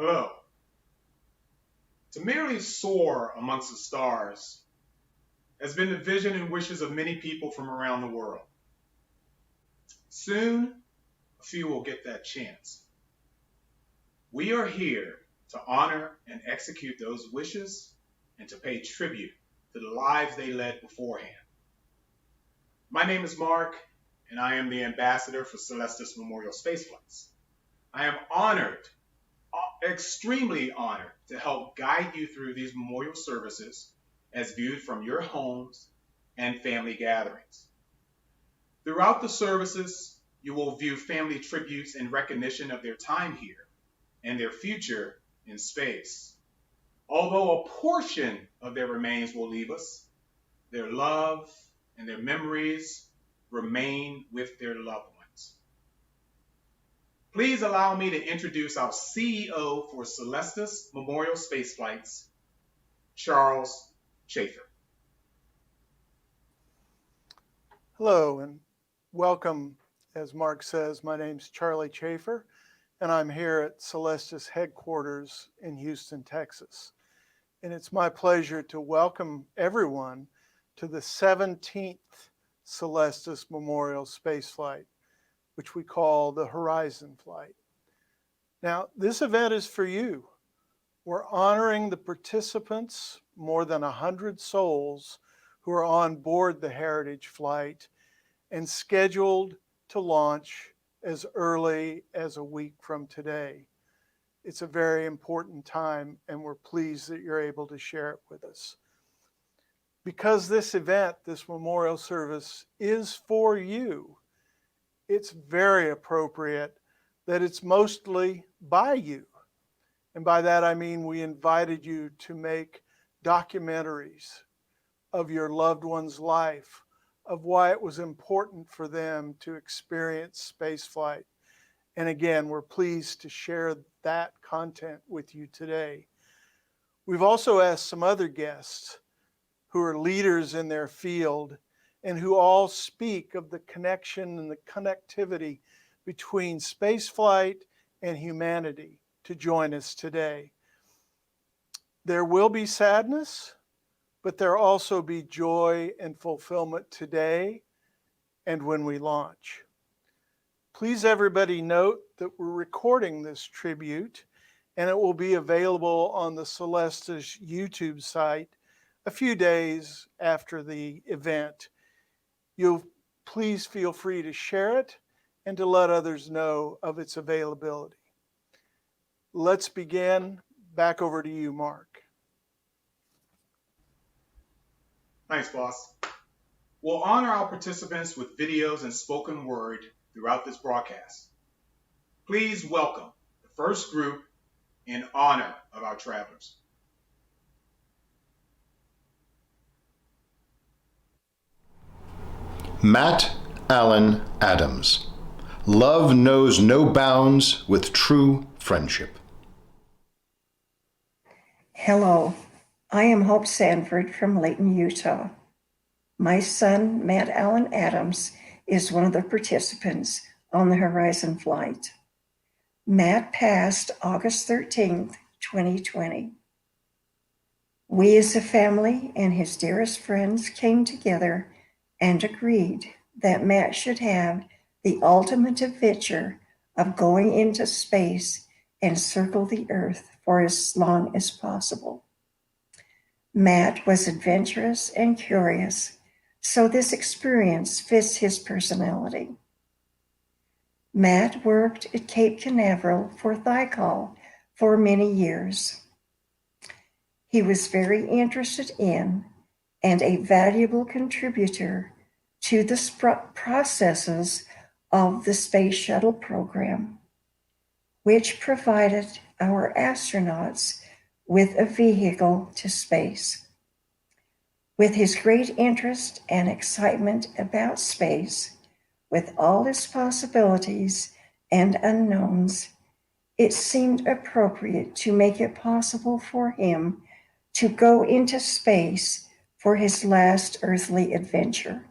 Hello. To merely soar amongst the stars has been the vision and wishes of many people from around the world. Soon, a few will get that chance. We are here to honor and execute those wishes and to pay tribute to the lives they led beforehand. My name is Mark, and I am the ambassador for Celestis Memorial Spaceflights. I am honored, extremely honored, to help guide you through these memorial services as viewed from your homes and family gatherings. Throughout the services, you will view family tributes in recognition of their time here and their future in space. Although a portion of their remains will leave us, their love and their memories remain with their loved ones. Please allow me to introduce our CEO for Celestis Memorial Spaceflights, Charles Chafer. Hello and welcome. As Mark says, my name's Charlie Chafer, and I'm here at Celestis headquarters in Houston, Texas. And it's my pleasure to welcome everyone to the 17th Celestis Memorial Spaceflight, which we call the Horizon Flight. Now, this event is for you. We're honoring the participants, more than 100 souls, who are on board the Heritage Flight and scheduled to launch as early as a week from today. It's a very important time, and we're pleased that you're able to share it with us. Because this event, this memorial service, is for you, it's very appropriate that it's mostly by you. And by that I mean we invited you to make documentaries of your loved one's life, of why it was important for them to experience spaceflight. And again, we're pleased to share that content with you today. We've also asked some other guests who are leaders in their field and who all speak of the connection and the connectivity between spaceflight and humanity to join us today. There will be sadness, but there'll also be joy and fulfillment today and when we launch. Please everybody note that we're recording this tribute and it will be available on the Celestis YouTube site a few days after the event. You'll please feel free to share it and to let others know of its availability. Let's begin. Back over to you, Mark. Thanks, boss. We'll honor our participants with videos and spoken word throughout this broadcast. Please welcome the first group in honor of our travelers. Matt Allen Adams. Love knows no bounds with true friendship. Hello, I am Hope Sanford from Layton, Utah. My son, Matt Allen Adams, is one of the participants on the Horizon Flight. Matt passed August 13th, 2020. We as a family and his dearest friends came together and agreed that Matt should have the ultimate adventure of going into space and circle the Earth for as long as possible. Matt was adventurous and curious, so this experience fits his personality. Matt worked at Cape Canaveral for Thiokol for many years. He was very interested in and a valuable contributor to the processes of the Space Shuttle program, which provided our astronauts with a vehicle to space. With his great interest and excitement about space, with all its possibilities and unknowns, it seemed appropriate to make it possible for him to go into space for his last earthly adventure.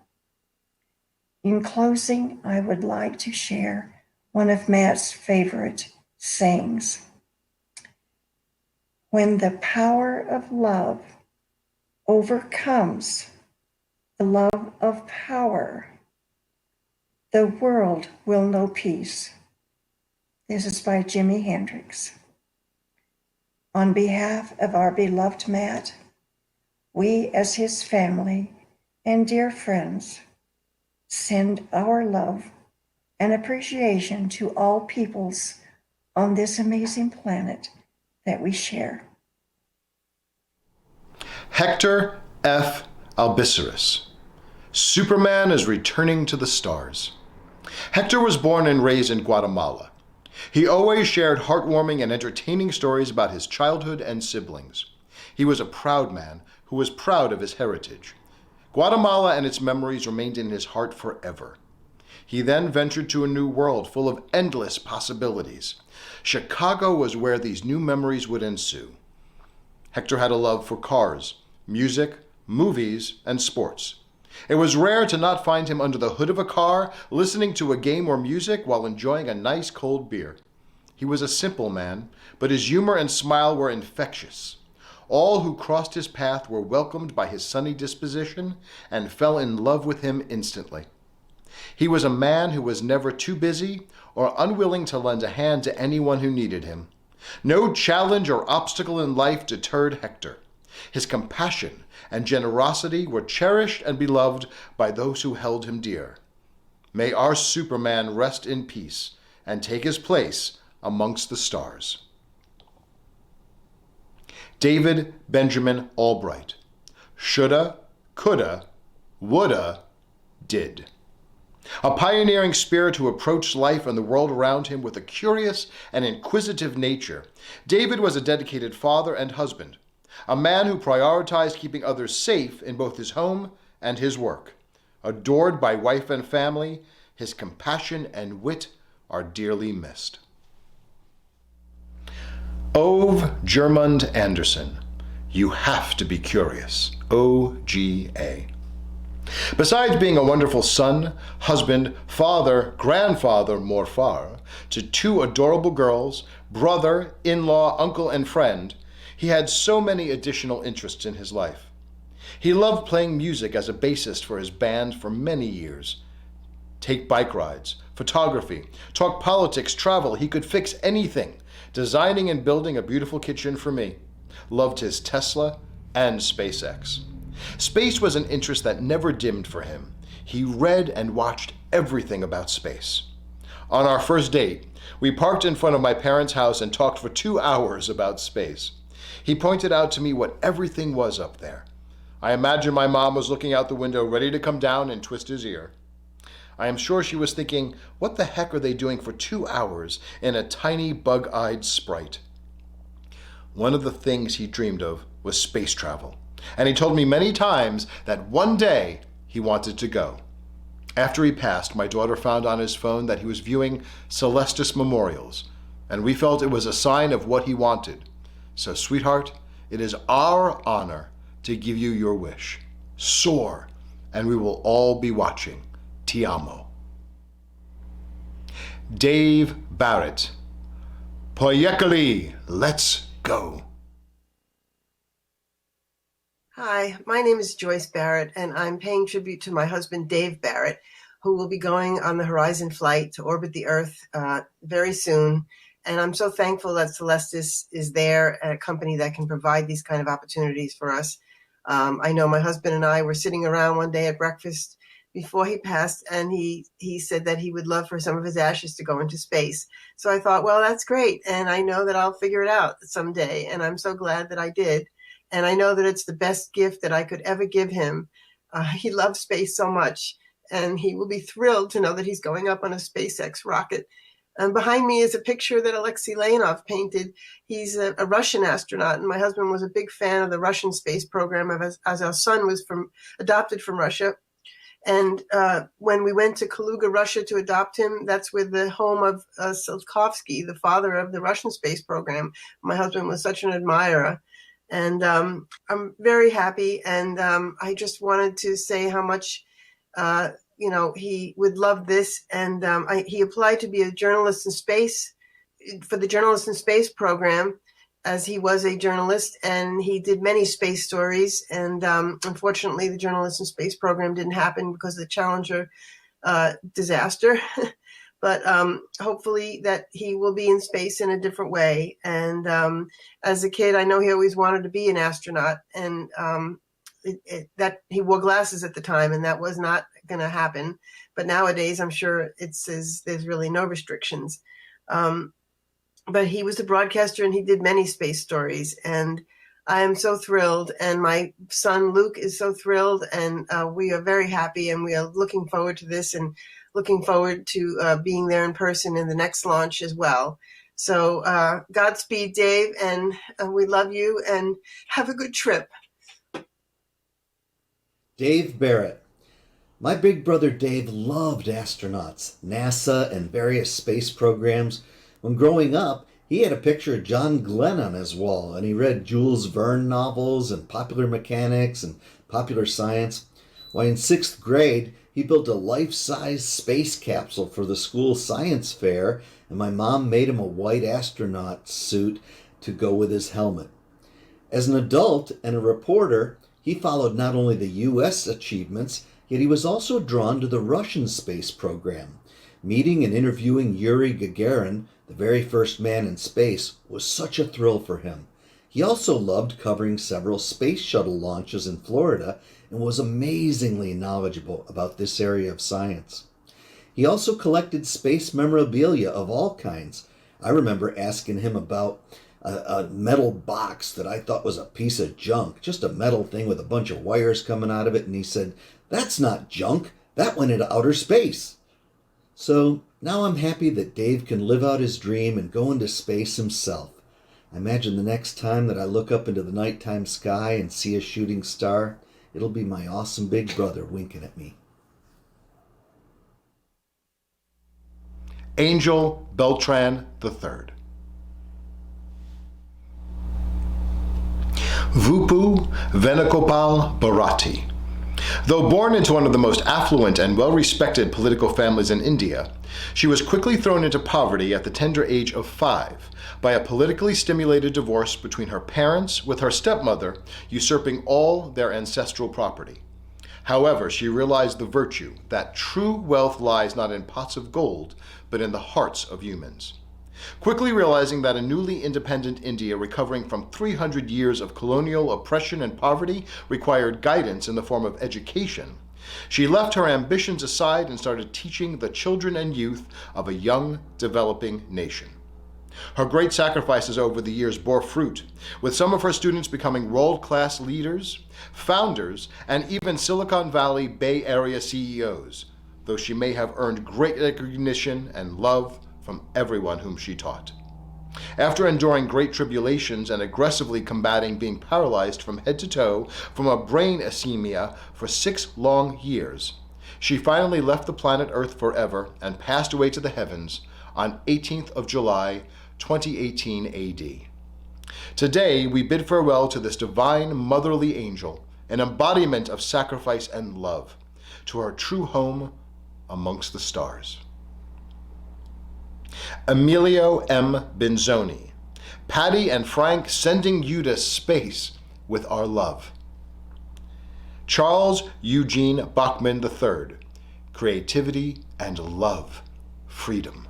In closing, I would like to share one of Matt's favorite sayings. When the power of love overcomes the love of power, the world will know peace. This is by Jimi Hendrix. On behalf of our beloved Matt, we as his family and dear friends send our love and appreciation to all peoples on this amazing planet that we share. Hector F. Albiceras. Superman is returning to the stars. Hector was born and raised in Guatemala. He always shared heartwarming and entertaining stories about his childhood and siblings. He was a proud man who was proud of his heritage. Guatemala and its memories remained in his heart forever. He then ventured to a new world full of endless possibilities. Chicago was where these new memories would ensue. Hector had a love for cars, music, movies, and sports. It was rare to not find him under the hood of a car, listening to a game or music while enjoying a nice cold beer. He was a simple man, but his humor and smile were infectious. All who crossed his path were welcomed by his sunny disposition and fell in love with him instantly. He was a man who was never too busy or unwilling to lend a hand to anyone who needed him. No challenge or obstacle in life deterred Hector. His compassion and generosity were cherished and beloved by those who held him dear. May our Superman rest in peace and take his place amongst the stars. David Benjamin Albright. Shoulda, coulda, woulda, did. A pioneering spirit who approached life and the world around him with a curious and inquisitive nature, David was a dedicated father and husband, a man who prioritized keeping others safe in both his home and his work. Adored by wife and family, his compassion and wit are dearly missed. Ove Germund Anderson. You have to be curious. OGA. Besides being a wonderful son, husband, father, grandfather, morfar, to two adorable girls, brother, in-law, uncle, and friend, he had so many additional interests in his life. He loved playing music as a bassist for his band for many years. Take bike rides, photography, talk politics, travel. He could fix anything, designing and building a beautiful kitchen for me. Loved his Tesla and SpaceX. Space was an interest that never dimmed for him. He read and watched everything about space. On our first date, we parked in front of my parents' house and talked for 2 hours about space. He pointed out to me what everything was up there. I imagine my mom was looking out the window ready to come down and twist his ear. I am sure she was thinking, what the heck are they doing for 2 hours in a tiny bug-eyed sprite? One of the things he dreamed of was space travel, and he told me many times that one day he wanted to go. After he passed, my daughter found on his phone that he was viewing Celestis Memorials, and we felt it was a sign of what he wanted. So, sweetheart, it is our honor to give you your wish. Soar, and we will all be watching. Ti amo. Dave Barrett. Poyekali, let's go. Hi, my name is Joyce Barrett, and I'm paying tribute to my husband, Dave Barrett, who will be going on the Horizon flight to orbit the Earth very soon. And I'm so thankful that Celestis is there, a company that can provide these kind of opportunities for us. I know my husband and I were sitting around one day at breakfast before he passed, and he said that he would love for some of his ashes to go into space. So I thought, well, that's great, and I know that I'll figure it out someday, and I'm so glad that I did. And I know that it's the best gift that I could ever give him. He loves space so much, and he will be thrilled to know that he's going up on a SpaceX rocket. And behind me is a picture that Alexei Leonov painted. He's a Russian astronaut, and my husband was a big fan of the Russian space program as our son was adopted from Russia. And when we went to Kaluga, Russia to adopt him, that's where the home of Tsiolkovsky, the father of the Russian space program. My husband was such an admirer. And I'm very happy. And I just wanted to say how much, he would love this. And he applied to be a journalist in space for the Journalist in Space program. as he was a journalist, and he did many space stories. And unfortunately, the journalist in space program didn't happen because of the Challenger disaster. But hopefully that he will be in space in a different way. And as a kid, I know he always wanted to be an astronaut, and that he wore glasses at the time, and that was not going to happen. But nowadays, I'm sure there's really no restrictions. But he was a broadcaster, and he did many space stories, and I am so thrilled. And my son Luke is so thrilled, and we are very happy, and we are looking forward to this, and looking forward to being there in person in the next launch as well. So Godspeed, Dave, and we love you, and have a good trip. Dave Barrett. My big brother Dave loved astronauts, NASA, and various space programs. When growing up, he had a picture of John Glenn on his wall, and he read Jules Verne novels and popular mechanics and popular science. While in 6th grade, he built a life-size space capsule for the school science fair, and my mom made him a white astronaut suit to go with his helmet. As an adult and a reporter, he followed not only the U.S. achievements, yet he was also drawn to the Russian space program. Meeting and interviewing Yuri Gagarin, the very first man in space, was such a thrill for him. He also loved covering several space shuttle launches in Florida and was amazingly knowledgeable about this area of science. He also collected space memorabilia of all kinds. I remember asking him about a metal box that I thought was a piece of junk, just a metal thing with a bunch of wires coming out of it, and he said, "That's not junk, that went into outer space." So now I'm happy that Dave can live out his dream and go into space himself. I imagine the next time that I look up into the nighttime sky and see a shooting star, it'll be my awesome big brother winking at me. Angel Beltran III. Vupu Venugopal Bharati. Though born into one of the most affluent and well-respected political families in India, she was quickly thrown into poverty at the tender age of 5 by a politically stimulated divorce between her parents, with her stepmother usurping all their ancestral property. However, she realized the virtue that true wealth lies not in pots of gold, but in the hearts of humans. Quickly realizing that a newly independent India recovering from 300 years of colonial oppression and poverty required guidance in the form of education, she left her ambitions aside and started teaching the children and youth of a young, developing nation. Her great sacrifices over the years bore fruit, with some of her students becoming world-class leaders, founders, and even Silicon Valley Bay Area CEOs, though she may have earned great recognition and love from everyone whom she taught. After enduring great tribulations and aggressively combating being paralyzed from head to toe from a brain ischemia for 6 long years, she finally left the planet Earth forever and passed away to the heavens on 18th of July, 2018 AD. Today, we bid farewell to this divine motherly angel, an embodiment of sacrifice and love, to her true home amongst the stars. Emilio M. Benzoni. Patty and Frank sending you to space with our love. Charles Eugene Bachman III. Creativity and love. Freedom.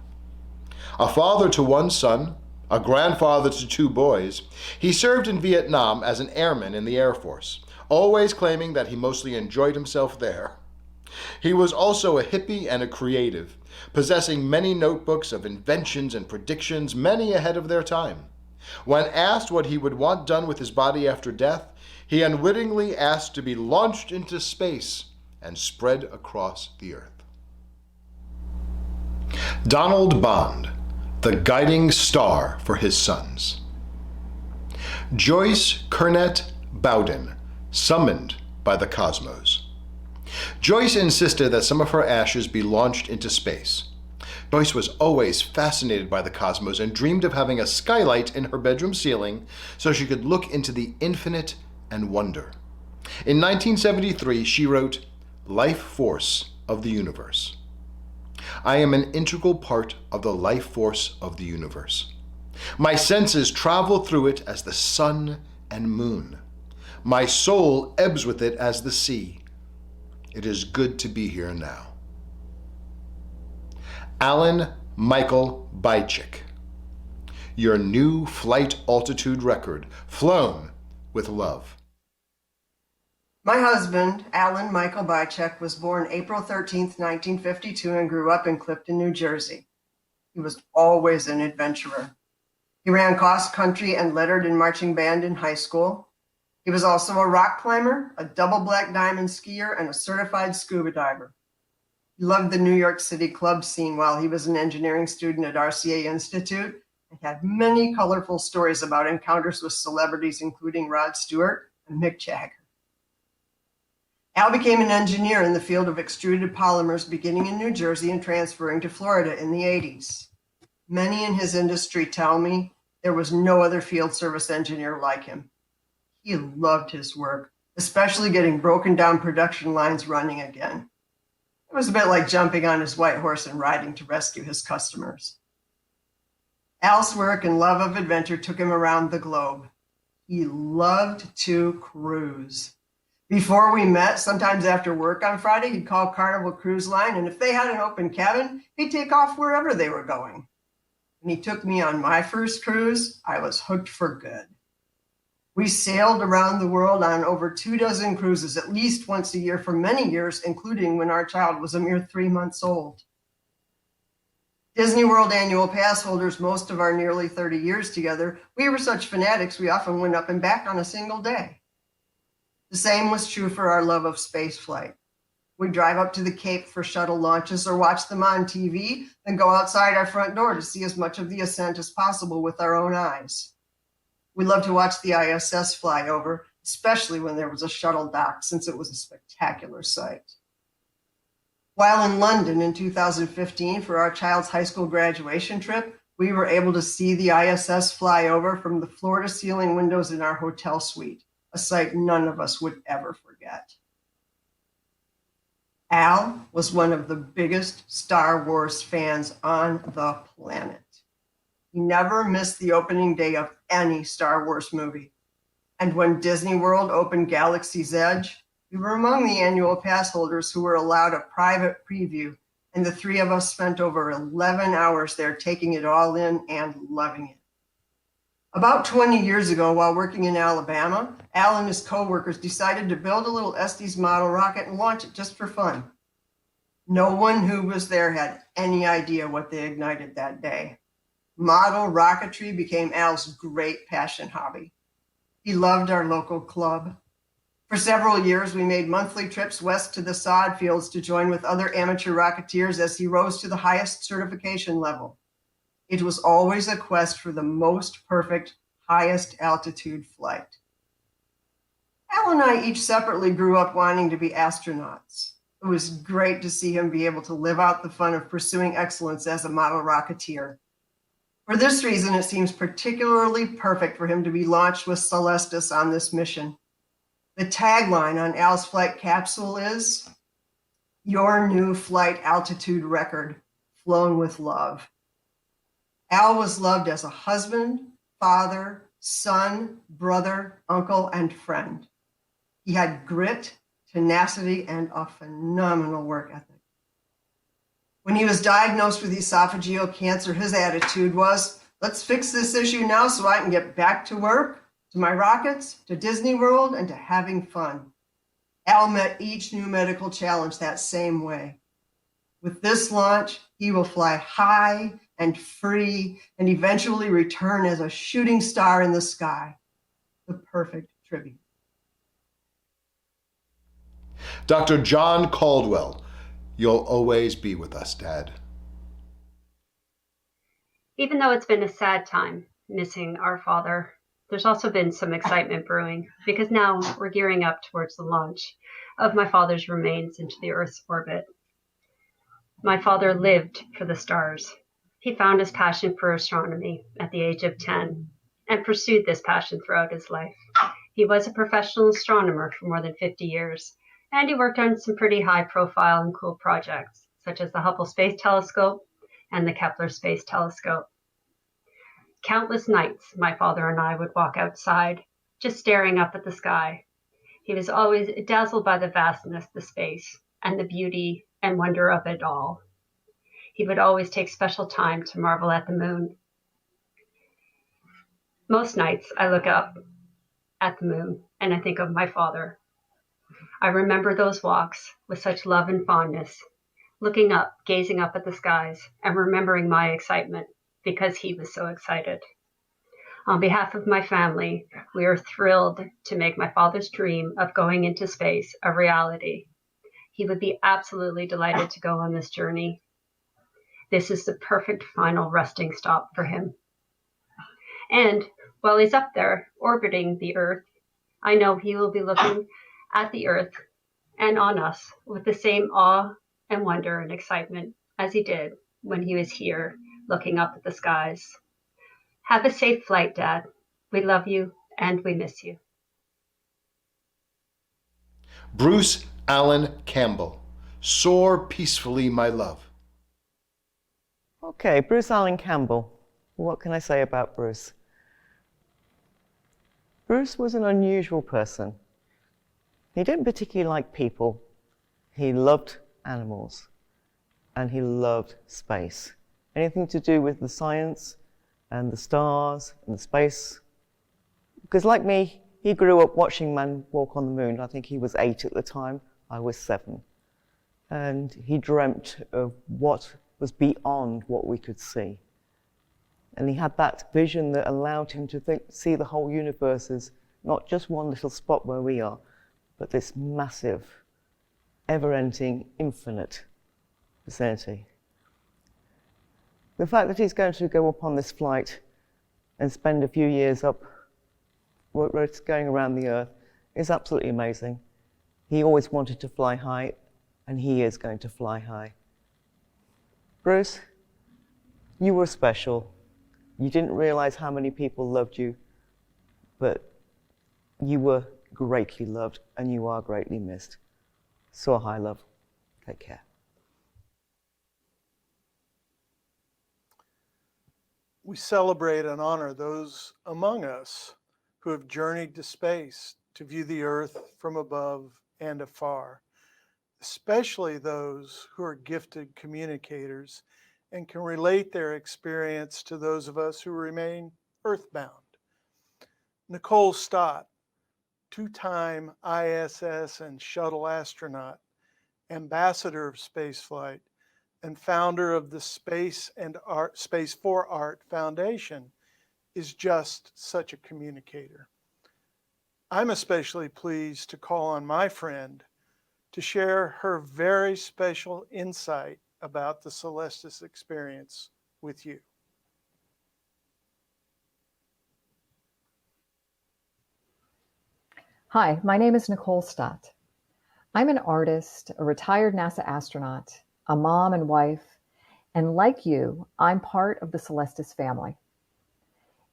A father to 1 son, a grandfather to 2 boys, he served in Vietnam as an airman in the Air Force, always claiming that he mostly enjoyed himself there. He was also a hippie and a creative, possessing many notebooks of inventions and predictions, many ahead of their time. When asked what he would want done with his body after death, he unwittingly asked to be launched into space and spread across the earth. Donald Bond, the guiding star for his sons. Joyce Kernett Bowden, summoned by the cosmos. Joyce insisted that some of her ashes be launched into space. Joyce was always fascinated by the cosmos and dreamed of having a skylight in her bedroom ceiling so she could look into the infinite and wonder. In 1973, she wrote, "Life Force of the Universe. I am an integral part of the life force of the universe. My senses travel through it as the sun and moon. My soul ebbs with it as the sea. It is good to be here now. Alan Michael Bychik. Your new flight altitude record, flown with love. My husband, Alan Michael Bychek, was born April 13th, 1952, and grew up in Clifton, New Jersey. He was always an adventurer. He ran cross country and lettered in marching band in high school. He was also a rock climber, a double black diamond skier, and a certified scuba diver. He loved the New York City club scene while he was an engineering student at RCA Institute and had many colorful stories about encounters with celebrities, including Rod Stewart and Mick Jagger. Al became an engineer in the field of extruded polymers beginning in New Jersey and transferring to Florida in the 80s. Many in his industry tell me there was no other field service engineer like him. He loved his work, especially getting broken down production lines running again. It was a bit like jumping on his white horse and riding to rescue his customers. Al's work and love of adventure took him around the globe. He loved to cruise. Before we met, sometimes after work on Friday, he'd call Carnival Cruise Line, and if they had an open cabin, he'd take off wherever they were going. When he took me on my first cruise, I was hooked for good. We sailed around the world on over 24 cruises, at least once a year for many years, including when our child was a mere 3 months old. Disney World annual pass holders most of our nearly 30 years together, we were such fanatics we often went up and back on a single day. The same was true for our love of spaceflight. We'd drive up to the Cape for shuttle launches or watch them on TV, then go outside our front door to see as much of the ascent as possible with our own eyes. We loved to watch the ISS fly over, especially when there was a shuttle dock, since it was a spectacular sight. While in London in 2015 for our child's high school graduation trip, we were able to see the ISS fly over from the floor-to-ceiling windows in our hotel suite, a sight none of us would ever forget. Al was one of the biggest Star Wars fans on the planet. He never missed the opening day of any Star Wars movie. And when Disney World opened Galaxy's Edge, we were among the annual pass holders who were allowed a private preview, and the three of us spent over 11 hours there taking it all in and loving it. About 20 years ago, while working in Alabama, Al and his coworkers decided to build a little Estes model rocket and launch it just for fun. No one who was there had any idea what they ignited that day. Model rocketry became Al's great passion hobby. He loved our local club. For several years, we made monthly trips west to the sod fields to join with other amateur rocketeers as he rose to the highest certification level. It was always a quest for the most perfect, highest altitude flight. Al and I each separately grew up wanting to be astronauts. It was great to see him be able to live out the fun of pursuing excellence as a model rocketeer. For this reason, it seems particularly perfect for him to be launched with Celestis on this mission. The tagline on Al's flight capsule is, "Your new flight altitude record, flown with love." Al was loved as a husband, father, son, brother, uncle, and friend. He had grit, tenacity, and a phenomenal work ethic. When he was diagnosed with esophageal cancer, his attitude was, let's fix this issue now so I can get back to work, to my rockets, to Disney World, and to having fun. Al met each new medical challenge that same way. With this launch, he will fly high and free and eventually return as a shooting star in the sky. The perfect tribute. Dr. John Caldwell, you'll always be with us, Dad. Even though it's been a sad time missing our father, there's also been some excitement brewing because now we're gearing up towards the launch of my father's remains into the Earth's orbit. My father lived for the stars. He found his passion for astronomy at the age of 10 and pursued this passion throughout his life. He was a professional astronomer for more than 50 years, and he worked on some pretty high-profile and cool projects, such as the Hubble Space Telescope and the Kepler Space Telescope. Countless nights, my father and I would walk outside, just staring up at the sky. He was always dazzled by the vastness of the space and the beauty and wonder of it all. He would always take special time to marvel at the moon. Most nights I look up at the moon and I think of my father. I remember those walks with such love and fondness, looking up, gazing up at the skies, and remembering my excitement because he was so excited. On behalf of my family, we are thrilled to make my father's dream of going into space a reality. He would be absolutely delighted to go on this journey. This is the perfect final resting stop for him. And while he's up there orbiting the Earth, I know he will be looking at the Earth and on us with the same awe and wonder and excitement as he did when he was here looking up at the skies. Have a safe flight, Dad. We love you and we miss you. Bruce Allen Campbell. Soar peacefully, my love. Okay, Bruce Allen Campbell. What can I say about Bruce? Bruce was an unusual person. He didn't particularly like people. He loved animals and he loved space. Anything to do with the science and the stars and the space. Because like me, he grew up watching man walk on the moon. I think he was 8 at the time. I was 7. And he dreamt of what was beyond what we could see. And he had that vision that allowed him to see the whole universe as not just one little spot where we are, but this massive, ever-ending, infinite vicinity. The fact that he's going to go up on this flight and spend a few years up where it's going around the Earth is absolutely amazing. He always wanted to fly high, and he is going to fly high. Bruce, you were special. You didn't realize how many people loved you, but you were greatly loved, and you are greatly missed. Soar high, love. Take care. We celebrate and honor those among us who have journeyed to space to view the Earth from above and afar, especially those who are gifted communicators and can relate their experience to those of us who remain earthbound. Nicole Stott, 2-time ISS and shuttle astronaut, ambassador of spaceflight, and founder of the Space for Art Foundation, is just such a communicator. I'm especially pleased to call on my friend to share her very special insight about the Celestis experience with you. Hi, my name is Nicole Stott. I'm an artist, a retired NASA astronaut, a mom and wife, and like you, I'm part of the Celestis family.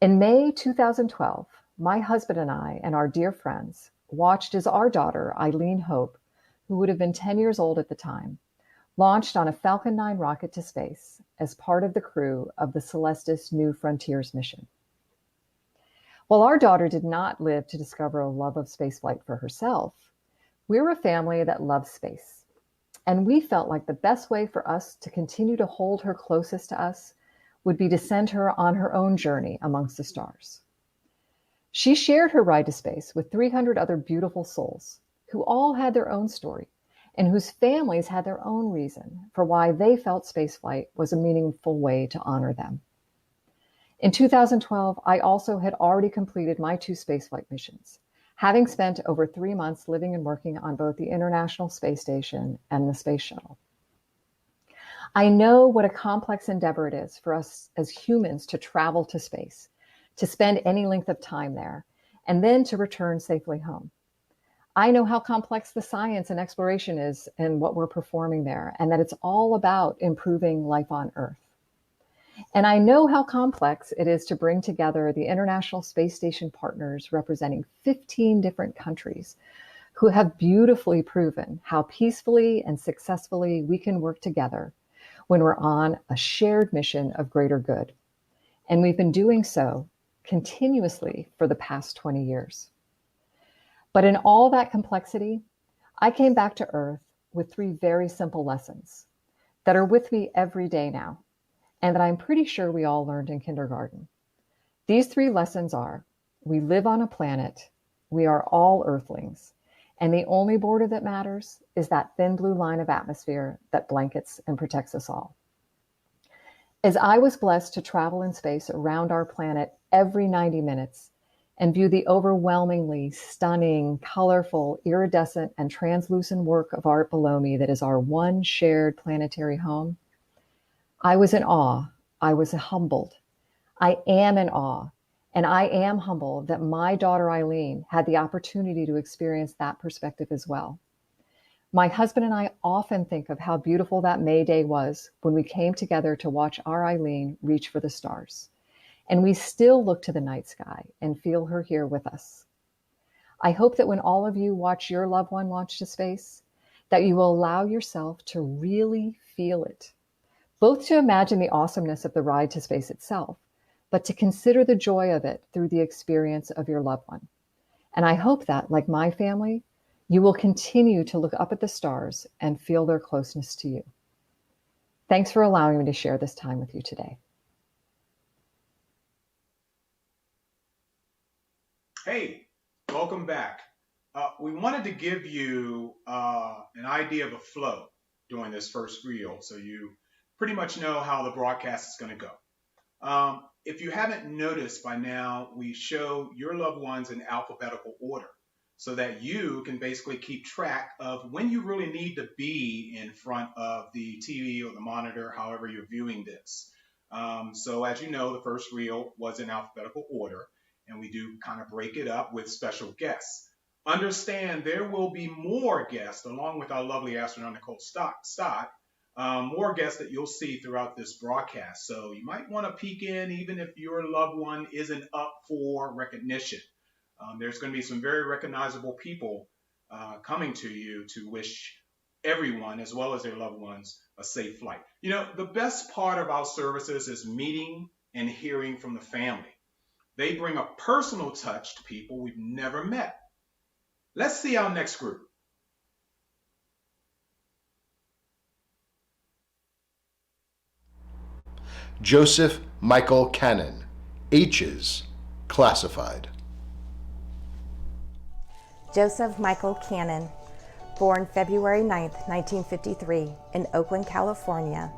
In May 2012, my husband and I and our dear friends watched as our daughter, Eileen Hope, who would have been 10 years old at the time, launched on a Falcon 9 rocket to space as part of the crew of the Celestis New Frontiers mission. While our daughter did not live to discover a love of spaceflight for herself, we're a family that loves space. And we felt like the best way for us to continue to hold her closest to us would be to send her on her own journey amongst the stars. She shared her ride to space with 300 other beautiful souls who all had their own story and whose families had their own reason for why they felt spaceflight was a meaningful way to honor them. In 2012, I also had already completed my 2 spaceflight missions, having spent over 3 months living and working on both the International Space Station and the Space Shuttle. I know what a complex endeavor it is for us as humans to travel to space, to spend any length of time there, and then to return safely home. I know how complex the science and exploration is and what we're performing there, and that it's all about improving life on Earth. And I know how complex it is to bring together the International Space Station partners representing 15 different countries who have beautifully proven how peacefully and successfully we can work together when we're on a shared mission of greater good. And we've been doing so continuously for the past 20 years. But in all that complexity, I came back to Earth with 3 very simple lessons that are with me every day now, and that I'm pretty sure we all learned in kindergarten. These 3 lessons are: we live on a planet, we are all Earthlings, and the only border that matters is that thin blue line of atmosphere that blankets and protects us all. As I was blessed to travel in space around our planet every 90 minutes and view the overwhelmingly stunning, colorful, iridescent, and translucent work of art below me that is our one shared planetary home, I was in awe. I was humbled. I am in awe, and I am humbled that my daughter Eileen had the opportunity to experience that perspective as well. My husband and I often think of how beautiful that May Day was when we came together to watch our Eileen reach for the stars. And we still look to the night sky and feel her here with us. I hope that when all of you watch your loved one launch to space, that you will allow yourself to really feel it, both to imagine the awesomeness of the ride to space itself, but to consider the joy of it through the experience of your loved one. And I hope that, like my family, you will continue to look up at the stars and feel their closeness to you. Thanks for allowing me to share this time with you today. Hey, welcome back. We wanted to give you an idea of a flow during this first reel, so you pretty much know how the broadcast is going to go. If you haven't noticed by now, we show your loved ones in alphabetical order so that you can basically keep track of when you really need to be in front of the TV or the monitor, however you're viewing this. So as you know, the first reel was in alphabetical order, and we do kind of break it up with special guests. Understand there will be more guests, along with our lovely astronaut Nicole Stott, more guests that you'll see throughout this broadcast. So you might want to peek in even if your loved one isn't up for recognition. There's going to be some very recognizable people coming to you to wish everyone, as well as their loved ones, a safe flight. You know, the best part of our services is meeting and hearing from the family. They bring a personal touch to people we've never met. Let's see our next group. Joseph Michael Cannon, H's, classified. Joseph Michael Cannon, born February 9, 1953, in Oakland, California,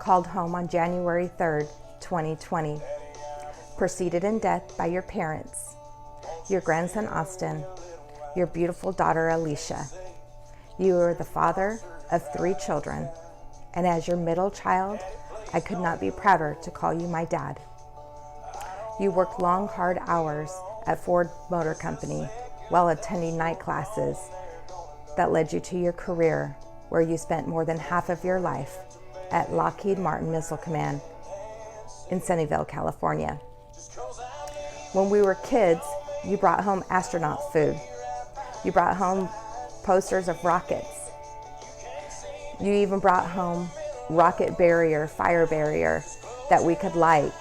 called home on January 3, 2020. Preceded in death by your parents, your grandson Austin, your beautiful daughter Alicia. You are the father of 3 children, and as your middle child, I could not be prouder to call you my dad. You worked long, hard hours at Ford Motor Company while attending night classes that led you to your career, where you spent more than half of your life at Lockheed Martin Missile Command in Sunnyvale, California. When we were kids, you brought home astronaut food. You brought home posters of rockets. You even brought home rocket barrier, fire barrier that we could light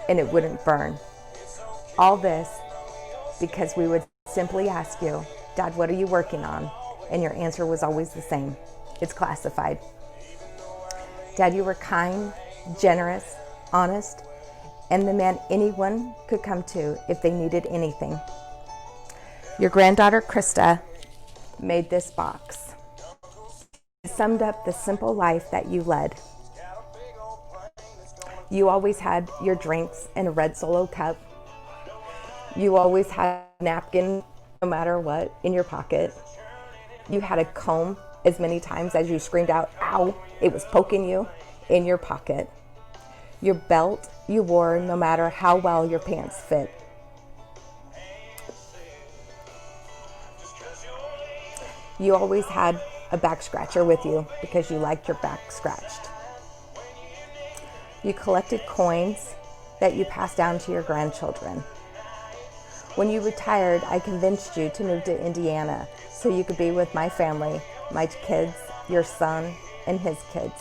and it wouldn't burn. All this because we would simply ask you, Dad, what are you working on? And your answer was always the same. It's classified. Dad, you were kind, generous, honest, and the man anyone could come to if they needed anything. Your granddaughter, Krista, made this box. It summed up the simple life that you led. You always had your drinks in a red Solo cup. You always had a napkin, no matter what, in your pocket. You had a comb as many times as you screamed out, ow, it was poking you, in your pocket. Your belt you wore no matter how well your pants fit. You always had a back scratcher with you because you liked your back scratched. You collected coins that you passed down to your grandchildren. When you retired, I convinced you to move to Indiana so you could be with my family, my kids, your son, and his kids.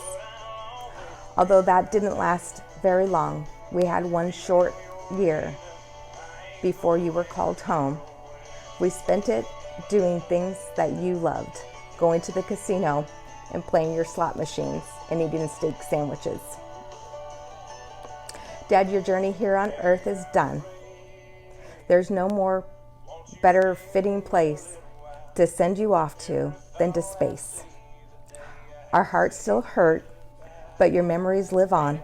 Although that didn't last very long, we had one short year before you were called home. We spent it doing things that you loved, going to the casino and playing your slot machines and eating steak sandwiches. Dad, your journey here on Earth is done. There's no more better fitting place to send you off to than to space. Our hearts still hurt, but your memories live on.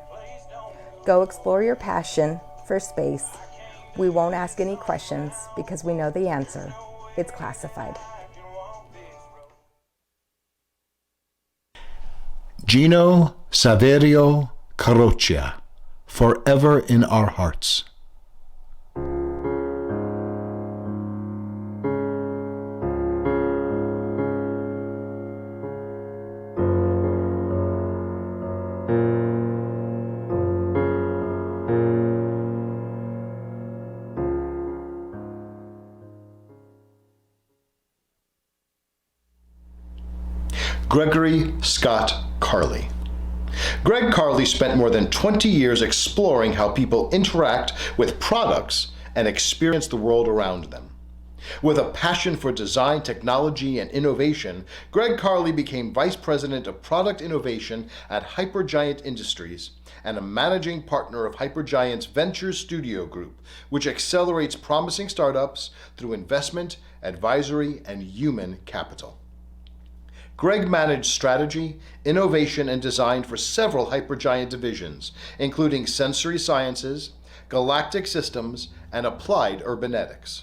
Go explore your passion for space. We won't ask any questions because we know the answer. It's classified. Gino Saverio Carroccia, forever in our hearts. Gregory Scott Carley. Greg Carley spent more than 20 years exploring how people interact with products and experience the world around them. With a passion for design, technology, and innovation, Greg Carley became Vice President of Product Innovation at Hypergiant Industries and a managing partner of Hypergiant's Ventures Studio Group, which accelerates promising startups through investment, advisory, and human capital. Greg managed strategy, innovation, and design for several Hypergiant divisions, including Sensory Sciences, Galactic Systems, and Applied Urbanetics.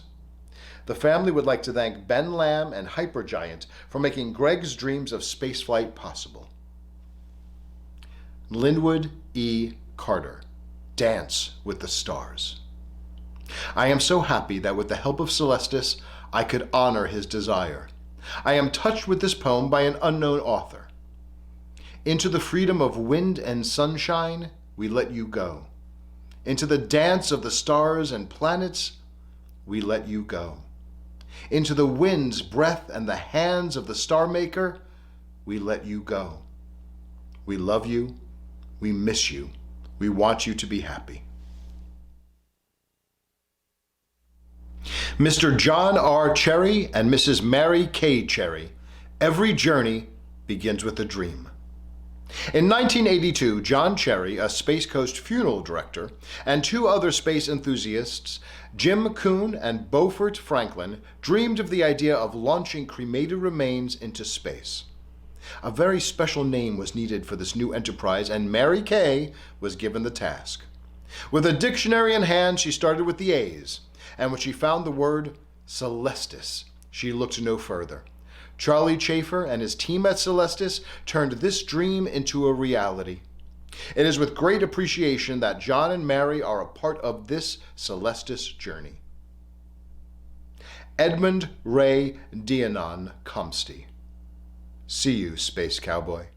The family would like to thank Ben Lamb and Hypergiant for making Greg's dreams of spaceflight possible. Linwood E. Carter, Dance with the Stars. I am so happy that with the help of Celestis, I could honor his desire. I am touched with this poem by an unknown author. Into the freedom of wind and sunshine, we let you go. Into the dance of the stars and planets, we let you go. Into the wind's breath and the hands of the star maker, we let you go. We love you. We miss you. We want you to be happy. Mr. John R. Cherry and Mrs. Mary K. Cherry. Every journey begins with a dream. In 1982, John Cherry, a Space Coast funeral director, and two other space enthusiasts, Jim Kuhn and Beaufort Franklin, dreamed of the idea of launching cremated remains into space. A very special name was needed for this new enterprise, and Mary Kay was given the task. With a dictionary in hand, she started with the A's, and when she found the word Celestis, she looked no further. Charlie Chafer and his team at Celestis turned this dream into a reality. It is with great appreciation that John and Mary are a part of this Celestis journey. Edmund Ray Dianon Comsty. See you, Space Cowboy.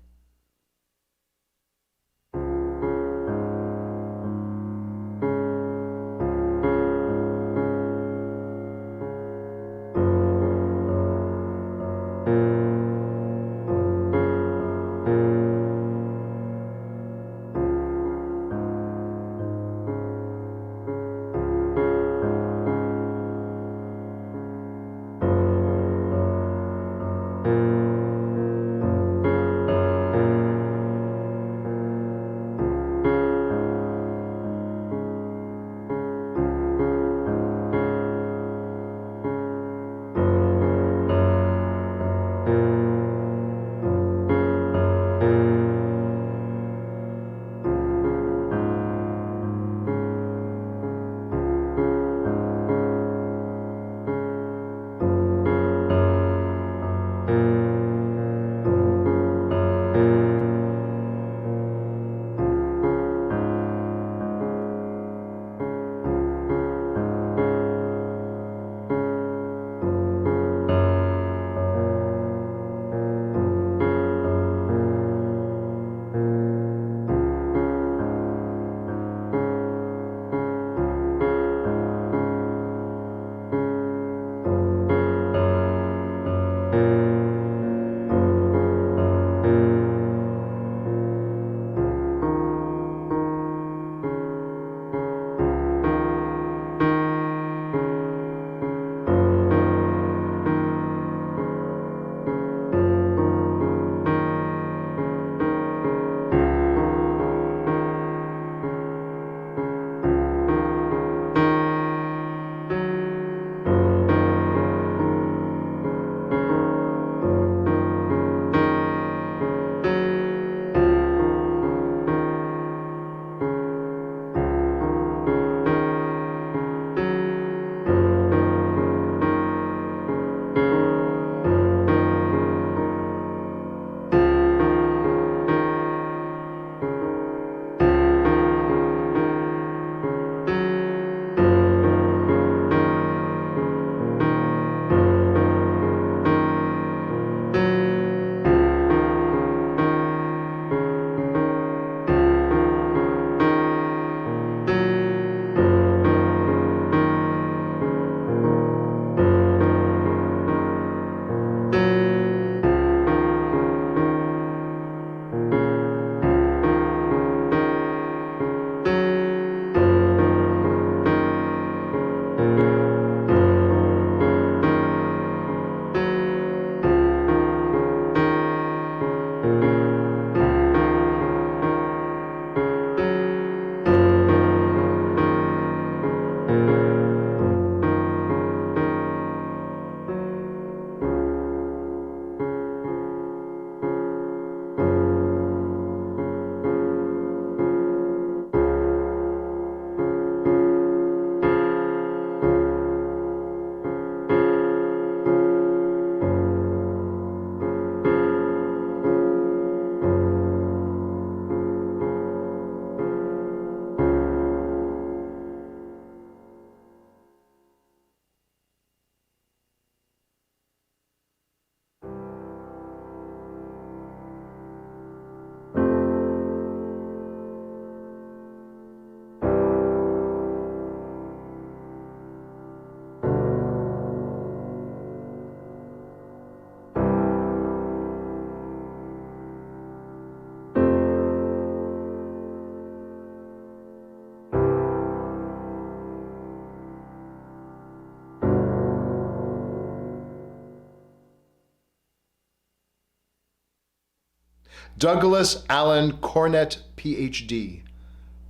Douglas Allen Cornett, PhD,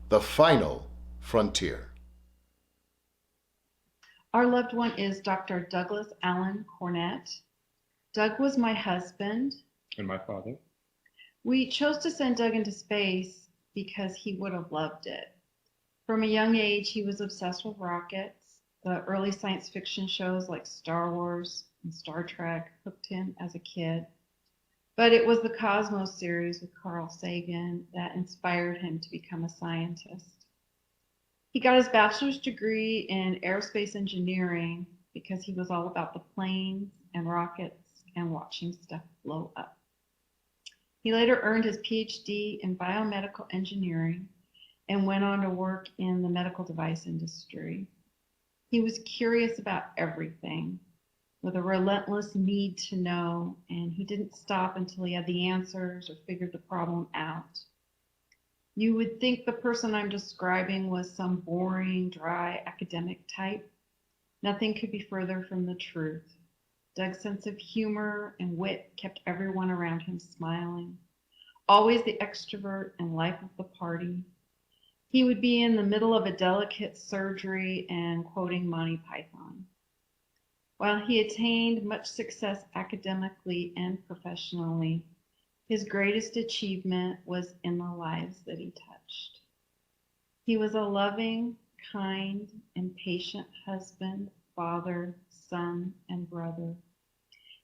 The Final Frontier. Our loved one is Dr. Douglas Allen Cornett. Doug was my husband. And my father. We chose to send Doug into space because he would have loved it. From a young age, he was obsessed with rockets. The early science fiction shows like Star Wars and Star Trek hooked him as a kid. But it was the Cosmos series with Carl Sagan that inspired him to become a scientist. He got his bachelor's degree in aerospace engineering because he was all about the planes and rockets and watching stuff blow up. He later earned his PhD in biomedical engineering and went on to work in the medical device industry. He was curious about everything with a relentless need to know, and he didn't stop until he had the answers or figured the problem out. You would think the person I'm describing was some boring, dry academic type. Nothing could be further from the truth. Doug's sense of humor and wit kept everyone around him smiling. Always the extrovert and life of the party. He would be in the middle of a delicate surgery and quoting Monty Python. While he attained much success academically and professionally, his greatest achievement was in the lives that he touched. He was a loving, kind, and patient husband, father, son, and brother.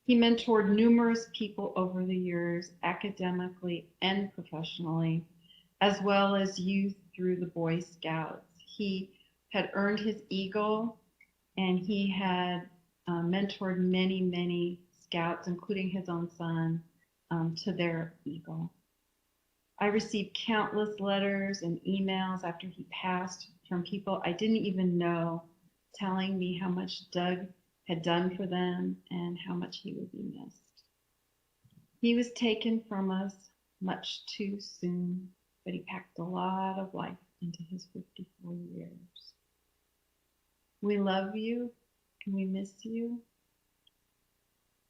He mentored numerous people over the years, academically and professionally, as well as youth through the Boy Scouts. He had earned his Eagle, and he had mentored many, many scouts, including his own son, to their Eagle. I received countless letters and emails after he passed from people I didn't even know, telling me how much Doug had done for them and how much he would be missed. He was taken from us much too soon, but he packed a lot of life into his 54 years. We love you, and we miss you.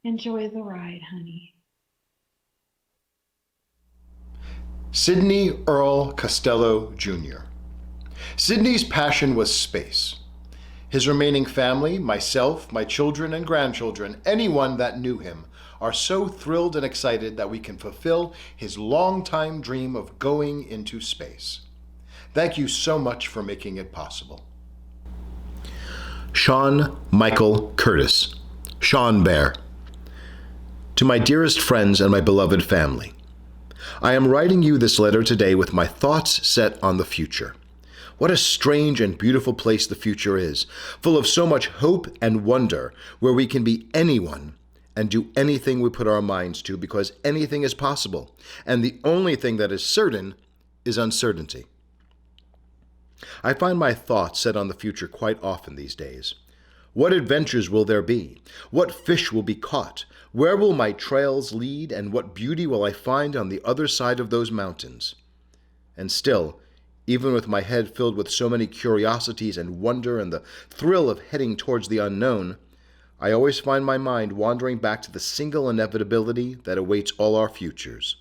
Enjoy the ride, honey. Sidney Earl Costello, Jr. Sidney's passion was space. His remaining family, myself, my children and grandchildren, anyone that knew him, are so thrilled and excited that we can fulfill his longtime dream of going into space. Thank you so much for making it possible. Sean Michael Curtis, Sean Bear. To my dearest friends and my beloved family, I am writing you this letter today with my thoughts set on the future. What a strange and beautiful place the future is, full of so much hope and wonder, where we can be anyone and do anything we put our minds to, because anything is possible, and the only thing that is certain is uncertainty. I find my thoughts set on the future quite often these days. What adventures will there be? What fish will be caught? Where will my trails lead, and what beauty will I find on the other side of those mountains? And still, even with my head filled with so many curiosities and wonder and the thrill of heading towards the unknown, I always find my mind wandering back to the single inevitability that awaits all our futures.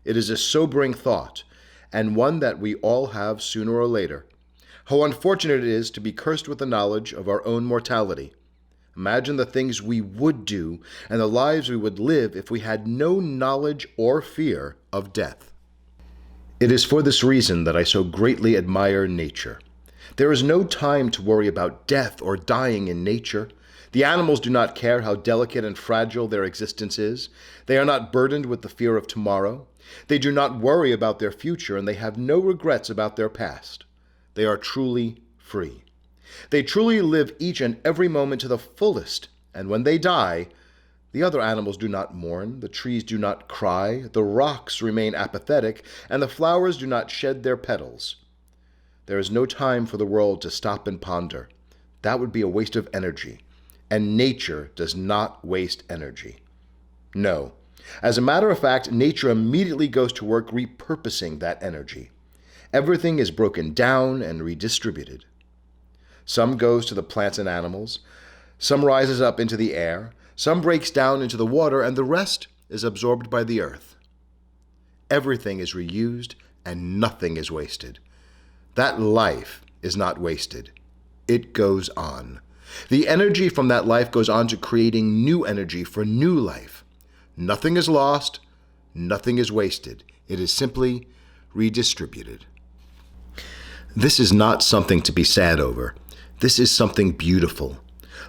It is a sobering thought, and one that we all have sooner or later. How unfortunate it is to be cursed with the knowledge of our own mortality. Imagine the things we would do and the lives we would live if we had no knowledge or fear of death. It is for this reason that I so greatly admire nature. There is no time to worry about death or dying in nature. The animals do not care how delicate and fragile their existence is. They are not burdened with the fear of tomorrow. They do not worry about their future, and they have no regrets about their past. They are truly free. They truly live each and every moment to the fullest, and when they die, the other animals do not mourn, the trees do not cry, the rocks remain apathetic, and the flowers do not shed their petals. There is no time for the world to stop and ponder. That would be a waste of energy, and nature does not waste energy. No. As a matter of fact, nature immediately goes to work repurposing that energy. Everything is broken down and redistributed. Some goes to the plants and animals, some rises up into the air, some breaks down into the water, and the rest is absorbed by the earth. everything is reused and nothing is wasted. That life is not wasted. It goes on. The energy from that life goes on to creating new energy for new life. Nothing is lost. Nothing is wasted. It is simply redistributed. This is not something to be sad over. This is something beautiful.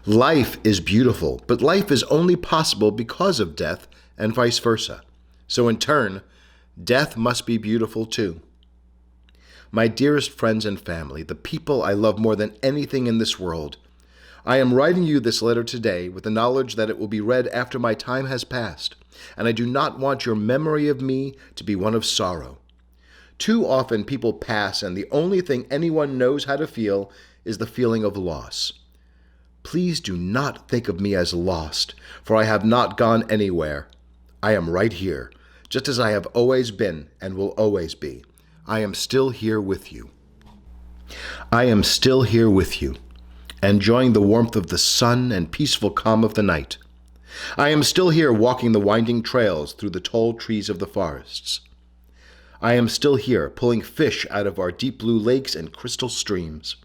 Life is beautiful, but life is only possible because of death and vice versa. So in turn, death must be beautiful too. My dearest friends and family, the people I love more than anything in this world, I am writing you this letter today with the knowledge that it will be read after my time has passed, and I do not want your memory of me to be one of sorrow. Too often people pass, and the only thing anyone knows how to feel is the feeling of loss. Please do not think of me as lost, for I have not gone anywhere. I am right here, just as I have always been and will always be. I am still here with you. I am still here with you, enjoying the warmth of the sun and peaceful calm of the night. I am still here walking the winding trails through the tall trees of the forests. I am still here pulling fish out of our deep blue lakes and crystal streams.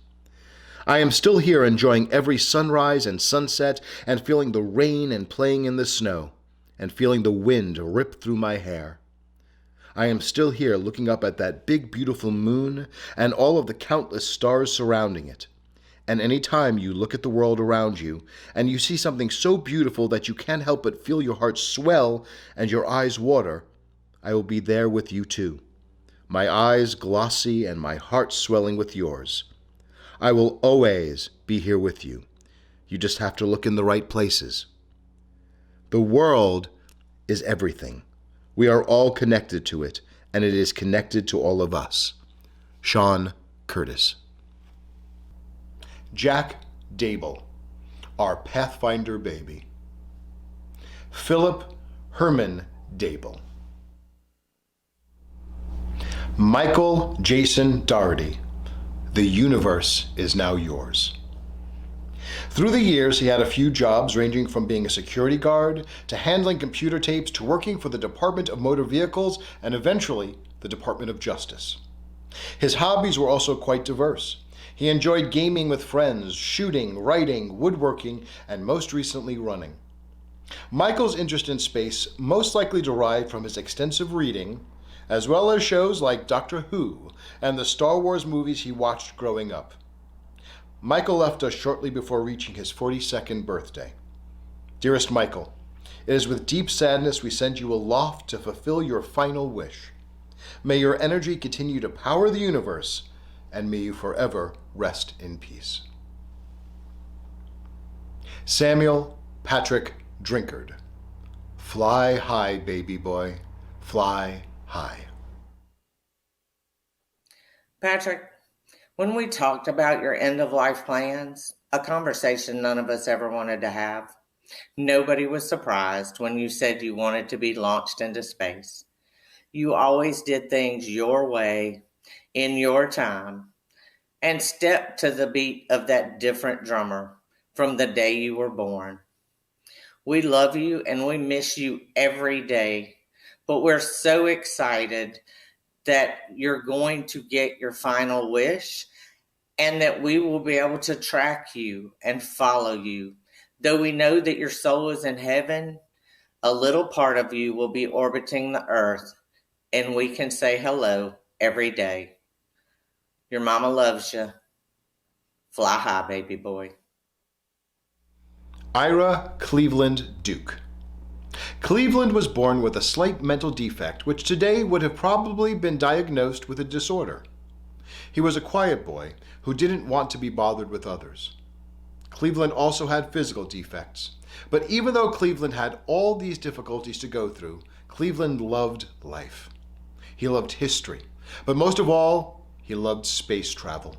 I am still here enjoying every sunrise and sunset and feeling the rain and playing in the snow and feeling the wind rip through my hair. I am still here looking up at that big beautiful moon and all of the countless stars surrounding it. And any time you look at the world around you and you see something so beautiful that you can't help but feel your heart swell and your eyes water, I will be there with you too. My eyes glossy and my heart swelling with yours. I will always be here with you. You just have to look in the right places. The world is everything. We are all connected to it, and it is connected to all of us. Sean Curtis. Jack Dable, our Pathfinder baby. Philip Herman Dable. Michael Jason Doherty. The universe is now yours. Through the years, he had a few jobs ranging from being a security guard to handling computer tapes to working for the Department of Motor Vehicles and eventually the Department of Justice. His hobbies were also quite diverse. He enjoyed gaming with friends, shooting, writing, woodworking, and most recently running. Michael's interest in space most likely derived from his extensive reading, as well as shows like Doctor Who and the Star Wars movies he watched growing up. Michael left us shortly before reaching his 42nd birthday. Dearest Michael, it is with deep sadness we send you aloft to fulfill your final wish. May your energy continue to power the universe, and may you forever rest in peace. Samuel Patrick Drinkard. Fly high, baby boy. Fly high. Patrick, when we talked about your end-of-life plans, a conversation none of us ever wanted to have, nobody was surprised when you said you wanted to be launched into space. You always did things your way, in your time, and stepped to the beat of that different drummer from the day you were born. We love you and we miss you every day, but we're so excited that you're going to get your final wish and that we will be able to track you and follow you. Though we know that your soul is in heaven, a little part of you will be orbiting the earth, and we can say hello every day. Your mama loves you. Fly high, baby boy. Ira Cleveland Duke. Cleveland was born with a slight mental defect, which today would have probably been diagnosed with a disorder. He was a quiet boy who didn't want to be bothered with others. Cleveland also had physical defects, but even though Cleveland had all these difficulties to go through, Cleveland loved life. He loved history, but most of all, he loved space travel.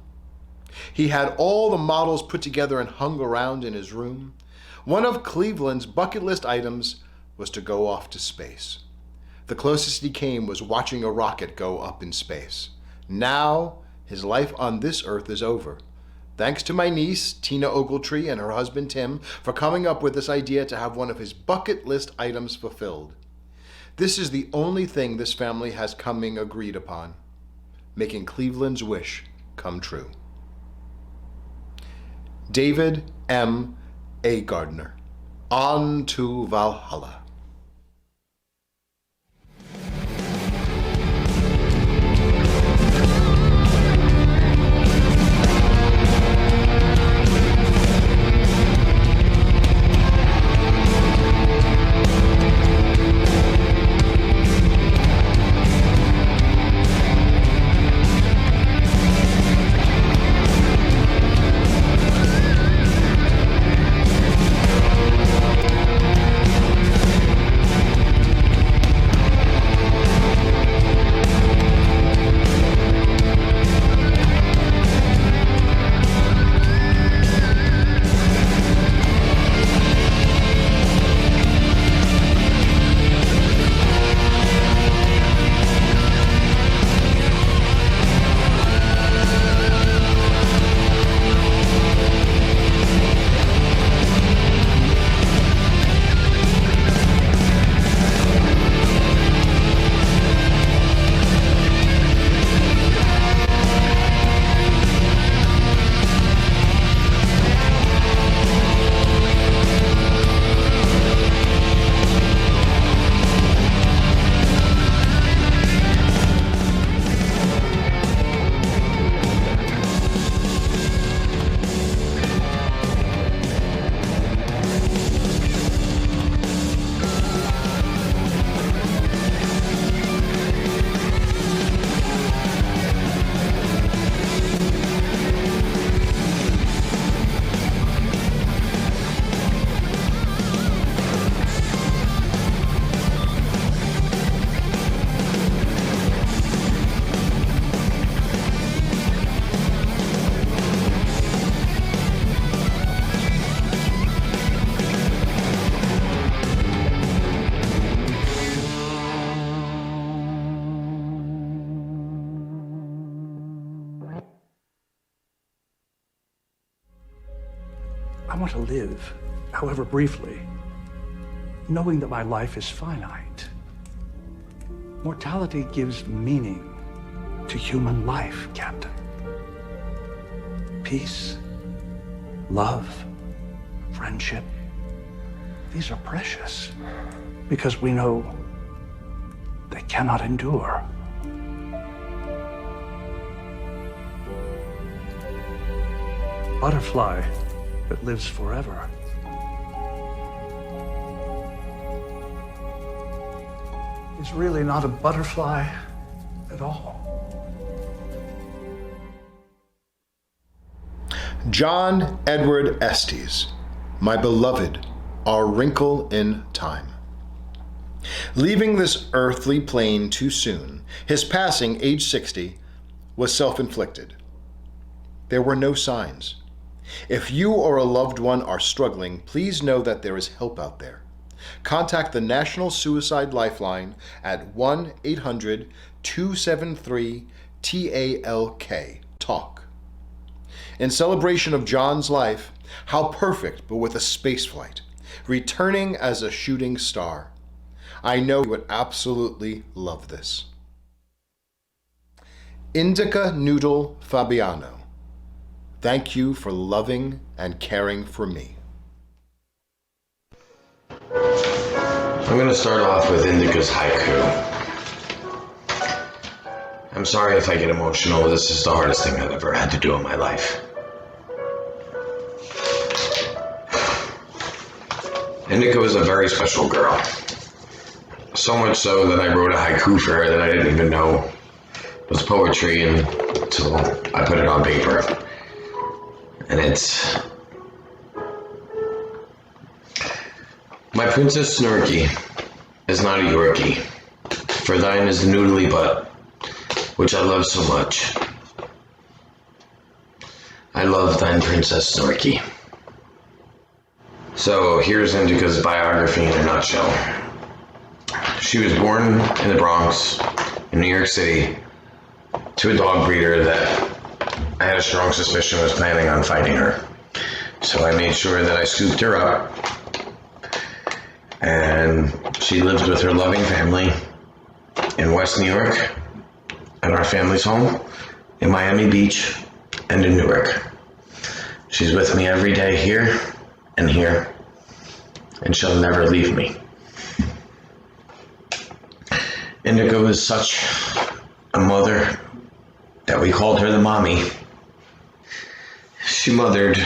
He had all the models put together and hung around in his room. One of Cleveland's bucket list items was to go off to space. The closest he came was watching a rocket go up in space. Now, his life on this earth is over. Thanks to my niece, Tina Ogletree, and her husband, Tim, for coming up with this idea to have one of his bucket list items fulfilled. This is the only thing this family has coming agreed upon, making Cleveland's wish come true. David M. A. Gardner, on to Valhalla. I want to live, however briefly, knowing that my life is finite. Mortality gives meaning to human life, Captain. Peace, love, friendship, these are precious because we know they cannot endure. Butterfly that lives forever is really not a butterfly at all. John Edward Estes, my beloved, our wrinkle in time. Leaving this earthly plane too soon, his passing, age 60, was self-inflicted. There were no signs. If you or a loved one are struggling, please know that there is help out there. Contact the National Suicide Lifeline at 1-800-273-TALK, TALK. In celebration of John's life, how perfect, but with a spaceflight, returning as a shooting star. I know you would absolutely love this. Indica Noodle Fabiano, thank you for loving and caring for me. I'm going to start off with Indica's haiku. I'm sorry if I get emotional. This is the hardest thing I've ever had to do in my life. Indica was a very special girl. So much so that I wrote a haiku for her that I didn't even know was poetry until I put it on paper. And it's... My Princess Snurky is not a Yorkie, for thine is the noodly butt, which I love so much. I love thine Princess Snurky. So here's Indica's biography in a nutshell. She was born in the Bronx, in New York City, to a dog breeder that I had a strong suspicion was planning on fighting her. So I made sure that I scooped her up And she lived with her loving family in West New York, at our family's home, in Miami Beach, and in Newark. She's with me every day here and here, and she'll never leave me. Indigo is such a mother that we called her the mommy. She mothered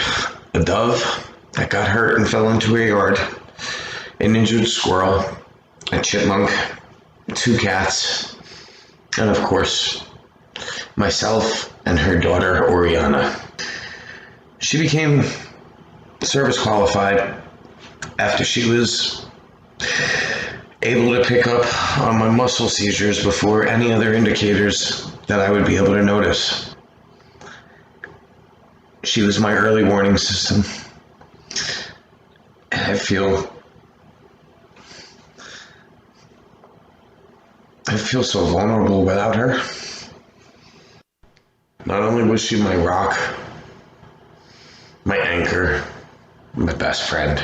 a dove that got hurt and fell into her yard, an injured squirrel, a chipmunk, 2 cats, and of course, myself and her daughter, Oriana. She became service qualified after she was able to pick up on my muscle seizures before any other indicators that I would be able to notice. She was my early warning system, and I feel so vulnerable without her. Not only was she my rock, my anchor, my best friend,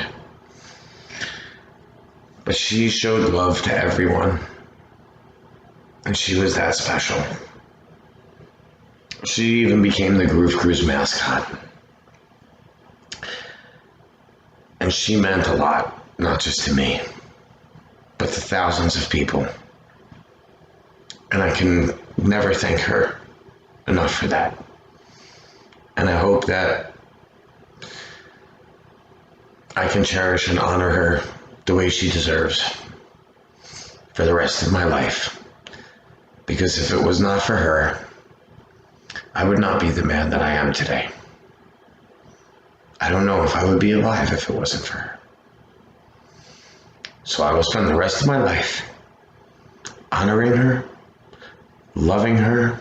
but she showed love to everyone, and she was that special. She even became the Groove Cruise mascot. And she meant a lot, not just to me, but to thousands of people. And I can never thank her enough for that. And I hope that I can cherish and honor her the way she deserves for the rest of my life. Because if it was not for her, I would not be the man that I am today. I don't know if I would be alive if it wasn't for her. So I will spend the rest of my life honoring her, loving her,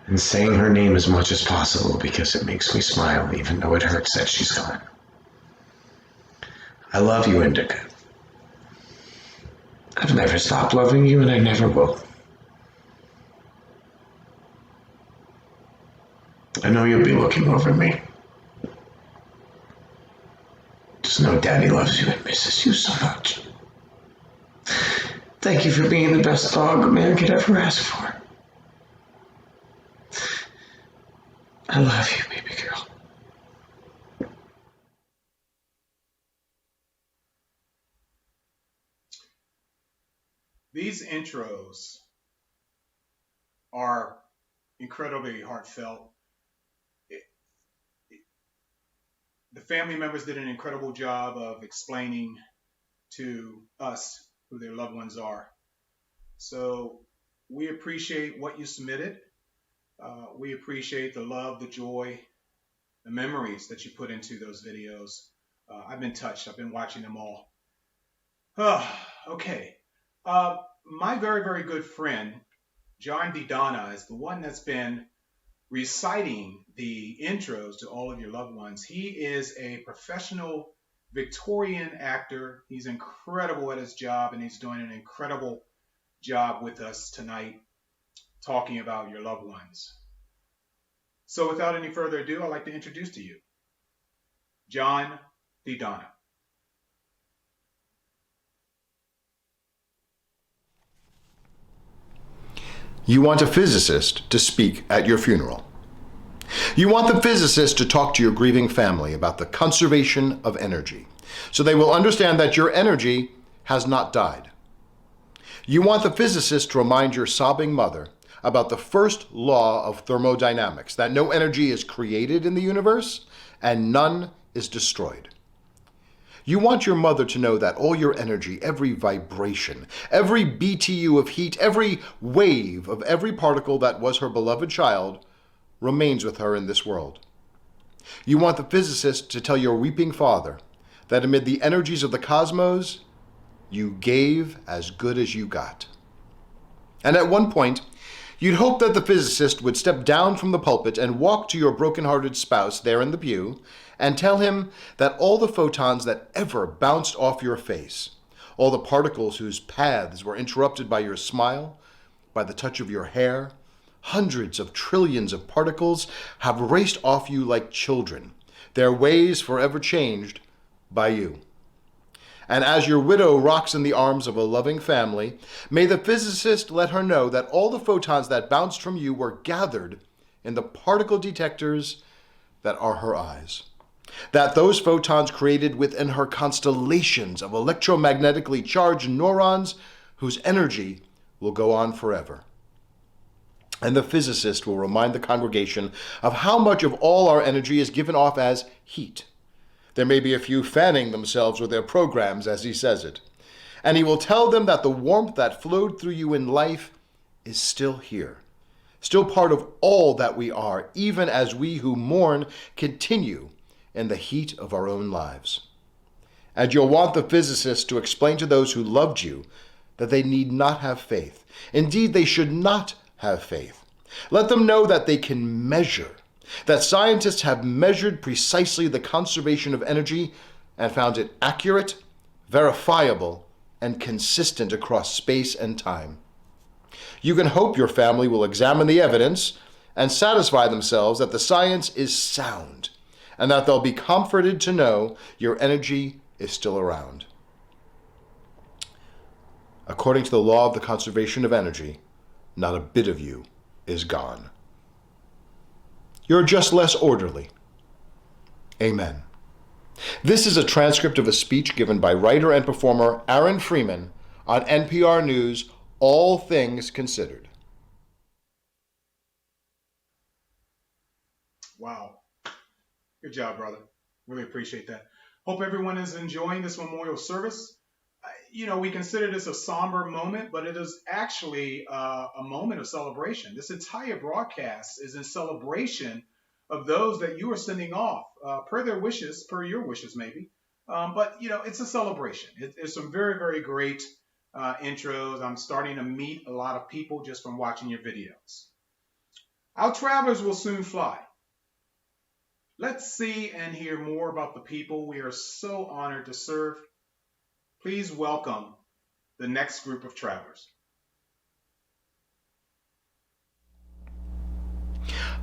and saying her name as much as possible because it makes me smile even though it hurts that she's gone. I love you, Indica. I've never stopped loving you and I never will. I know you'll be looking over me. Just know Daddy loves you and misses you so much. Thank you for being the best dog a man could ever ask for. I love you, baby girl. These intros are incredibly heartfelt. The family members did an incredible job of explaining to us who their loved ones are. So we appreciate what you submitted. We appreciate the love, the joy, the memories that you put into those videos. I've been touched. I've been watching them all. Okay. My very, very good friend, John DiDonna, is the one that's been reciting the intros to all of your loved ones. He is a professional Victorian actor. He's incredible at his job, and he's doing an incredible job with us tonight talking about your loved ones. So without any further ado, I'd like to introduce to you John DiDonna. You want a physicist to speak at your funeral. You want the physicist to talk to your grieving family about the conservation of energy, so they will understand that your energy has not died. You want the physicist to remind your sobbing mother about the first law of thermodynamics, that no energy is created in the universe and none is destroyed. You want your mother to know that all your energy, every vibration, every BTU of heat, every wave of every particle that was her beloved child remains with her in this world. You want the physicist to tell your weeping father that amid the energies of the cosmos, you gave as good as you got. And at one point, you'd hope that the physicist would step down from the pulpit and walk to your broken-hearted spouse there in the pew and tell him that all the photons that ever bounced off your face, all the particles whose paths were interrupted by your smile, by the touch of your hair, hundreds of trillions of particles have raced off you like children, their ways forever changed by you. And as your widow rocks in the arms of a loving family, may the physicist let her know that all the photons that bounced from you were gathered in the particle detectors that are her eyes. That those photons created within her constellations of electromagnetically charged neurons whose energy will go on forever. And the physicist will remind the congregation of how much of all our energy is given off as heat. There may be a few fanning themselves with their programs, as he says it. And he will tell them that the warmth that flowed through you in life is still here, still part of all that we are, even as we who mourn continue in the heat of our own lives. And you'll want the physicist to explain to those who loved you that they need not have faith. Indeed, they should not have faith. Let them know that they can measure, that scientists have measured precisely the conservation of energy and found it accurate, verifiable, and consistent across space and time. You can hope your family will examine the evidence and satisfy themselves that the science is sound, and that they'll be comforted to know your energy is still around. According to the law of the conservation of energy, not a bit of you is gone. You're just less orderly. Amen. This is a transcript of a speech given by writer and performer Aaron Freeman on NPR News, All Things Considered. Wow. Good job, brother. Really appreciate that. Hope everyone is enjoying this memorial service. We consider this a somber moment, but it is actually a moment of celebration. This entire broadcast is in celebration of those that you are sending off, per their wishes, per your wishes maybe. But it's a celebration. It's some very, very great intros. I'm starting to meet a lot of people just from watching your videos. Our travelers will soon fly. Let's see and hear more about the people we are so honored to serve. Please welcome the next group of travelers.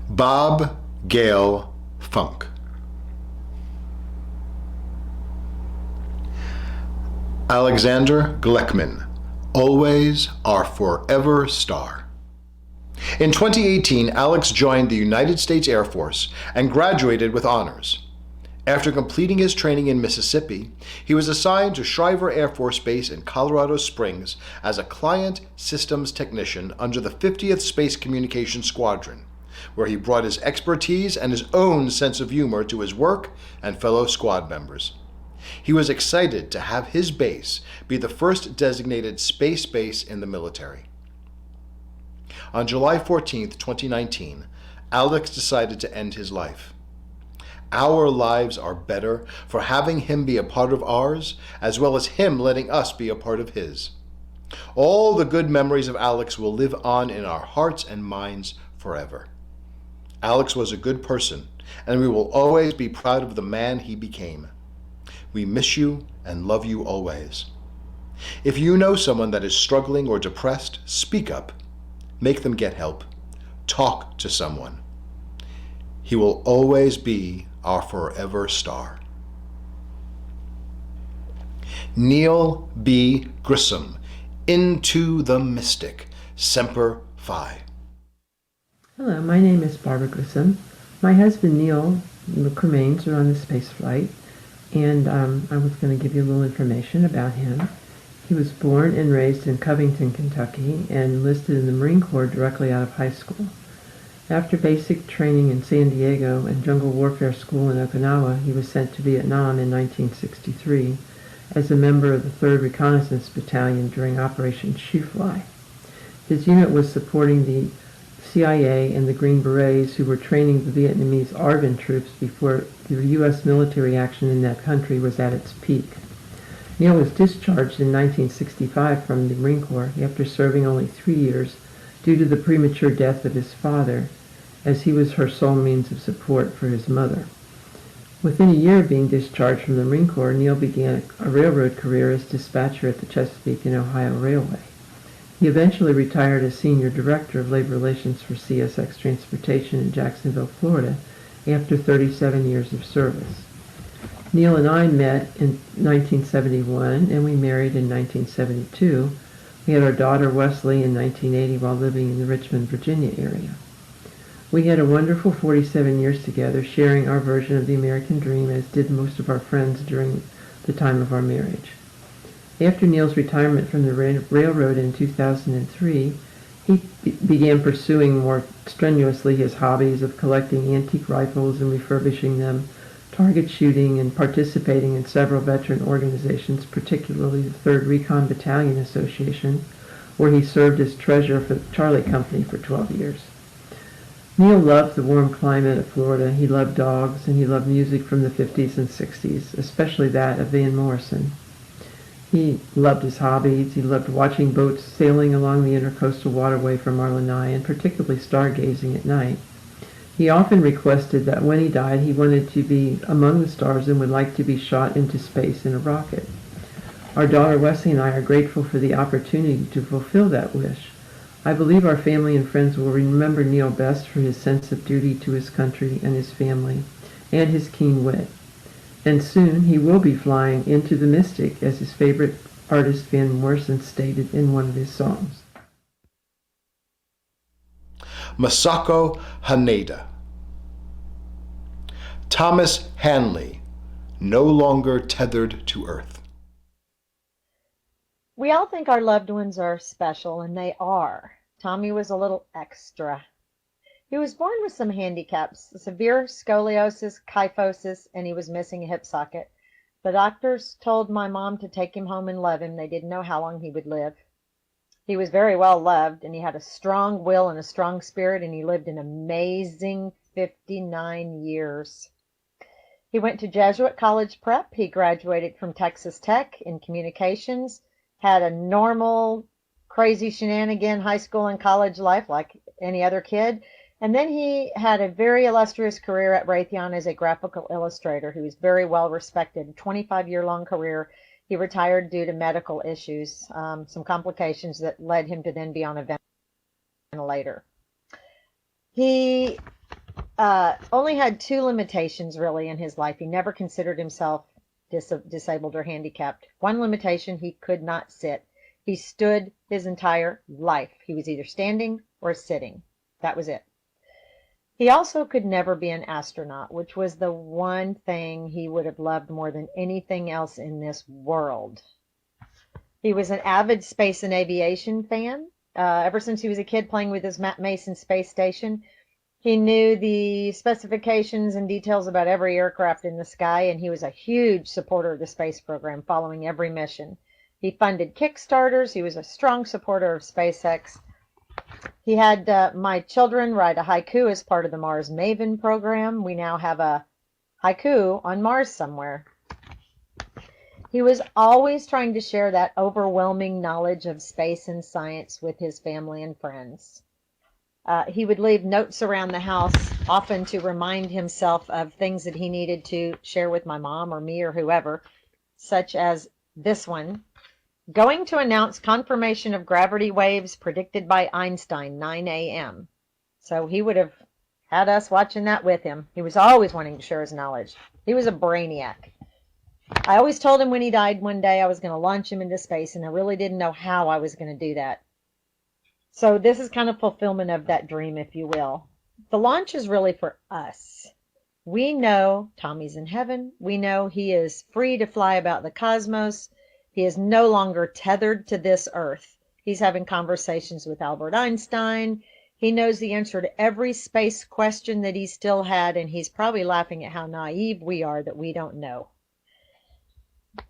Bob Gale Funk. Alexander Gleckman, always our forever star. In 2018, Alex joined the United States Air Force and graduated with honors. After completing his training in Mississippi, he was assigned to Schriever Air Force Base in Colorado Springs as a client systems technician under the 50th Space Communications Squadron, where he brought his expertise and his own sense of humor to his work and fellow squad members. He was excited to have his base be the first designated space base in the military. On July 14, 2019, Alex decided to end his life. Our lives are better for having him be a part of ours, as well as him letting us be a part of his. All the good memories of Alex will live on in our hearts and minds forever. Alex was a good person, and we will always be proud of the man he became. We miss you and love you always. If you know someone that is struggling or depressed, speak up. Make them get help. Talk to someone. He will always be our forever star. Neil B. Grissom, Into the Mystic, Semper Fi. Hello, my name is Barbara Grissom. My husband Neil remains are on the Spaceflight, and I was going to give you a little information about him. He was born and raised in Covington, Kentucky, and enlisted in the Marine Corps directly out of high school. After basic training in San Diego and jungle warfare school in Okinawa, he was sent to Vietnam in 1963 as a member of the 3rd Reconnaissance Battalion during Operation Shoofly. His unit was supporting the CIA and the Green Berets, who were training the Vietnamese ARVN troops before the U.S. military action in that country was at its peak. Neil was discharged in 1965 from the Marine Corps after serving only 3 years due to the premature death of his father, as he was her sole means of support for his mother. Within a year of being discharged from the Marine Corps, Neil began a railroad career as dispatcher at the Chesapeake and Ohio Railway. He eventually retired as Senior Director of Labor Relations for CSX Transportation in Jacksonville, Florida, after 37 years of service. Neil and I met in 1971 and we married in 1972. We had our daughter Wesley in 1980 while living in the Richmond, Virginia area. We had a wonderful 47 years together, sharing our version of the American dream, as did most of our friends during the time of our marriage. After Neil's retirement from the railroad in 2003, he began pursuing more strenuously his hobbies of collecting antique rifles and refurbishing them, target shooting, and participating in several veteran organizations, particularly the 3rd Recon Battalion Association, where he served as treasurer for the Charlie Company for 12 years. Neil loved the warm climate of Florida. He loved dogs, and he loved music from the 50s and 60s, especially that of Van Morrison. He loved his hobbies. He loved watching boats sailing along the intercoastal waterway from Marlanai, and particularly stargazing at night. He often requested that when he died, he wanted to be among the stars and would like to be shot into space in a rocket. Our daughter Wesley and I are grateful for the opportunity to fulfill that wish. I believe our family and friends will remember Neil best for his sense of duty to his country and his family, and his keen wit. And soon he will be flying into the mystic, as his favorite artist Van Morrison stated in one of his songs. Masako Haneda. Thomas Hanley, no longer tethered to Earth. We all think our loved ones are special, and they are. Tommy was a little extra. He was born with some handicaps, severe scoliosis, kyphosis, and he was missing a hip socket. The doctors told my mom to take him home and love him. They didn't know how long he would live. He was very well loved, and he had a strong will and a strong spirit, and he lived an amazing 59 years. He went to Jesuit College Prep. He graduated from Texas Tech in communications, had a normal, crazy shenanigan high school and college life like any other kid. And then he had a very illustrious career at Raytheon as a graphical illustrator. He was very well respected, a 25-year-long career. He retired due to medical issues, some complications that led him to then be on a ventilator. He only had 2 limitations really in his life. He never considered himself disabled or handicapped. One limitation, he could not sit. He stood his entire life. He was either standing or sitting. That was it. He also could never be an astronaut, which was the one thing he would have loved more than anything else in this world. He was an avid space and aviation fan. Ever since he was a kid playing with his Matt Mason space station, he knew the specifications and details about every aircraft in the sky, and he was a huge supporter of the space program, following every mission. He funded Kickstarters. He was a strong supporter of SpaceX. He had my children write a haiku as part of the Mars Maven program. We now have a haiku on Mars somewhere. He was always trying to share that overwhelming knowledge of space and science with his family and friends. He would leave notes around the house, often to remind himself of things that he needed to share with my mom or me or whoever, such as this one. Going to announce confirmation of gravity waves predicted by Einstein, 9 a.m. So he would have had us watching that with him. He was always wanting to share his knowledge. He was a brainiac. I always told him when he died one day I was going to launch him into space, and I really didn't know how I was going to do that. So this is kind of fulfillment of that dream, if you will. The launch is really for us. We know Tommy's in heaven. We know he is free to fly about the cosmos. He is no longer tethered to this earth. He's having conversations with Albert Einstein. He knows the answer to every space question that he still had, and he's probably laughing at how naive we are that we don't know.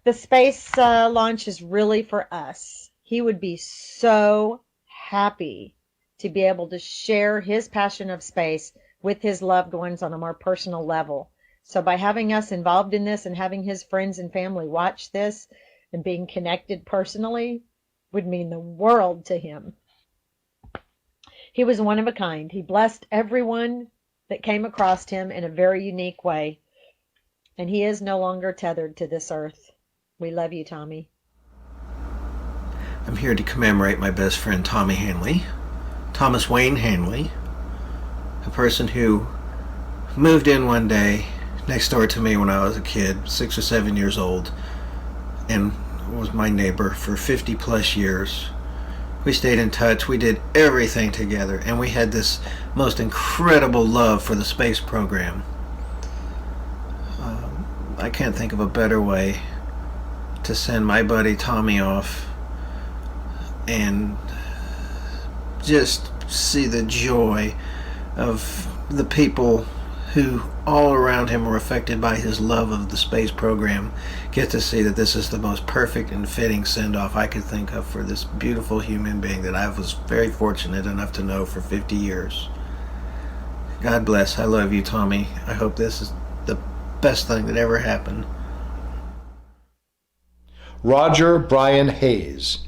The space launch is really for us. He would be so happy to be able to share his passion of space with his loved ones on a more personal level. So by having us involved in this and having his friends and family watch this, and being connected personally would mean the world to him. He was one of a kind. He blessed everyone that came across him in a very unique way. And he is no longer tethered to this earth. We love you, Tommy. I'm here to commemorate my best friend, Tommy Hanley, Thomas Wayne Hanley, a person who moved in one day next door to me when I was a kid, 6 or 7 years old, and was my neighbor for 50 plus years. We stayed in touch, we did everything together, and we had this most incredible love for the space program. I can't think of a better way to send my buddy Tommy off and just see the joy of the people who all around him were affected by his love of the space program, get to see that this is the most perfect and fitting send-off I could think of for this beautiful human being that I was very fortunate enough to know for 50 years. God bless. I love you, Tommy. I hope this is the best thing that ever happened. Roger Brian Hayes,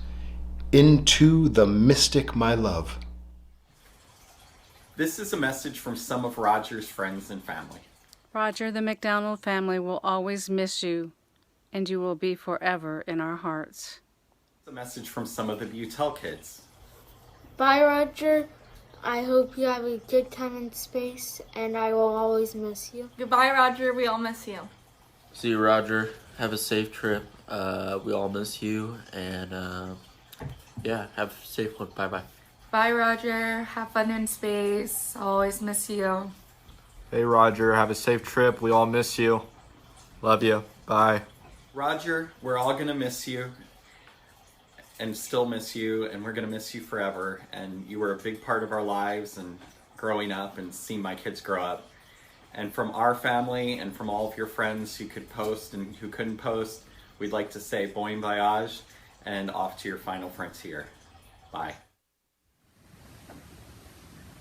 Into the Mystic, My Love. This is a message from some of Roger's friends and family. Roger, the McDonald family will always miss you, and you will be forever in our hearts. It's a message from some of the Butel kids. Bye, Roger. I hope you have a good time in space, and I will always miss you. Goodbye, Roger. We all miss you. See you, Roger. Have a safe trip. We all miss you, and yeah, have a safe one. Bye-bye. Bye, Roger. Have fun in space. I'll always miss you. Hey, Roger. Have a safe trip. We all miss you. Love you. Bye. Roger, we're all going to miss you and still miss you, and we're going to miss you forever. And you were a big part of our lives and growing up and seeing my kids grow up. And from our family and from all of your friends who could post and who couldn't post, we'd like to say bon voyage and off to your final frontier. Bye.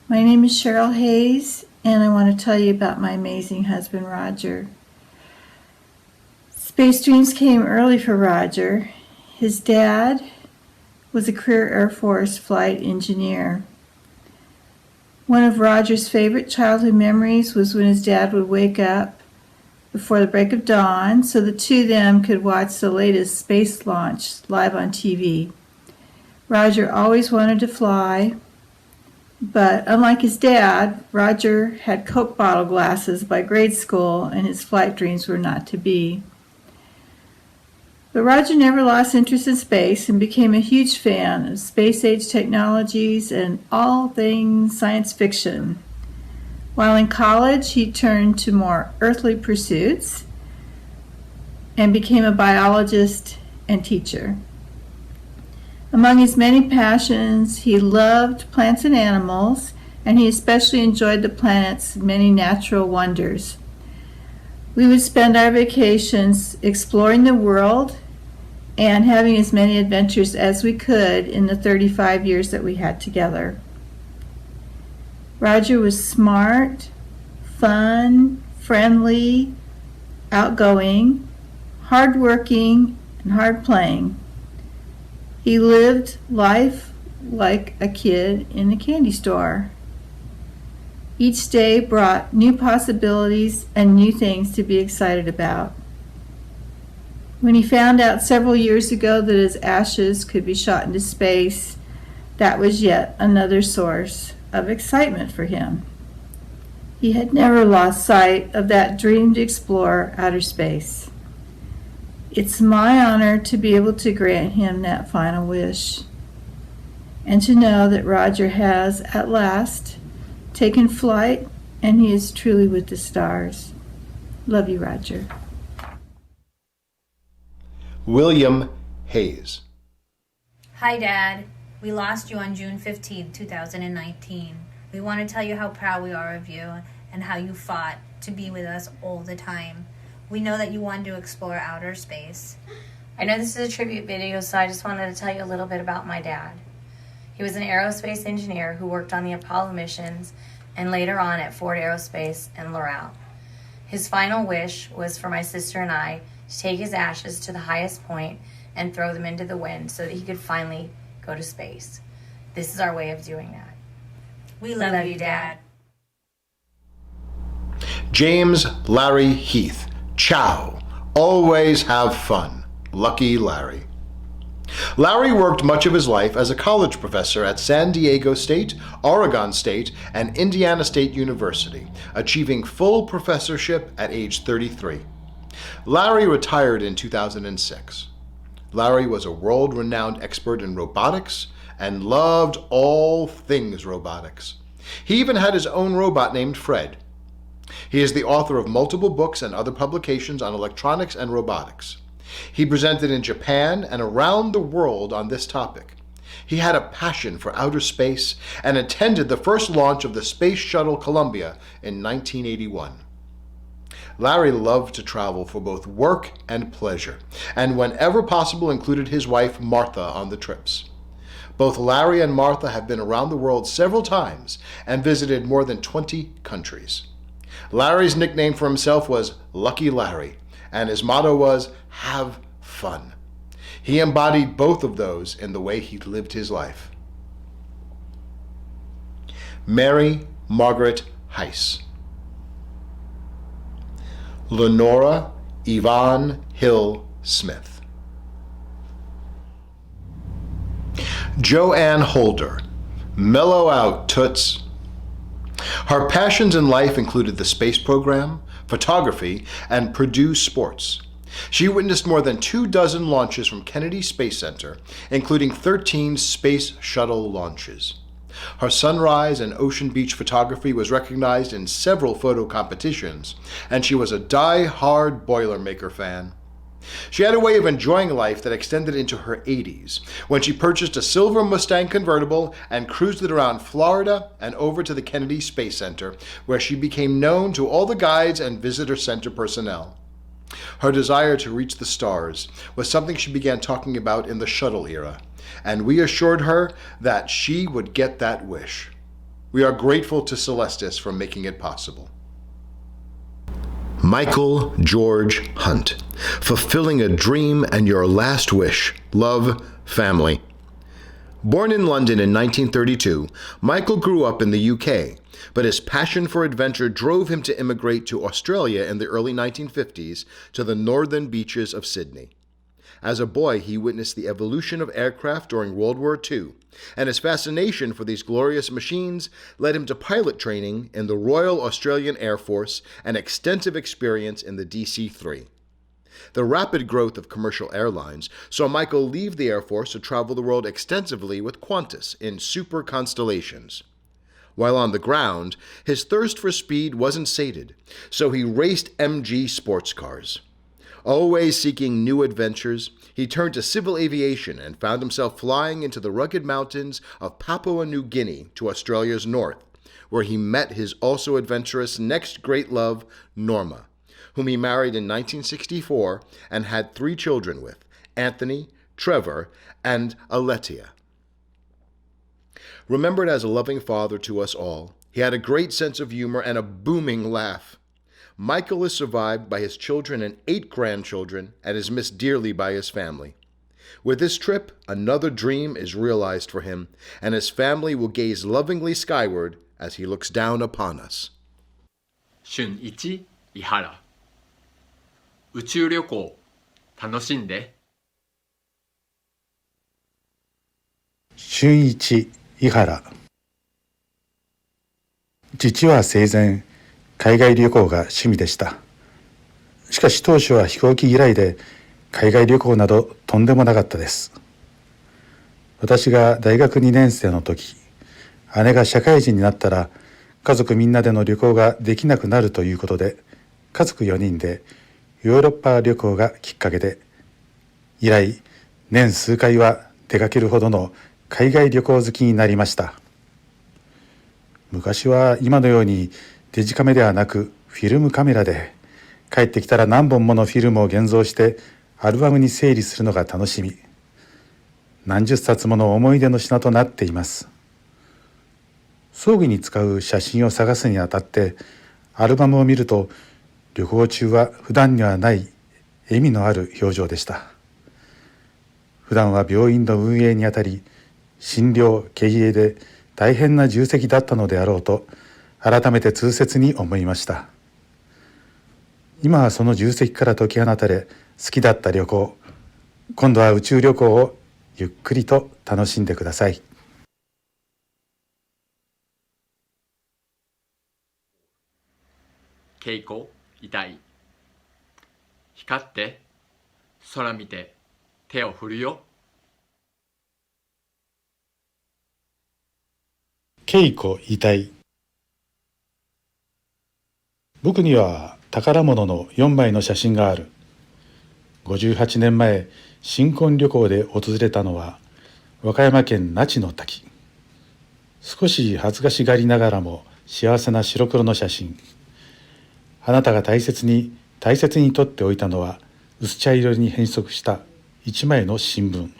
My name is Cheryl Hayes, and I want to tell you about my amazing husband, Roger. Space dreams came early for Roger. His dad was a career Air Force flight engineer. One of Roger's favorite childhood memories was when his dad would wake up before the break of dawn so the two of them could watch the latest space launch live on TV. Roger always wanted to fly, but unlike his dad, Roger had Coke bottle glasses by grade school, and his flight dreams were not to be. But Roger never lost interest in space and became a huge fan of space-age technologies and all things science fiction. While in college, he turned to more earthly pursuits and became a biologist and teacher. Among his many passions, he loved plants and animals, and he especially enjoyed the planet's many natural wonders. We would spend our vacations exploring the world and having as many adventures as we could in the 35 years that we had together. Roger was smart, fun, friendly, outgoing, hardworking, and hard-playing. He lived life like a kid in a candy store. Each day brought new possibilities and new things to be excited about. When he found out several years ago that his ashes could be shot into space, that was yet another source of excitement for him. He had never lost sight of that dream to explore outer space. It's my honor to be able to grant him that final wish, and to know that Roger has, at last, taken flight, and he is truly with the stars. Love you, Roger. William Hayes. Hi, Dad. We lost you on June 15, 2019. We want to tell you how proud we are of you and how you fought to be with us all the time. We know that you wanted to explore outer space. I know this is a tribute video, so I just wanted to tell you a little bit about my dad. He was an aerospace engineer who worked on the Apollo missions and later on at Ford Aerospace in Laurel. His final wish was for my sister and I to take his ashes to the highest point and throw them into the wind so that he could finally go to space. This is our way of doing that. We love you, Dad. James Larry Heath. Ciao. Always have fun. Lucky Larry. Larry worked much of his life as a college professor at San Diego State, Oregon State, and Indiana State University, achieving full professorship at age 33. Larry retired in 2006. Larry was a world-renowned expert in robotics and loved all things robotics. He even had his own robot named Fred. He is the author of multiple books and other publications on electronics and robotics. He presented in Japan and around the world on this topic. He had a passion for outer space and attended the first launch of the Space Shuttle Columbia in 1981. Larry loved to travel for both work and pleasure, and whenever possible included his wife Martha on the trips. Both Larry and Martha have been around the world several times and visited more than 20 countries. Larry's nickname for himself was Lucky Larry, and his motto was, "Have fun." He embodied both of those in the way he lived his life. Mary Margaret Heiss. Lenora Yvonne Hill Smith. Joanne Holder. Mellow out, toots. Her passions in life included the space program, photography, and Purdue sports. She witnessed more than 24 launches from Kennedy Space Center, including 13 space shuttle launches. Her sunrise and ocean beach photography was recognized in several photo competitions, and she was a die-hard Boilermaker fan. She had a way of enjoying life that extended into her 80s, when she purchased a silver Mustang convertible and cruised it around Florida and over to the Kennedy Space Center, where she became known to all the guides and visitor center personnel. Her desire to reach the stars was something she began talking about in the shuttle era, and we assured her that she would get that wish. We are grateful to Celestis for making it possible. Michael George Hunt, fulfilling a dream and your last wish. Love, family. Born in London in 1932, Michael grew up in the UK, but his passion for adventure drove him to immigrate to Australia in the early 1950s to the northern beaches of Sydney. As a boy, he witnessed the evolution of aircraft during World War II, and his fascination for these glorious machines led him to pilot training in the Royal Australian Air Force and extensive experience in the DC-3. The rapid growth of commercial airlines saw Michael leave the Air Force to travel the world extensively with Qantas in Super Constellations. While on the ground, his thirst for speed wasn't sated, so he raced MG sports cars. Always seeking new adventures, he turned to civil aviation and found himself flying into the rugged mountains of Papua New Guinea to Australia's north, where he met his also adventurous next great love, Norma, whom he married in 1964 and had 3 children with, Anthony, Trevor, and Aletia. Remembered as a loving father to us all, he had a great sense of humor and a booming laugh. Michael is survived by his children and 8 grandchildren and is missed dearly by his family. With this trip, another dream is realized for him, and his family will gaze lovingly skyward as he looks down upon us. 春一伊原宇宙旅行楽しんで。春一伊原。父は生前海外旅行が趣味でした。しかし当初は飛行機嫌いで海外旅行などとんでもなかったです。私が大学2年生の時、姉が社会人になったら家族みんなでの旅行ができなくなるということで、家族4人でヨーロッパ旅行がきっかけで、以来年数回は出かけるほどの海外旅行好きになりました。昔は今のようにデジカメではなくフィルムカメラで、帰ってきたら何本ものフィルムを現像してアルバムに整理するのが楽しみ。何十冊もの思い出の品となっています。葬儀に使う写真を探すにあたってアルバムを見ると、旅行中は普段にはない笑みのある表情でした。普段は病院の運営にあたり、診療経営で大変な重責だったのであろうと改めて痛切に思いました。今はその重責から解き放たれ、好きだった旅行、今度は宇宙旅行をゆっくりと楽しんでください。稽古痛い。光って空見て手を振るよ。稽古痛い。僕には宝物の4枚の写真がある。58年前、新婚旅行で訪れたのは和歌山県那智の滝。少し恥ずかしがりながらも幸せな白黒の写真。あなたが大切に撮っておいたのは薄茶色に変色した1枚の新聞。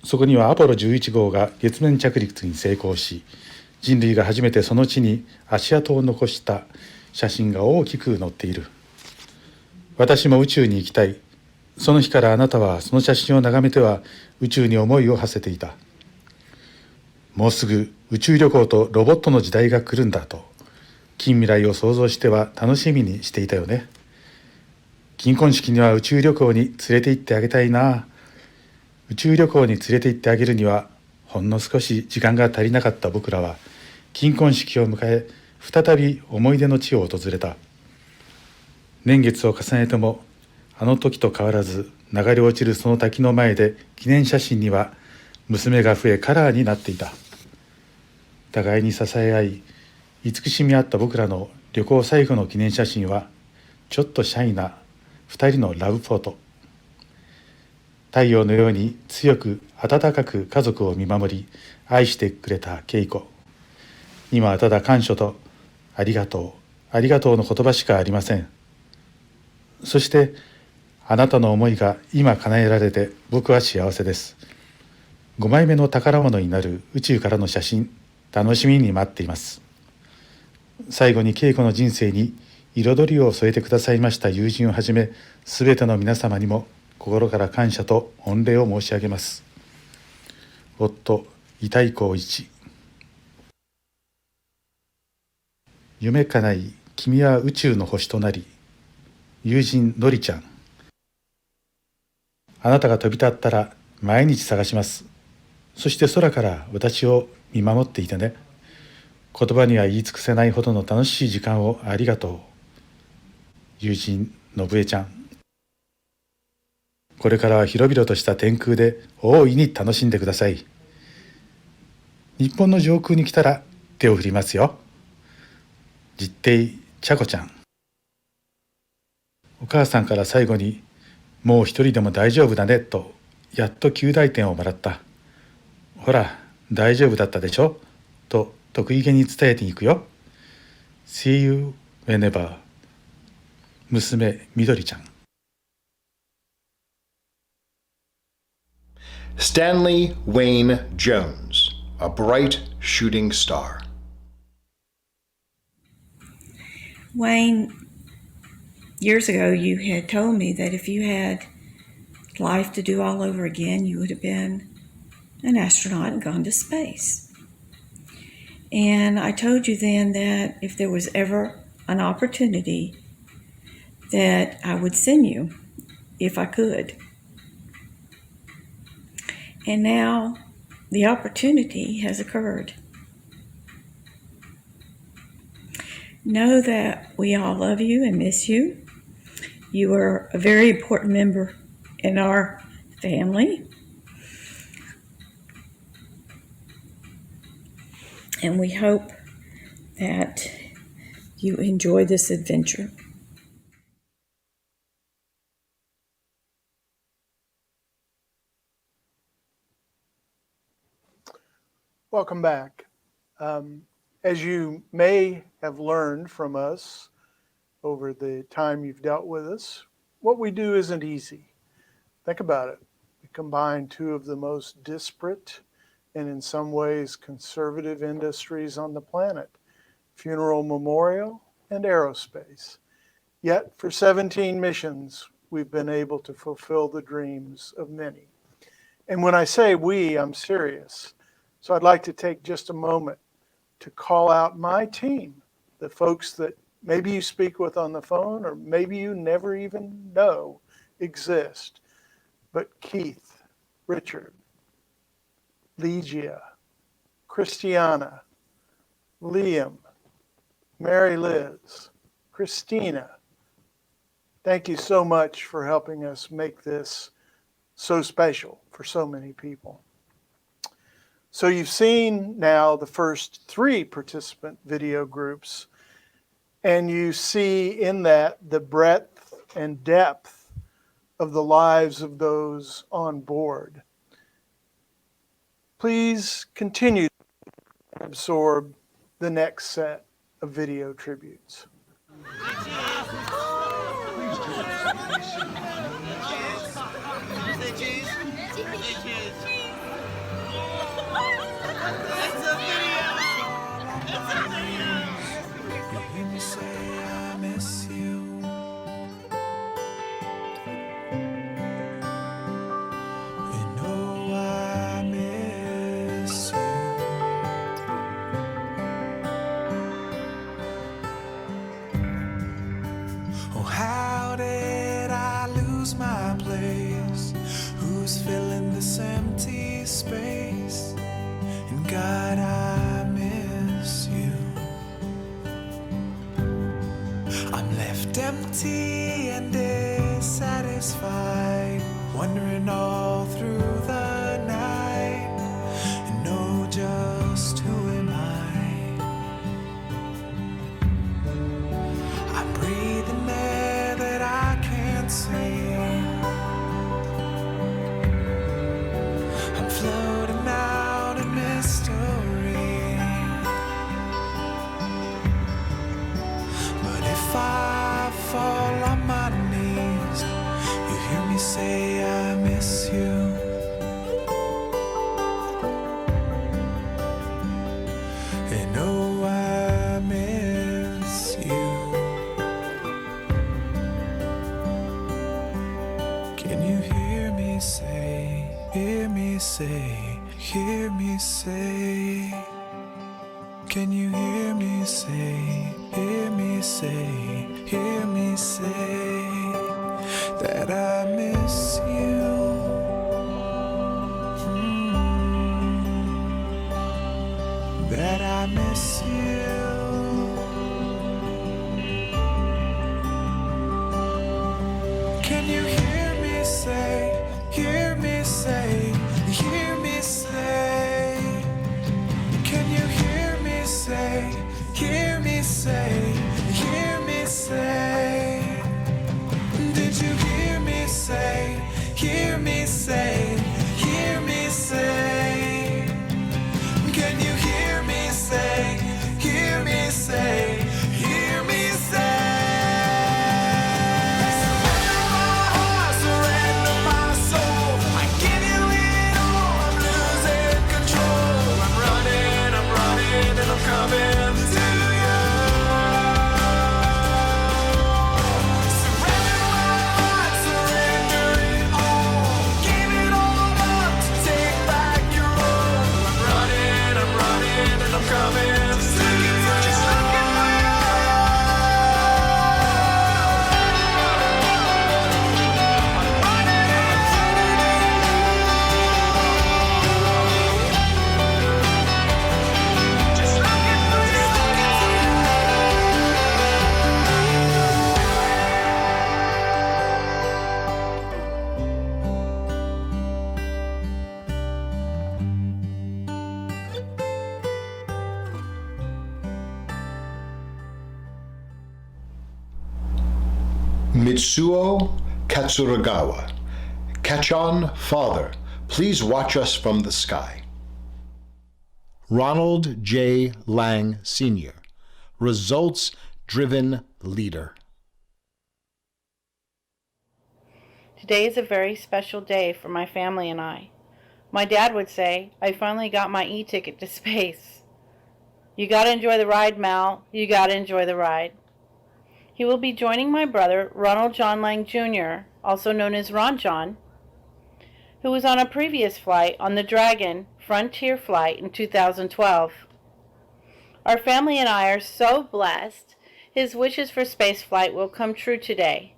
そこにはアポロ11号が月面着陸に成功し、人類が初めてその地に足跡を残した写真が大きく載っている。私も宇宙に行きたい。その日からあなたはその写真を眺めては宇宙に思いを馳せていた。もうすぐ宇宙旅行とロボットの時代が来るんだと、近未来を想像しては楽しみにしていたよね。金婚式には宇宙旅行に連れて行ってあげたいな。宇宙旅行に連れて行ってあげるにはほんの少し時間が足りなかった僕らは、金婚式を迎え再び思い出の地を訪れた。年月を重ねてもあの時と変わらず流れ落ちるその滝の前で記念写真には娘が増えカラーになっていた。互いに支え合い慈しみ合った僕らの旅行最後の記念写真はちょっとシャイな2人のラブフォト。太陽のように強く温かく家族を見守り愛してくれた恵子。今はただ感謝とありがとう、ありがとうの言葉しかありません。そしてあなたの思いが今叶えられて僕は幸せです。5枚目の宝物になる宇宙からの写真、楽しみに待っています。最後に恵子の人生に彩りを添えてくださいました友人をはじめ、すべての皆様にも心から感謝と御礼を申し上げます。夫、伊太光一。夢かない君は宇宙の星となり。友人のりちゃん。あなたが飛び立ったら毎日探します。そして空から私を見守っていてね。言葉には言い尽くせないほどの楽しい時間をありがとう。友人のぶえちゃん。これからは広々とした天空で大いに楽しんでください。日本の上空に来たら手を振りますよ。実弟ちゃこちゃん。お母さんから最後にもう一人でも大丈夫だねとやっと及第点をもらった。ほら大丈夫だったでしょと得意げに伝えていくよ。See you whenever。 娘みどりちゃん。Stanley Wayne Jones, a bright shooting star. Wayne, years ago you had told me that if you had life to do all over again, you would have been an astronaut and gone to space. And I told you then that if there was ever an opportunity that I would send you if I could. And now the opportunity has occurred. Know that we all love you and miss you. You are a very important member in our family. And we hope that you enjoy this adventure. Welcome back. As you may have learned from us over the time you've dealt with us, what we do isn't easy. Think about it. We combine two of the most disparate and in some ways conservative industries on the planet, funeral memorial and aerospace. Yet for 17 missions, we've been able to fulfill the dreams of many. And when I say we, I'm serious. So I'd like to take just a moment to call out my team, the folks that maybe you speak with on the phone or maybe you never even know exist. But Keith, Richard, Legia, Christiana, Liam, Mary Liz, Christina. Thank you so much for helping us make this so special for so many people. So you've seen now the first 3 participant video groups, and you see in that the breadth and depth of the lives of those on board. Please continue to absorb the next set of video tributes. My place, who's filling this empty space? And God, I miss you. I'm left empty and dissatisfied, wandering all through the night, and know just who am I breathe in air that I can't see. Floating out in mystery. But if I fall on my knees, you hear me say I miss you. And oh, I miss you. Can you hear me say, hear me say, hear me say? Can you hear me say, hear me say, hear me say that I miss you? That I miss you. Can you hear me say, hear me say, hear me say? Can you hear me say, hear me say, hear me say? Did you hear me say, hear me say, hear me say? Can you hear me say, hear me say, hear me say? Mitsuo Katsuragawa. Catch on, Father, please watch us from the sky. Ronald J. Lang, Sr., Results-Driven Leader. Today is a very special day for my family and I. My dad would say, I finally got my e-ticket to space. You gotta enjoy the ride, Mal. You gotta enjoy the ride. He will be joining my brother, Ronald John Lang Jr., also known as Ron John, who was on a previous flight on the Dragon Frontier flight in 2012. Our family and I are so blessed his wishes for spaceflight will come true today.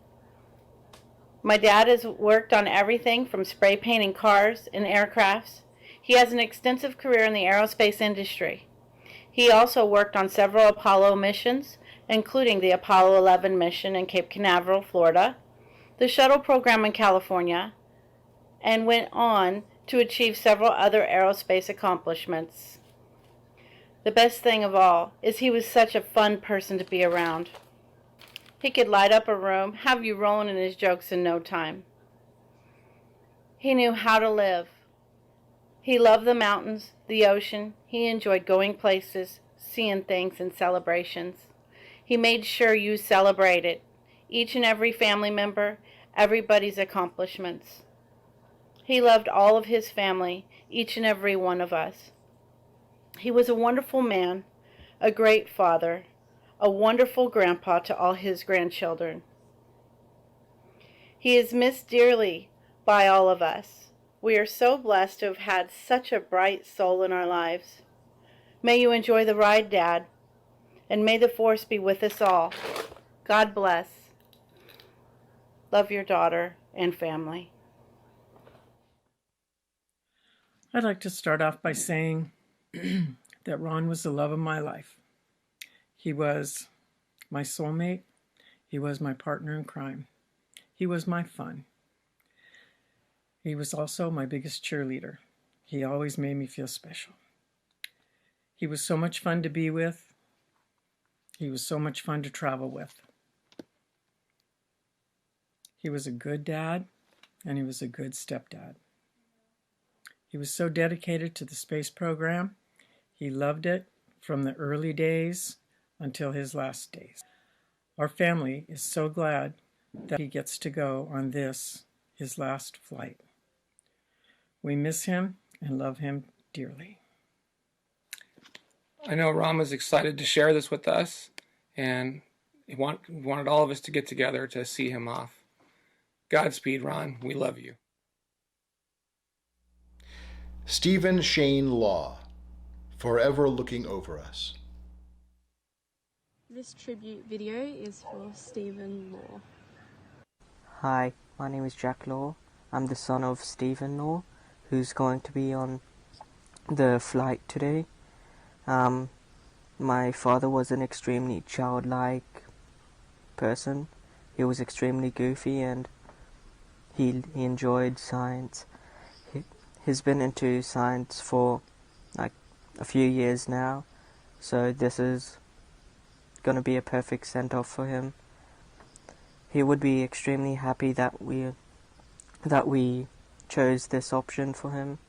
My dad has worked on everything from spray painting cars and aircrafts. He has an extensive career in the aerospace industry. He also worked on several Apollo missions, including the Apollo 11 mission in Cape Canaveral, Florida, the shuttle program in California, and went on to achieve several other aerospace accomplishments. The best thing of all is he was such a fun person to be around. He could light up a room, have you rolling in his jokes in no time. He knew how to live. He loved the mountains, the ocean. He enjoyed going places, seeing things, and celebrations. He made sure you celebrated each and every family member, everybody's accomplishments. He loved all of his family, each and every one of us. He was a wonderful man, a great father, a wonderful grandpa to all his grandchildren. He is missed dearly by all of us. We are so blessed to have had such a bright soul in our lives. May you enjoy the ride, Dad, and may the force be with us all. God bless. Love your daughter and family. I'd like to start off by saying that Ron was the love of my life. He was my soulmate. He was my partner in crime. He was my fun. He was also my biggest cheerleader. He always made me feel special. He was so much fun to be with. He was so much fun to travel with. He was a good dad, and he was a good stepdad. He was so dedicated to the space program. He loved it from the early days until his last days. Our family is so glad that he gets to go on this, his last flight. We miss him and love him dearly. I know Ron was excited to share this with us, and he wanted all of us to get together to see him off. Godspeed, Ron. We love you. Stephen Shane Law, forever looking over us. This tribute video is for Stephen Law. Hi, my name is Jack Law. I'm the son of Stephen Law, who's going to be on the flight today. My father was an extremely childlike person. He was extremely goofy and he enjoyed science. He's been into science for like a few years now, so this is going to be a perfect send-off for him. He would be extremely happy that we chose this option for him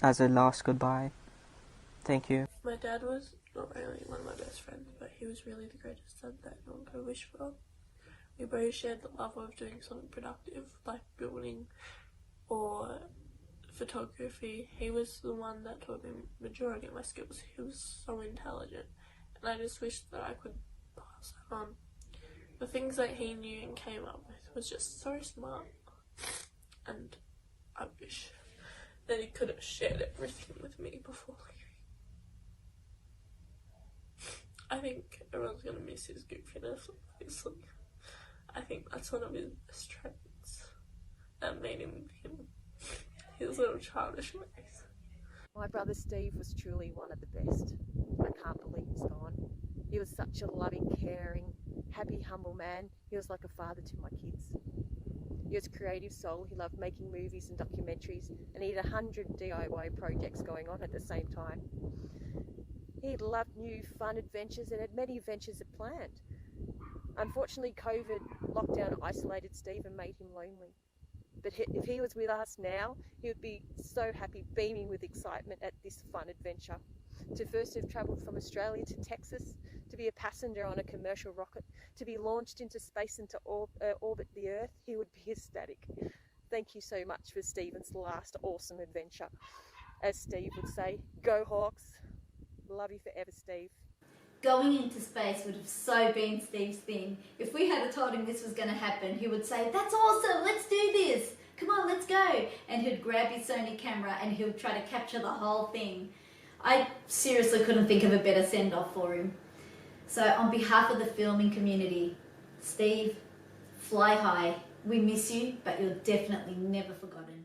as a last goodbye. Thank you. My dad was not only one of my best friends, but he was really the greatest son that no one could wish for. We both shared the love of doing something productive, like building or photography. He was the one that taught me the majority of my skills. He was so intelligent, and I just wish that I could pass that on. The things that he knew and came up with was just so smart, and I wish that he could have shared everything with me before leaving. I think everyone's going to miss his goofiness, obviously. I think that's one of his best traits that made him his little childish ways. My brother Steve was truly one of the best. I can't believe he's gone. He was such a loving, caring, happy, humble man. He was like a father to my kids. He was a creative soul. He loved making movies and documentaries, and he had 100 DIY projects going on at the same time. He loved new fun adventures and had many adventures planned. Unfortunately, COVID lockdown isolated Steve and made him lonely. But if he was with us now, he would be so happy, beaming with excitement at this fun adventure. To first have travelled from Australia to Texas, to be a passenger on a commercial rocket, to be launched into space and to orbit the Earth, he would be ecstatic. Thank you so much for Stephen's last awesome adventure. As Steve would say, go Hawks. Love you forever, Steve. Going into space would have so been Steve's thing. If we had told him this was going to happen, he would say, "That's awesome, let's do this. Come on, let's go." And he'd grab his Sony camera and he would try to capture the whole thing. I seriously couldn't think of a better send-off for him. So on behalf of the filming community, Steve, Fly high. We miss you, but you're definitely never forgotten.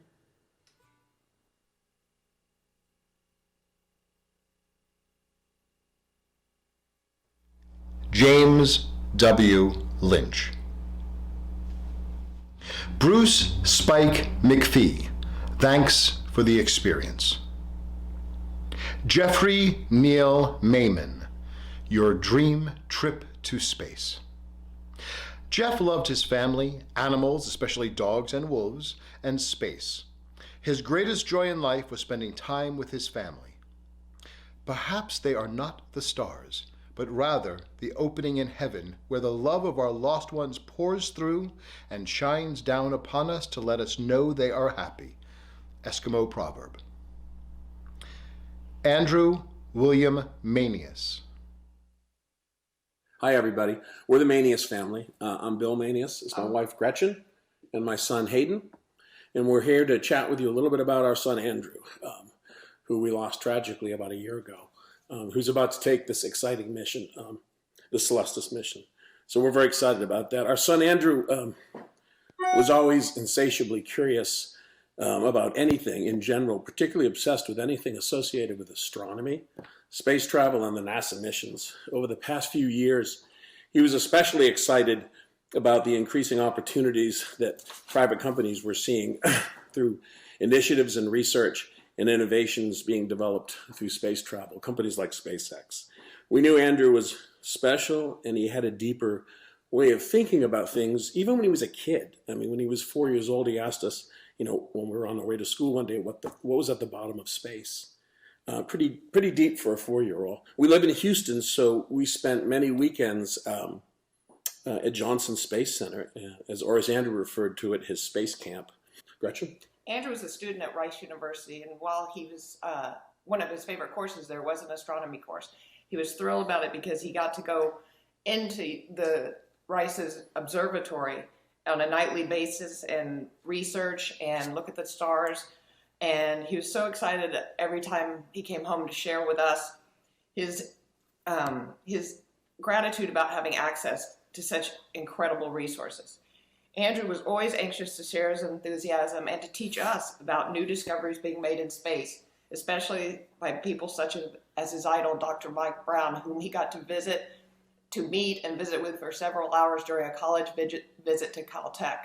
James W. Lynch. Bruce Spike McPhee, thanks for the experience. Jeffrey Neil Mayman, your dream trip to space. Jeff loved his family, animals, especially dogs and wolves, and space. His greatest joy in life was spending time with his family. Perhaps they are not the stars, but rather the opening in heaven where the love of our lost ones pours through and shines down upon us to let us know they are happy. Eskimo proverb. Andrew William Manius. Hi, everybody. We're the Manius family. I'm Bill Manius. It's my wife, Gretchen, and my son, Hayden. And we're here to chat with you a little bit about our son, Andrew, who we lost tragically about a year ago, who's about to take this exciting mission, the Celestis mission. So we're very excited about that. Our son, Andrew, was always insatiably curious about anything in general, particularly obsessed with anything associated with astronomy, space travel, and the NASA missions. Over the past few years, he was especially excited about the increasing opportunities that private companies were seeing through initiatives and research and innovations being developed through space travel, companies like SpaceX. We knew Andrew was special, and he had a deeper way of thinking about things, even when he was a kid. I mean, when he was 4 years old, he asked us, when we were on our way to school one day, what was at the bottom of space? Pretty deep for a 4-year-old. We live in Houston, so we spent many weekends at Johnson Space Center, or as Andrew referred to it, his space camp. Gretchen? Andrew was a student at Rice University, and while he was, one of his favorite courses there was an astronomy course. He was thrilled about it because he got to go into the Rice's observatory on a nightly basis and research and look at the stars. And he was so excited every time he came home to share with us his gratitude about having access to such incredible resources. Andrew was always anxious to share his enthusiasm and to teach us about new discoveries being made in space, especially by people such as his idol, Dr. Mike Brown, whom he got to meet and visit with for several hours during a college visit to Caltech.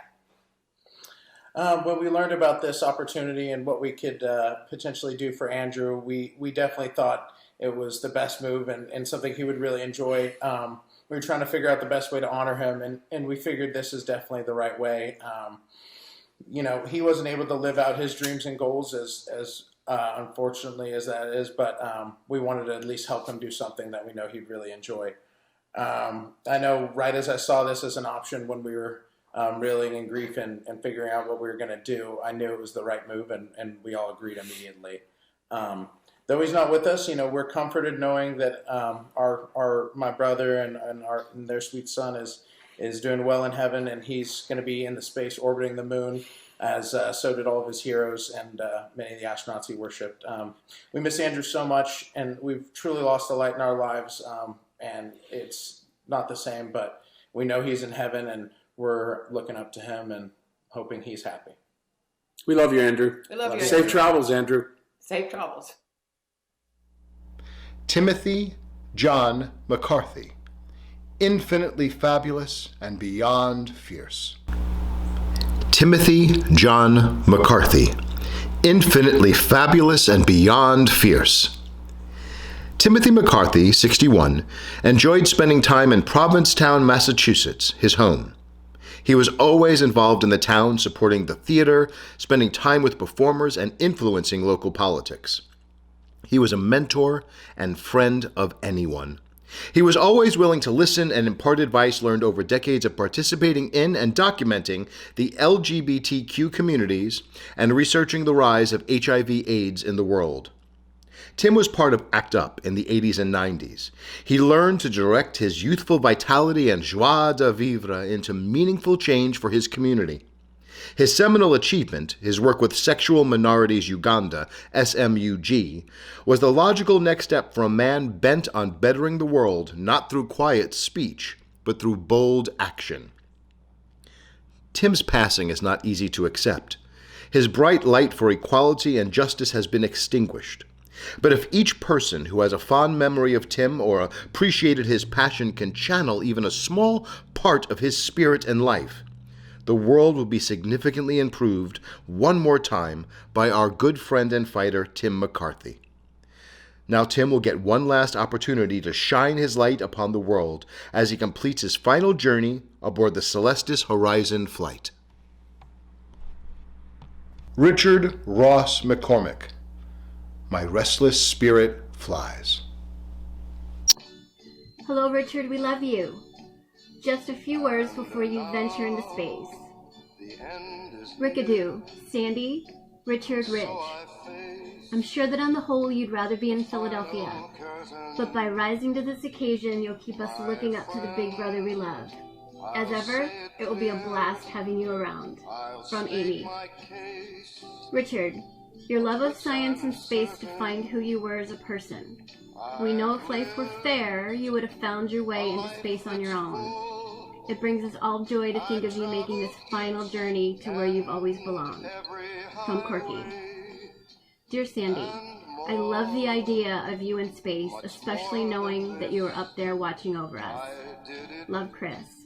When we learned about this opportunity and what we could potentially do for Andrew, we definitely thought it was the best move and something he would really enjoy. We were trying to figure out the best way to honor him, and we figured this is definitely the right way. He wasn't able to live out his dreams and goals as unfortunately as that is, but we wanted to at least help him do something that we know he'd really enjoy. I know right as I saw this as an option when we were reeling in grief and figuring out what we were going to do, I knew it was the right move, and we all agreed immediately. Though he's not with us, we're comforted knowing that my brother and their sweet son is doing well in heaven, and he's going to be in the space orbiting the moon, as so did all of his heroes and many of the astronauts he worshipped. We miss Andrew so much, and we've truly lost the light in our lives, and it's not the same, but we know he's in heaven, and we're looking up to him and hoping he's happy. We love you, Andrew. We love you, Safe Andrew. travels, Andrew. Safe travels. Timothy John McCarthy, infinitely fabulous and beyond fierce. Timothy John McCarthy, infinitely fabulous and beyond fierce. Timothy McCarthy, 61, enjoyed spending time in Provincetown, Massachusetts, his home. He was always involved in the town, supporting the theater, spending time with performers, and influencing local politics. He was a mentor and friend of anyone. He was always willing to listen and impart advice learned over decades of participating in and documenting the LGBTQ communities and researching the rise of HIV/AIDS in the world. Tim was part of ACT UP in the 80s and 90s. He learned to direct his youthful vitality and joie de vivre into meaningful change for his community. His seminal achievement, his work with Sexual Minorities Uganda, SMUG, was the logical next step for a man bent on bettering the world, not through quiet speech, but through bold action. Tim's passing is not easy to accept. His bright light for equality and justice has been extinguished. But if each person who has a fond memory of Tim or appreciated his passion can channel even a small part of his spirit and life, the world will be significantly improved one more time by our good friend and fighter, Tim McCarthy. Now Tim will get one last opportunity to shine his light upon the world as he completes his final journey aboard the Celestis Horizon flight. Richard Ross McCormick, My Restless Spirit Flies. Hello, Richard, we love you. Just a few words before you venture into space. Rickadoo, Sandy, Richard, Rich. I'm sure that on the whole you'd rather be in Philadelphia, but by rising to this occasion you'll keep us looking up to the big brother we love. As ever, it will be a blast having you around. From Amy. Richard, your love of science and space defined who you were as a person. We know if life were fair, you would have found your way into space on your own. It brings us all joy to think of you making this final journey to where you've always belonged. From Corky. Dear Sandy, I love the idea of you in space, especially knowing that you are up there watching over us. Love, Chris.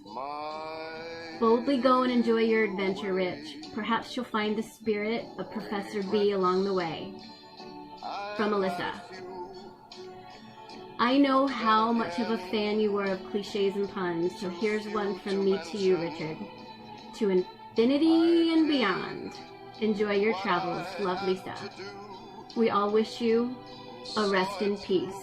Boldly go and enjoy your adventure, Rich. Perhaps you'll find the spirit of Professor B along the way. From Alyssa. I know how much of a fan you were of cliches and puns, so here's one from me to you, Richard. To infinity and beyond. Enjoy your travels. Love, Lisa. We all wish you a rest in peace.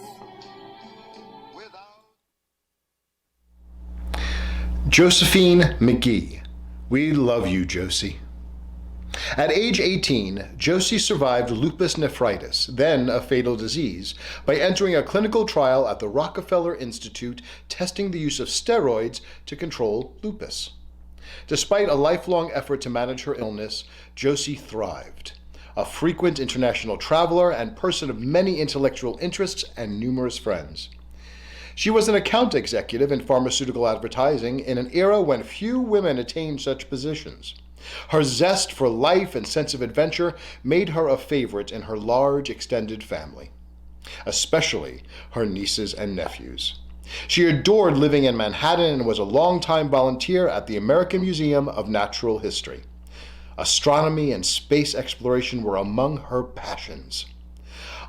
Josephine McGee. We love you, Josie. At age 18, Josie survived lupus nephritis, then a fatal disease, by entering a clinical trial at the Rockefeller Institute testing the use of steroids to control lupus. Despite a lifelong effort to manage her illness, Josie thrived. A frequent international traveler and person of many intellectual interests and numerous friends. She was an account executive in pharmaceutical advertising in an era when few women attained such positions. Her zest for life and sense of adventure made her a favorite in her large extended family, especially her nieces and nephews. She adored living in Manhattan and was a longtime volunteer at the American Museum of Natural History. Astronomy and space exploration were among her passions.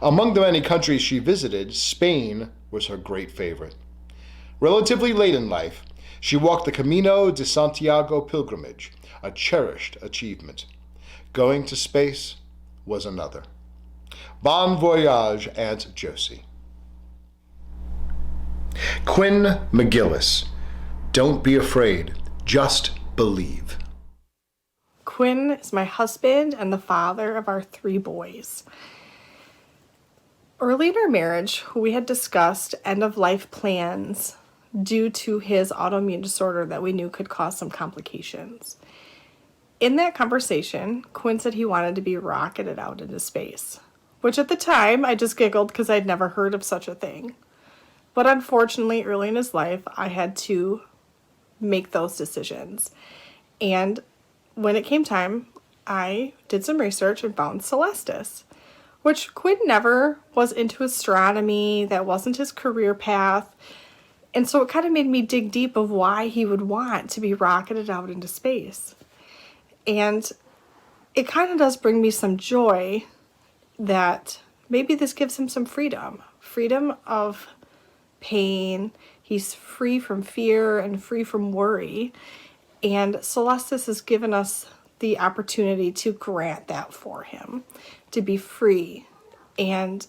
Among the many countries she visited, Spain was her great favorite. Relatively late in life, she walked the Camino de Santiago pilgrimage, a cherished achievement. Going to space was another. Bon voyage, Aunt Josie. Quinn McGillis. Don't be afraid, just believe. Quinn is my husband and the father of our 3 boys. Early in our marriage, we had discussed end-of-life plans due to his autoimmune disorder that we knew could cause some complications. In that conversation, Quinn said he wanted to be rocketed out into space, which at the time I just giggled because I'd never heard of such a thing. But unfortunately, early in his life, I had to make those decisions. And when it came time, I did some research and found Celestis, which Quinn never was into astronomy. That wasn't his career path. And so it kind of made me dig deep of why he would want to be rocketed out into space. And it kind of does bring me some joy that maybe this gives him some freedom of pain. He's free from fear and free from worry. And Celestis has given us the opportunity to grant that for him, to be free. And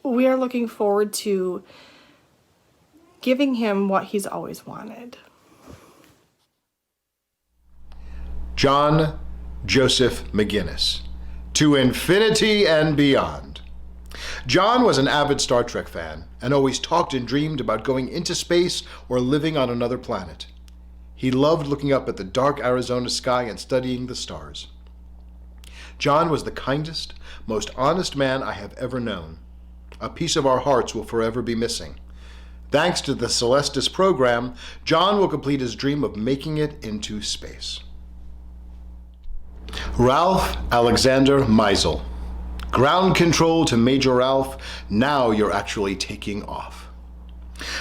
we are looking forward to giving him what he's always wanted. John Joseph McGinnis. To infinity and beyond. John was an avid Star Trek fan and always talked and dreamed about going into space or living on another planet. He loved looking up at the dark Arizona sky and studying the stars. John was the kindest, most honest man I have ever known. A piece of our hearts will forever be missing. Thanks to the Celestis program, John will complete his dream of making it into space. Ralph Alexander Meisel. Ground control to Major Ralph. Now you're actually taking off.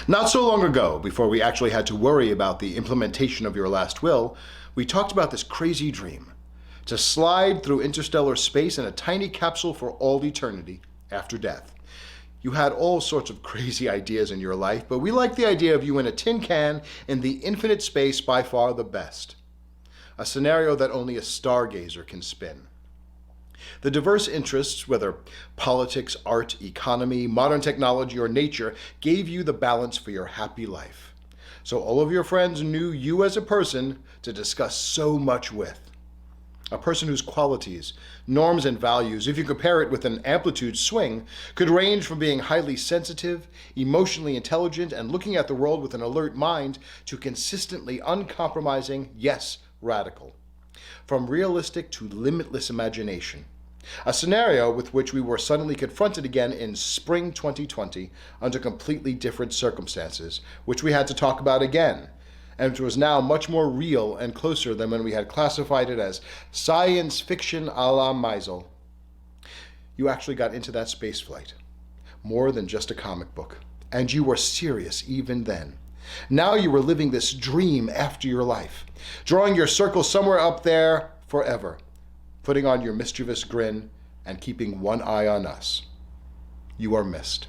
Not so long ago, before we actually had to worry about the implementation of your last will, we talked about this crazy dream. To slide through interstellar space in a tiny capsule for all eternity after death. You had all sorts of crazy ideas in your life, but we like the idea of you in a tin can in the infinite space by far the best. A scenario that only a stargazer can spin. The diverse interests, whether politics, art, economy, modern technology, or nature, gave you the balance for your happy life. So all of your friends knew you as a person to discuss so much with. A person whose qualities, norms, and values, if you compare it with an amplitude swing, could range from being highly sensitive, emotionally intelligent, and looking at the world with an alert mind, to consistently uncompromising, yes, radical. From realistic to limitless imagination. A scenario with which we were suddenly confronted again in spring 2020 under completely different circumstances, which we had to talk about again, and which was now much more real and closer than when we had classified it as science fiction a la Meisel. You actually got into that spaceflight. More than just a comic book. And you were serious even then. Now you were living this dream after your life, drawing your circle somewhere up there forever, putting on your mischievous grin and keeping one eye on us. You are missed.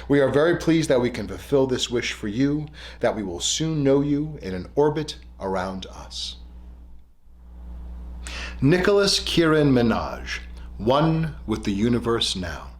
We are very pleased that we can fulfill this wish for you, that we will soon know you in an orbit around us. Nicholas Kieran Minaj, one with the universe now.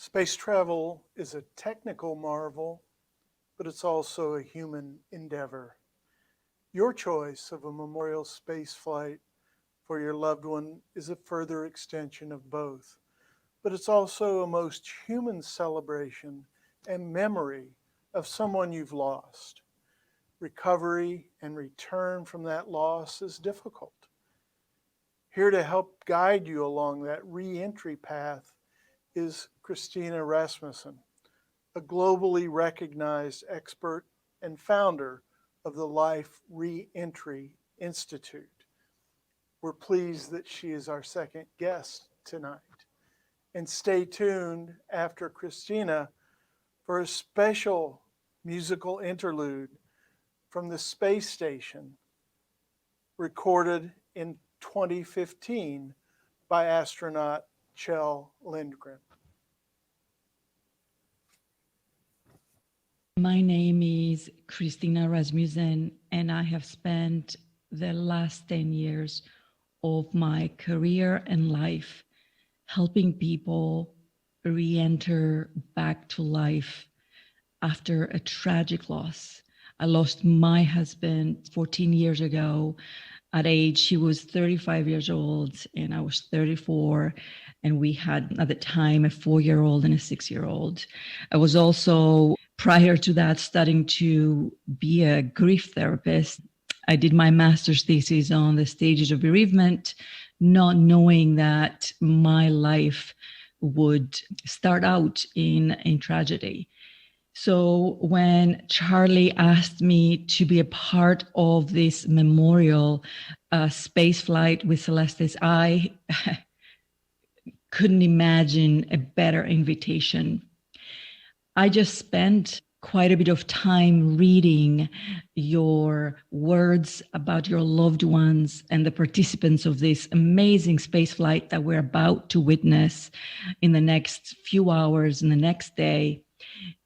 Space travel is a technical marvel, but it's also a human endeavor. Your choice of a memorial space flight for your loved one is a further extension of both, but it's also a most human celebration and memory of someone you've lost. Recovery and return from that loss is difficult. Here to help guide you along that re-entry path is Christina Rasmussen, a globally recognized expert and founder of the Life Re-Entry Institute. We're pleased that she is our second guest tonight. And stay tuned after Christina for a special musical interlude from the space station recorded in 2015 by astronaut Kjell Lindgren. My name is Christina Rasmussen, and I have spent the last 10 years of my career and life helping people re-enter back to life after a tragic loss. I lost my husband 14 years ago. At age, he was 35 years old and I was 34. And we had, at the time, a 4-year-old and a 6-year-old. I was also, prior to that, studying to be a grief therapist. I did my master's thesis on the stages of bereavement, not knowing that my life would start out in tragedy. So when Charlie asked me to be a part of this memorial space flight with Celestis, I couldn't imagine a better invitation. I just spent quite a bit of time reading your words about your loved ones and the participants of this amazing space flight that we're about to witness in the next few hours and the next day.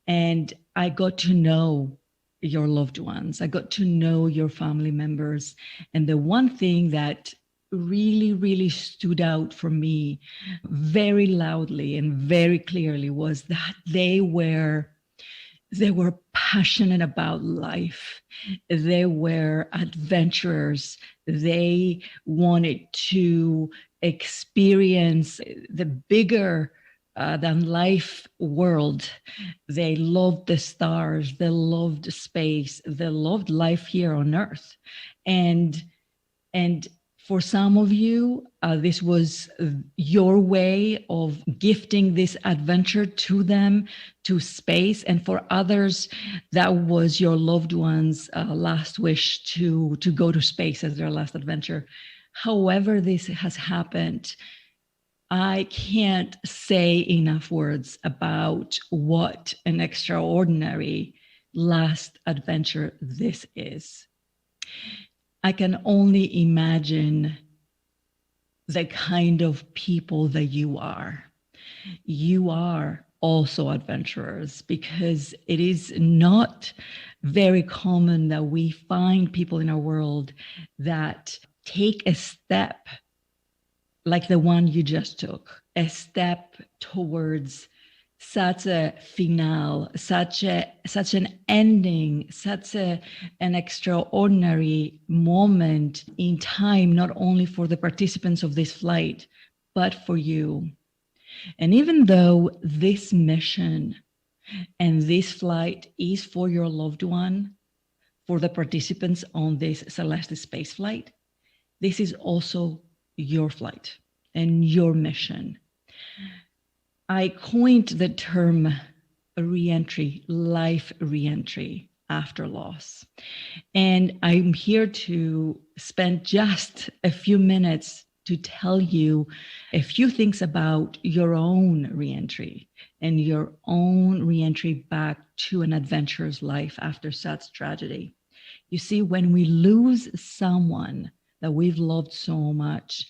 And I got to know your loved ones. I got to know your family members. And the one thing that really, really stood out for me very loudly and very clearly was that they were passionate about life. They were adventurers. They wanted to experience the bigger than life world. They loved the stars. They loved space. They loved life here on Earth. And for some of you, this was your way of gifting this adventure to them, to space. And for others, that was your loved one's last wish to go to space as their last adventure. However this has happened, I can't say enough words about what an extraordinary last adventure this is. I can only imagine the kind of people that you are. You are also adventurers, because it is not very common that we find people in our world that take a step like the one you just took, a step towards such a finale, such an ending, an extraordinary moment in time, not only for the participants of this flight, but for you. And even though this mission and this flight is for your loved one, for the participants on this Celestis space flight, this is also your flight and your mission. I coined the term re-entry, life re-entry after loss. And I'm here to spend just a few minutes to tell you a few things about your own re-entry and your own re-entry back to an adventurous life after such tragedy. You see, when we lose someone that we've loved so much,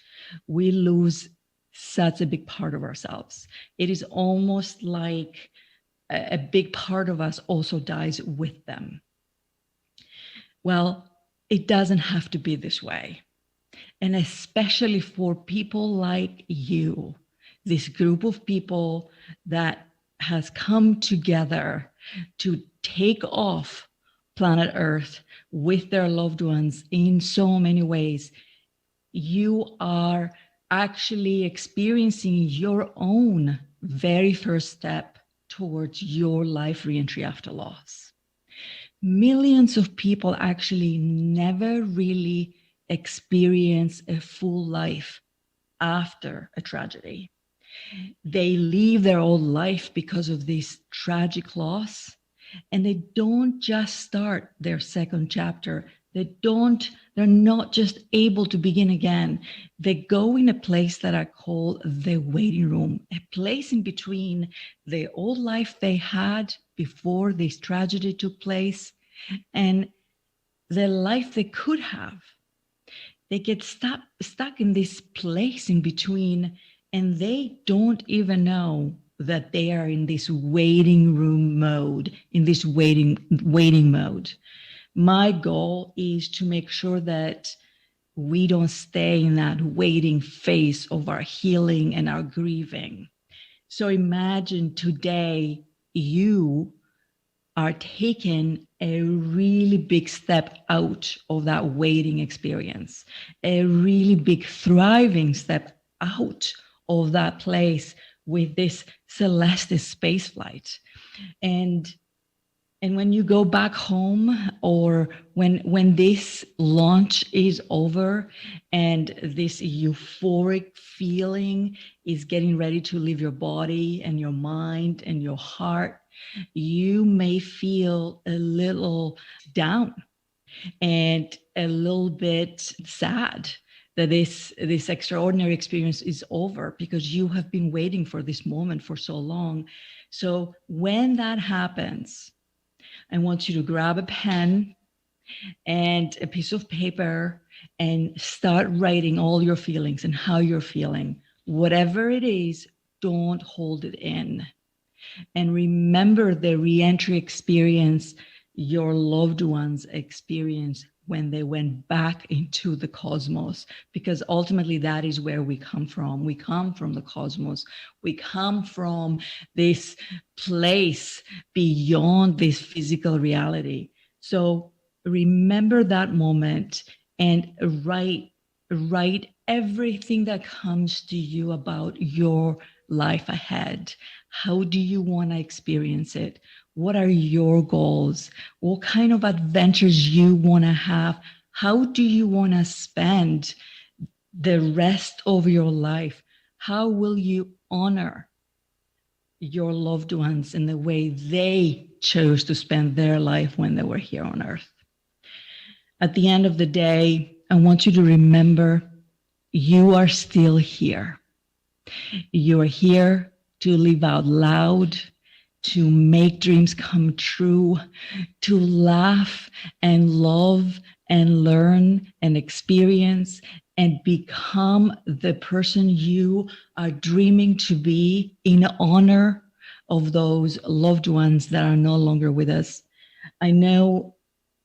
we lose such a big part of ourselves. It is almost like a big part of us also dies with them. Well, it doesn't have to be this way. And especially for people like you, this group of people that has come together to take off planet Earth with their loved ones in so many ways, you are actually experiencing your own very first step towards your life reentry after loss. Millions of people actually never really experience a full life after a tragedy. They leave their old life because of this tragic loss, and they don't just start their second chapter. They're not just able to begin again. They go in a place that I call the waiting room, a place in between the old life they had before this tragedy took place and the life they could have. They get stuck in this place in between, and they don't even know that they are in this waiting room mode, in this waiting mode. My goal is to make sure that we don't stay in that waiting phase of our healing and our grieving. So imagine today you are taking a really big step out of that waiting experience, a really big thriving step out of that place with this Celestis spaceflight. And when you go back home, or when this launch is over and this euphoric feeling is getting ready to leave your body and your mind and your heart, you may feel a little down and a little bit sad that this extraordinary experience is over, because you have been waiting for this moment for so long. So when that happens, I want you to grab a pen and a piece of paper and start writing all your feelings and how you're feeling. Whatever it is, don't hold it in. And remember the reentry experience your loved ones experienced when they went back into the cosmos, because ultimately that is where we come from. We come from the cosmos. We come from this place beyond this physical reality. So remember that moment and write everything that comes to you about your life ahead. How do you want to experience it? What are your goals? What kind of adventures you want to have? How do you want to spend the rest of your life? How will you honor your loved ones in the way they chose to spend their life when they were here on Earth? At the end of the day, I want you to remember you are still here. You are here to live out loud, to make dreams come true, to laugh and love and learn and experience and become the person you are dreaming to be in honor of those loved ones that are no longer with us. I know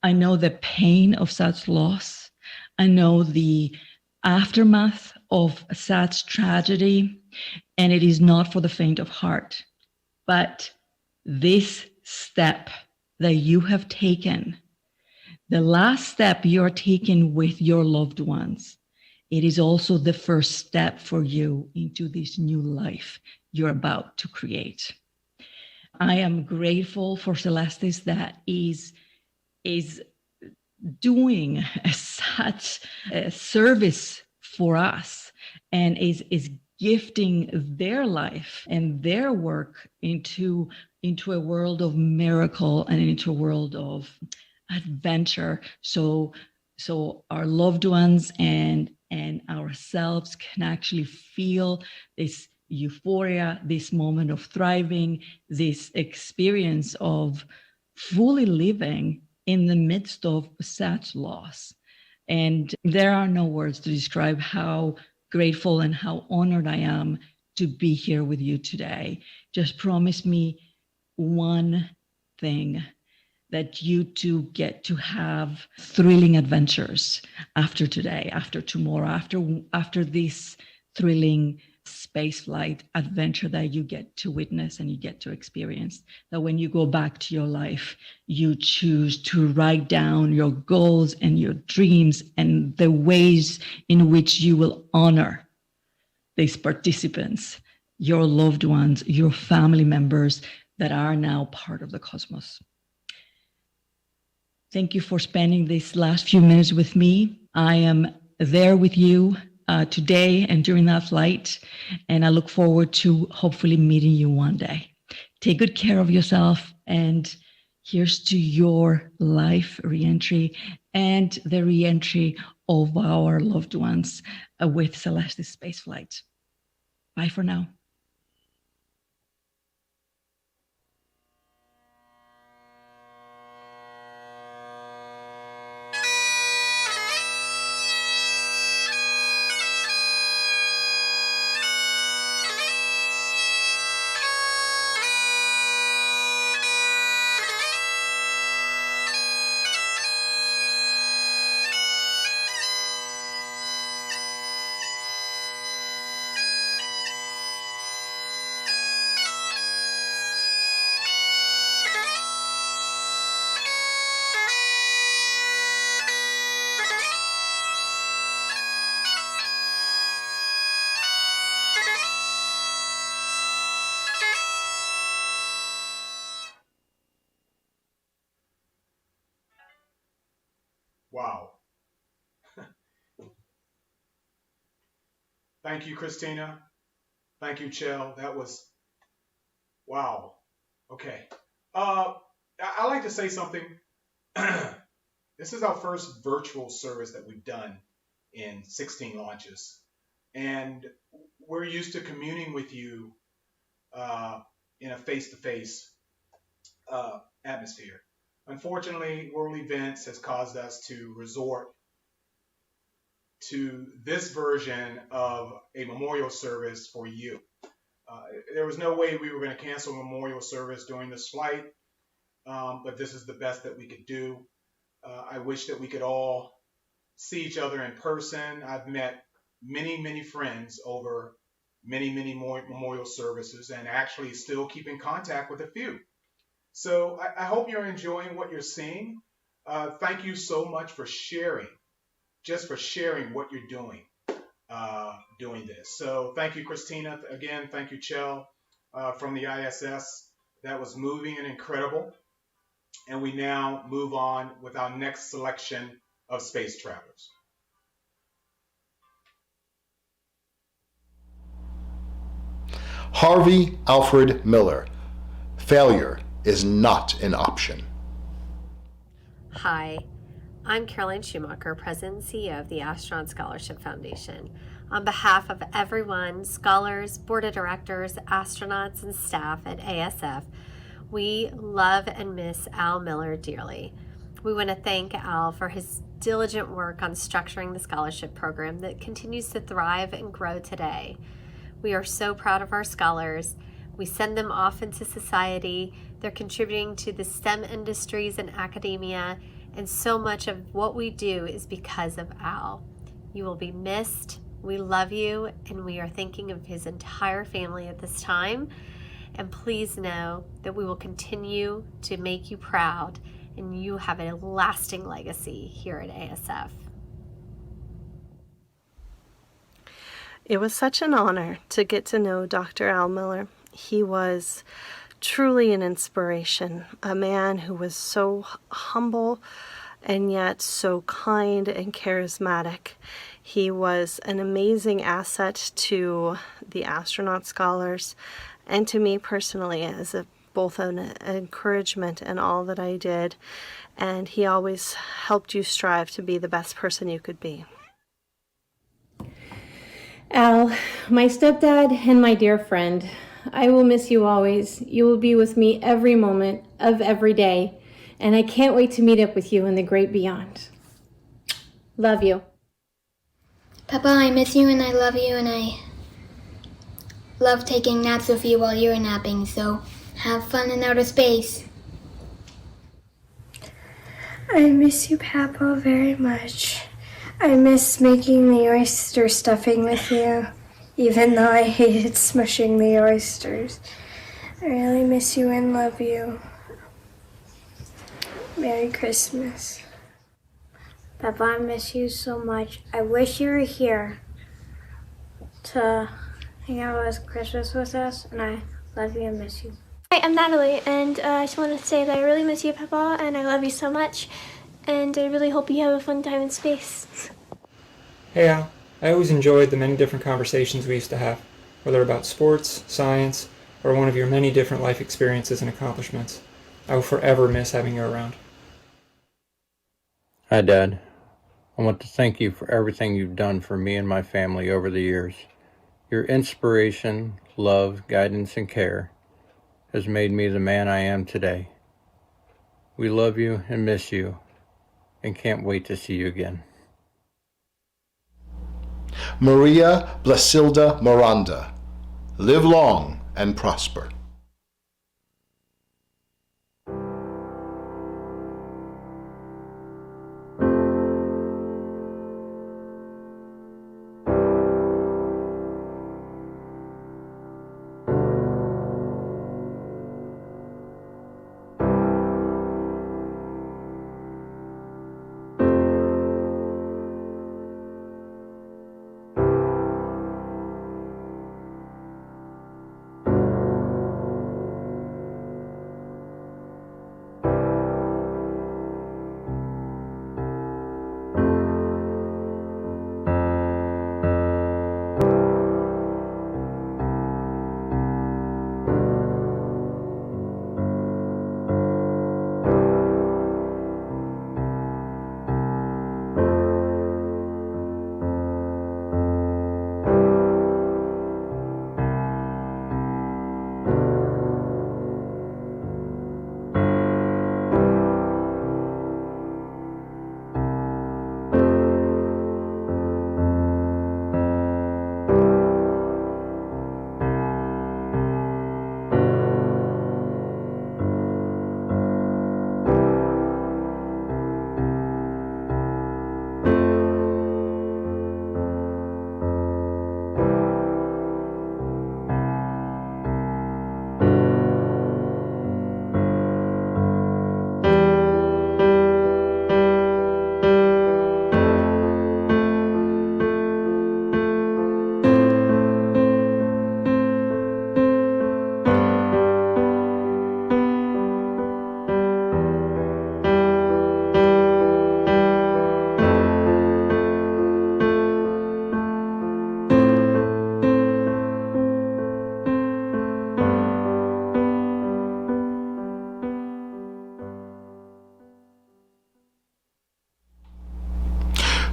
the pain of such loss. I know the aftermath of such tragedy, and it is not for the faint of heart. But this step that you have taken, the last step you're taking with your loved ones, it is also the first step for you into this new life you're about to create. I am grateful for Celestis that is doing such a service for us and is gifting their life and their work into a world of miracle and into a world of adventure. So our loved ones and ourselves can actually feel this euphoria, this moment of thriving, this experience of fully living in the midst of such loss. And there are no words to describe how grateful and how honored I am to be here with you today. Just promise me one thing, that you two get to have thrilling adventures after today, after tomorrow, after this thrilling spaceflight adventure that you get to witness and you get to experience. That when you go back to your life, you choose to write down your goals and your dreams and the ways in which you will honor these participants, your loved ones, your family members that are now part of the cosmos. Thank you for spending these last few minutes with me. I am there with you today and during that flight, and I look forward to hopefully meeting you one day. Take good care of yourself, and here's to your life reentry and the reentry of our loved ones with Celestis Spaceflight. Bye for now. Wow. Thank you, Christina. Thank you, Chell. That was, wow. Okay. I like to say something. This is our first virtual service that we've done in 16 launches. And we're used to communing with you in a face-to-face atmosphere. Unfortunately, world events has caused us to resort to this version of a memorial service for you. There was no way we were going to cancel a memorial service during this flight, but this is the best that we could do. I wish that we could all see each other in person. I've met many, many friends over many, many more memorial services and actually still keep in contact with a few. So I hope you're enjoying what you're seeing. Thank you so much for sharing, just for sharing what you're doing this. So thank you, Christina. Again, thank you, Chell, from the ISS. That was moving and incredible. And we now move on with our next selection of space travelers. Harvey Alfred Miller. Failure is not an option. Hi, I'm Caroline Schumacher, President and CEO of the Astronaut Scholarship Foundation. On behalf of everyone, scholars, board of directors, astronauts, and staff at ASF, we love and miss Al Miller dearly. We want to thank Al for his diligent work on structuring the scholarship program that continues to thrive and grow today. We are so proud of our scholars. We send them off into society. They're contributing to the STEM industries and academia, and so much of what we do is because of Al. You will be missed. We love you, and we are thinking of his entire family at this time. And please know that we will continue to make you proud, and you have a lasting legacy here at ASF. It was such an honor to get to know Dr. Al Miller. He was truly an inspiration, a man who was so humble and yet so kind and charismatic. He was an amazing asset to the astronaut scholars and to me personally as both an encouragement in all that I did. And he always helped you strive to be the best person you could be. Al, my stepdad and my dear friend, I will miss you always. You will be with me every moment of every day, and I can't wait to meet up with you in the great beyond. Love you. Papa, I miss you and I love you and I love taking naps with you while you're napping, so have fun in outer space. I miss you, Papa, very much. I miss making the oyster stuffing with you. even though I hated smushing the oysters. I really miss you and love you. Merry Christmas. Papa, I miss you so much. I wish you were here to hang out with Christmas with us, and I love you and miss you. Hi, I'm Natalie, and I just want to say that I really miss you, Papa, and I love you so much, and I really hope you have a fun time in space. Hey Al, I always enjoyed the many different conversations we used to have, whether about sports, science, or one of your many different life experiences and accomplishments. I will forever miss having you around. Hi, Dad. I want to thank you for everything you've done for me and my family over the years. Your inspiration, love, guidance, and care has made me the man I am today. We love you and miss you, and can't wait to see you again. Maria Blasilda Miranda. Live long and prosper.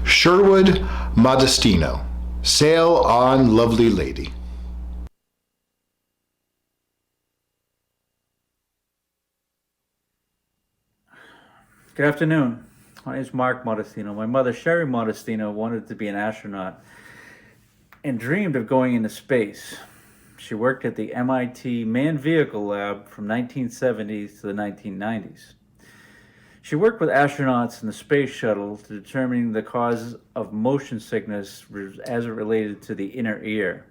Sherwood Modestino. Sail on, lovely lady. Good afternoon. My name is Mark Modestino. My mother, Sherry Modestino, wanted to be an astronaut and dreamed of going into space. She worked at the MIT Manned Vehicle Lab from 1970s to the 1990s. She worked with astronauts in the space shuttle to determine the cause of motion sickness as it related to the inner ear.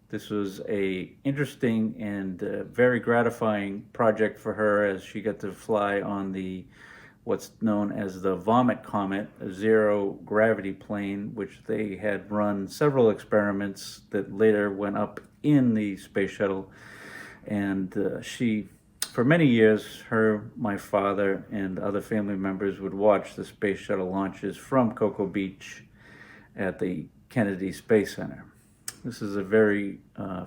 This was an interesting and very gratifying project for her, as she got to fly on the what's known as the Vomit Comet, a zero gravity plane, which they had run several experiments that later went up in the space shuttle. And she, for many years, my father, and other family members would watch the space shuttle launches from Cocoa Beach at the Kennedy Space Center. This is a very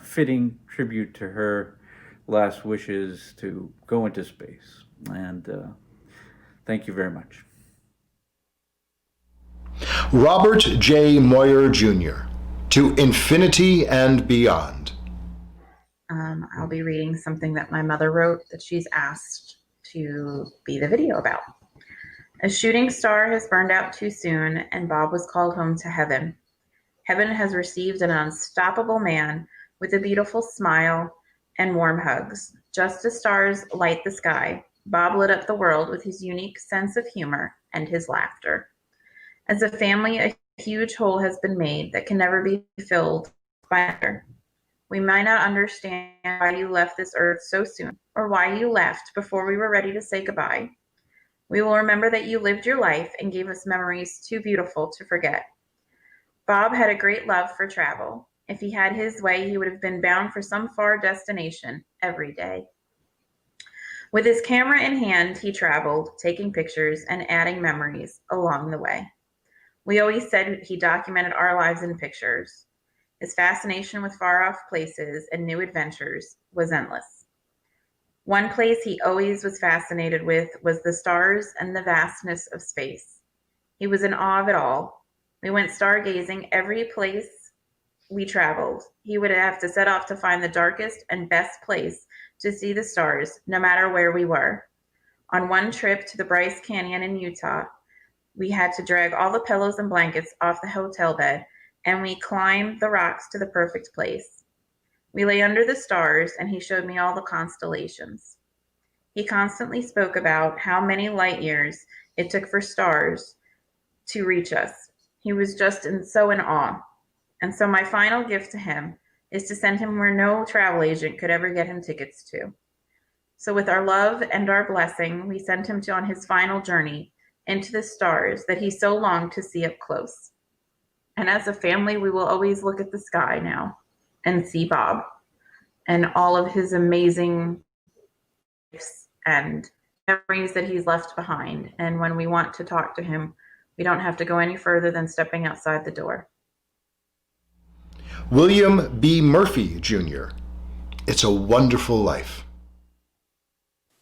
fitting tribute to her last wishes to go into space. And thank you very much. Robert J. Moyer, Jr. To Infinity and Beyond. I'll be reading something that my mother wrote that she's asked to be the video about. A shooting star has burned out too soon, and Bob was called home to heaven. Heaven has received an unstoppable man with a beautiful smile and warm hugs. Just as stars light the sky, Bob lit up the world with his unique sense of humor and his laughter. As a family, a huge hole has been made that can never be filled by we might not understand why you left this earth so soon, or why you left before we were ready to say goodbye. We will remember that you lived your life and gave us memories too beautiful to forget. Bob had a great love for travel. If he had his way, he would have been bound for some far destination every day. With his camera in hand, he traveled, taking pictures and adding memories along the way. We always said he documented our lives in pictures. His fascination with far-off places and new adventures was endless. One place he always was fascinated with was the stars and the vastness of space. He was in awe of it all. We went stargazing every place we traveled. He would have to set off to find the darkest and best place to see the stars, no matter where we were. On one trip to the Bryce Canyon in Utah, we had to drag all the pillows and blankets off the hotel bed, and we climbed the rocks to the perfect place. We lay under the stars, and he showed me all the constellations. He constantly spoke about how many light years it took for stars to reach us. He was just so in awe. And so my final gift to him is to send him where no travel agent could ever get him tickets to. So with our love and our blessing, we sent him on his final journey into the stars that he so longed to see up close. And as a family, we will always look at the sky now and see Bob and all of his amazing gifts and memories that he's left behind. And when we want to talk to him, we don't have to go any further than stepping outside the door. William B. Murphy, Jr. It's a Wonderful Life.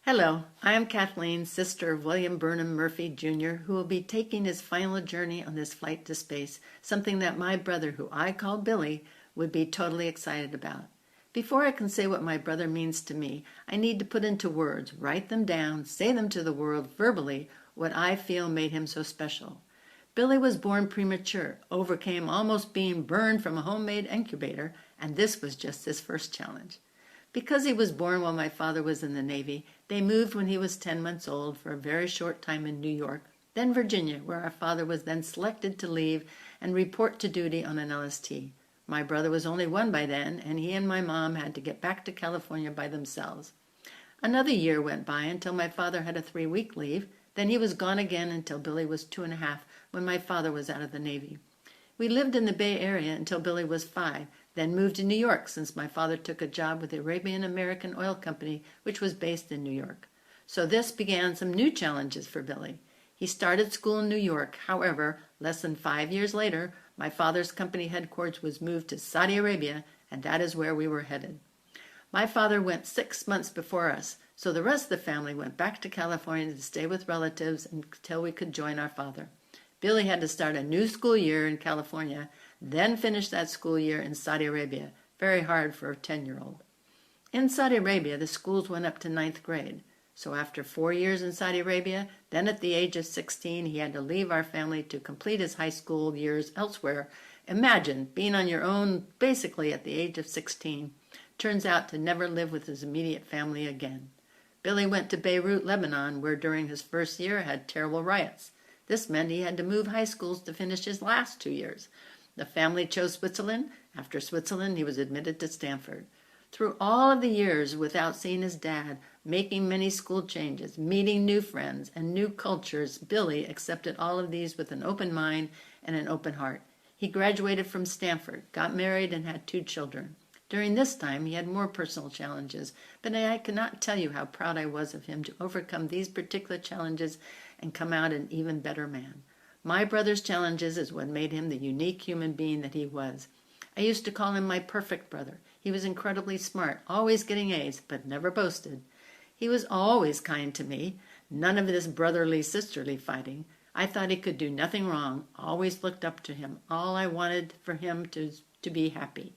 Hello, I am Kathleen, sister of William Burnham Murphy, Jr., who will be taking his final journey on this flight to space, something that my brother, who I call Billy, would be totally excited about. Before I can say what my brother means to me, I need to put into words, write them down, say them to the world verbally, what I feel made him so special. Billy was born premature, overcame almost being burned from a homemade incubator, and this was just his first challenge. Because he was born while my father was in the Navy, they moved when he was 10 months old for a very short time in New York, then Virginia, where our father was then selected to leave and report to duty on an LST. My brother was only 1 by then, and he and my mom had to get back to California by themselves. Another year went by until my father had a 3-week leave. Then he was gone again until Billy was 2.5, when my father was out of the Navy. We lived in the Bay Area until Billy was 5, then moved to New York since my father took a job with the Arabian American Oil Company, which was based in New York. So this began some new challenges for Billy. He started school in New York. However, less than 5 years later, my father's company headquarters was moved to Saudi Arabia, and that is where we were headed. My father went 6 months before us, so the rest of the family went back to California to stay with relatives until we could join our father. Billy had to start a new school year in California, then finish that school year in Saudi Arabia. Very hard for a 10-year-old. In Saudi Arabia, the schools went up to 9th grade. So after 4 years in Saudi Arabia, then at the age of 16, he had to leave our family to complete his high school years elsewhere. Imagine being on your own basically at the age of 16. Turns out to never live with his immediate family again. Billy went to Beirut, Lebanon, where during his first year had terrible riots. This meant he had to move high schools to finish his last 2 years. The family chose Switzerland. After Switzerland, he was admitted to Stanford. Through all of the years without seeing his dad, making many school changes, meeting new friends and new cultures, Billy accepted all of these with an open mind and an open heart. He graduated from Stanford, got married, and had 2 children. During this time, he had more personal challenges, but I cannot tell you how proud I was of him to overcome these particular challenges and come out an even better man. My brother's challenges is what made him the unique human being that he was. I used to call him my perfect brother. He was incredibly smart, always getting A's, but never boasted. He was always kind to me, none of this brotherly, sisterly fighting. I thought he could do nothing wrong, always looked up to him. All I wanted for him to be happy.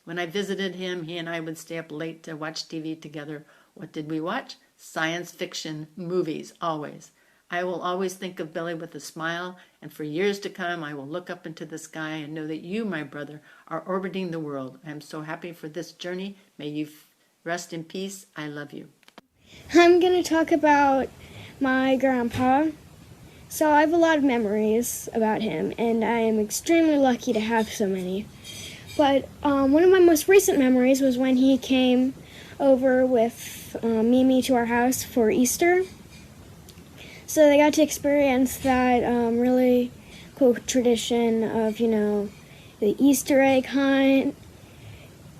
When I visited him, he and I would stay up late to watch TV together. What did we watch? Science fiction movies, always. I will always think of Billy with a smile, and for years to come, I will look up into the sky and know that you, my brother, are orbiting the world. I am so happy for this journey. May you rest in peace. I love you. I'm going to talk about my grandpa. So I have a lot of memories about him, and I am extremely lucky to have so many. But one of my most recent memories was when he came over with Mimi to our house for Easter. So they got to experience that really cool tradition of, the Easter egg hunt.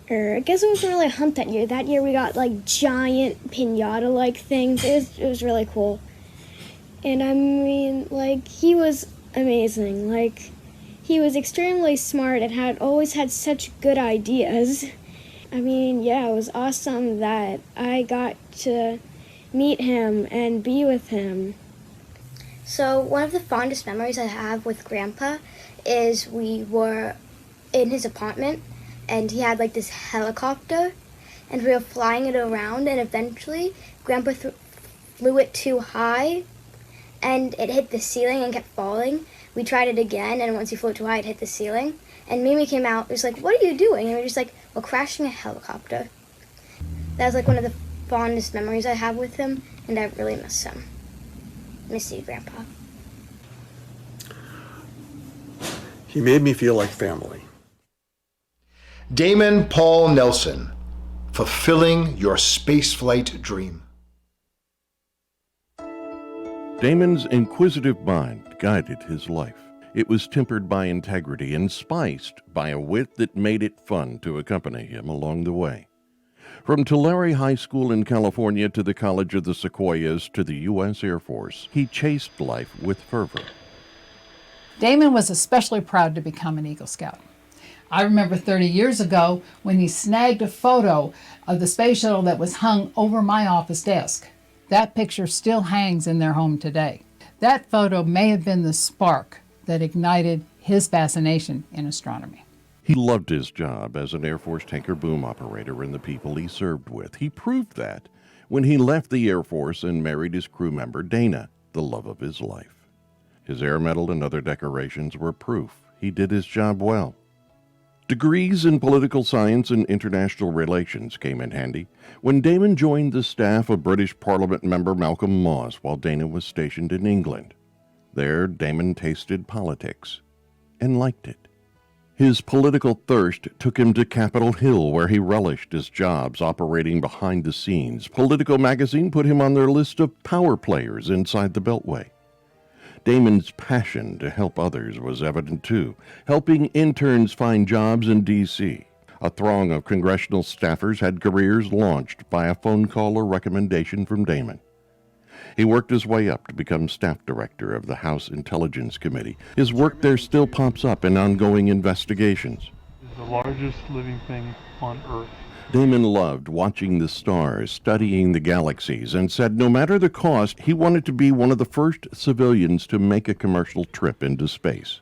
Or I guess it wasn't really a hunt that year. That year we got like giant pinata-like things. It was really cool. And I mean, like, he was amazing. Like, he was extremely smart and always had such good ideas. I mean, yeah, it was awesome that I got to meet him and be with him. So one of the fondest memories I have with Grandpa is we were in his apartment and he had like this helicopter and we were flying it around and eventually Grandpa flew it too high and it hit the ceiling and kept falling. We tried it again and once he flew too high it hit the ceiling. And Mimi came out, was like, "What are you doing?" And we were just like, "We're crashing a helicopter." That was like one of the fondest memories I have with him and I really miss him. Miss you, Grandpa. He made me feel like family. Damon Paul Nelson, fulfilling your spaceflight dream. Damon's inquisitive mind guided his life. It was tempered by integrity and spiced by a wit that made it fun to accompany him along the way. From Tulare High School in California to the College of the Sequoias to the U.S. Air Force, he chased life with fervor. Damon was especially proud to become an Eagle Scout. I remember 30 years ago when he snagged a photo of the space shuttle that was hung over my office desk. That picture still hangs in their home today. That photo may have been the spark that ignited his fascination in astronomy. He loved his job as an Air Force tanker boom operator and the people he served with. He proved that when he left the Air Force and married his crew member, Dana, the love of his life. His Air Medal and other decorations were proof he did his job well. Degrees in political science and international relations came in handy when Damon joined the staff of British Parliament member Malcolm Moss while Dana was stationed in England. There, Damon tasted politics and liked it. His political thirst took him to Capitol Hill, where he relished his jobs operating behind the scenes. Politico magazine put him on their list of power players inside the Beltway. Damon's passion to help others was evident too, helping interns find jobs in D.C. A throng of congressional staffers had careers launched by a phone call or recommendation from Damon. He worked his way up to become staff director of the House Intelligence Committee. His work there still pops up in ongoing investigations. It's the largest living thing on Earth. Damon loved watching the stars, studying the galaxies, and said no matter the cost, he wanted to be one of the first civilians to make a commercial trip into space.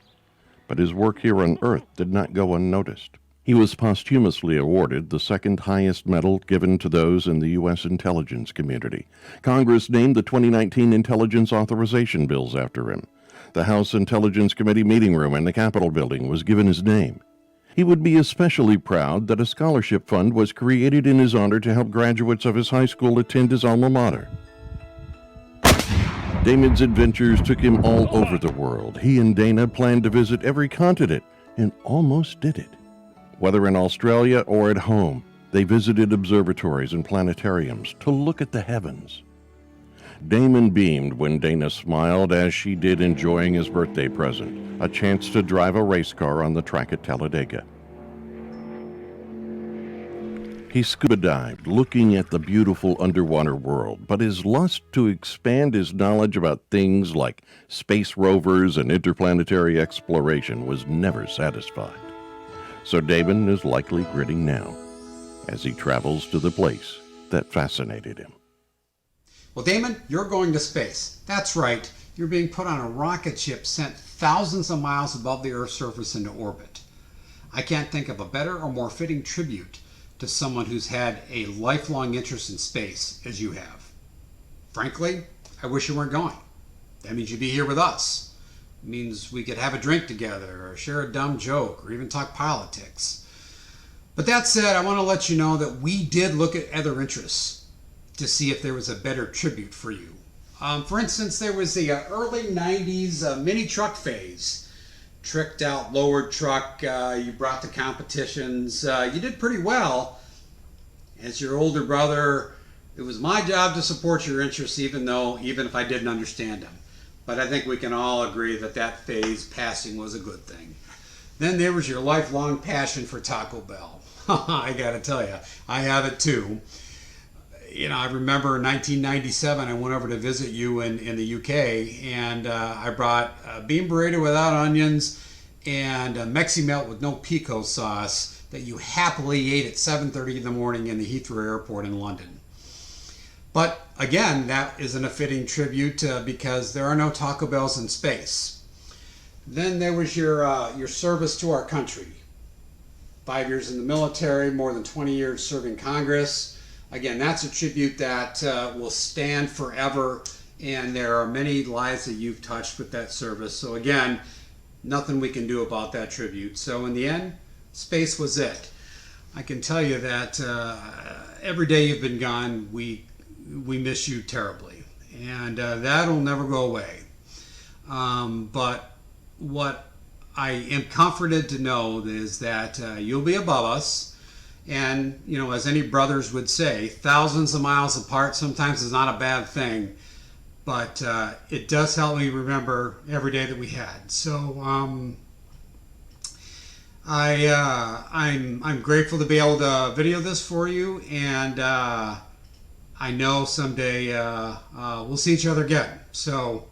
But his work here on Earth did not go unnoticed. He was posthumously awarded the second highest medal given to those in the U.S. intelligence community. Congress named the 2019 intelligence authorization bills after him. The House Intelligence Committee meeting room in the Capitol building was given his name. He would be especially proud that a scholarship fund was created in his honor to help graduates of his high school attend his alma mater. Damon's adventures took him all over the world. He and Dana planned to visit every continent and almost did it. Whether in Australia or at home, they visited observatories and planetariums to look at the heavens. Damon beamed when Dana smiled as she did enjoying his birthday present, a chance to drive a race car on the track at Talladega. He scuba dived, looking at the beautiful underwater world, but his lust to expand his knowledge about things like space rovers and interplanetary exploration was never satisfied. So Damon is likely grinning now as he travels to the place that fascinated him. Well, Damon, you're going to space. That's right. You're being put on a rocket ship sent thousands of miles above the Earth's surface into orbit. I can't think of a better or more fitting tribute to someone who's had a lifelong interest in space as you have. Frankly, I wish you weren't going. That means you'd be here with us. It means we could have a drink together or share a dumb joke or even talk politics. But that said, I want to let you know that we did look at other interests to see if there was a better tribute for you. For instance, there was the early 90s mini truck phase. tricked out lowered truck. You brought the competitions. You did pretty well. As your older brother, it was my job to support your interests, even if I didn't understand them. But I think we can all agree that that phase passing was a good thing. Then there was your lifelong passion for Taco Bell. I gotta tell you, I have it too. You know, I remember in 1997, I went over to visit you in the UK, and I brought a bean burrito without onions and a Mexi Melt with no pico sauce that you happily ate at 7:30 in the morning in the Heathrow Airport in London. But again, that isn't a fitting tribute because there are no Taco Bells in space. Then there was your service to our country. 5 years in the military, more than 20 years serving Congress. Again, that's a tribute that will stand forever, and there are many lives that you've touched with that service. So again, nothing we can do about that tribute. So in the end, space was it. I can tell you that every day you've been gone, we miss you terribly, and that'll never go away. But what I am comforted to know is that you'll be above us. And, you know, as any brothers would say, thousands of miles apart sometimes is not a bad thing, but it does help me remember every day that we had. So I'm grateful to be able to video this for you, and I know someday we'll see each other again. So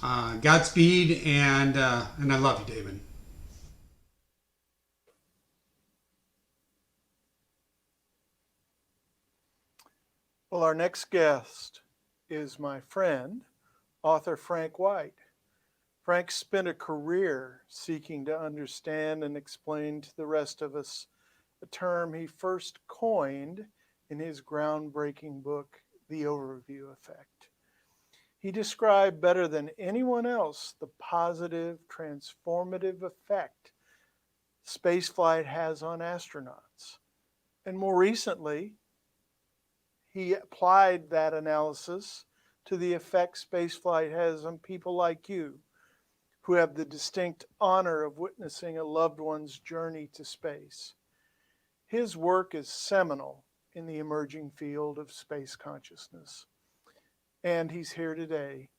Godspeed, and I love you, David. Well, our next guest is my friend, author Frank White. Frank spent a career seeking to understand and explain to the rest of us a term he first coined in his groundbreaking book, The Overview Effect. He described better than anyone else the positive, transformative effect spaceflight has on astronauts. And more recently, he applied that analysis to the effect spaceflight has on people like you, who have the distinct honor of witnessing a loved one's journey to space. His work is seminal in the emerging field of space consciousness, and he's here today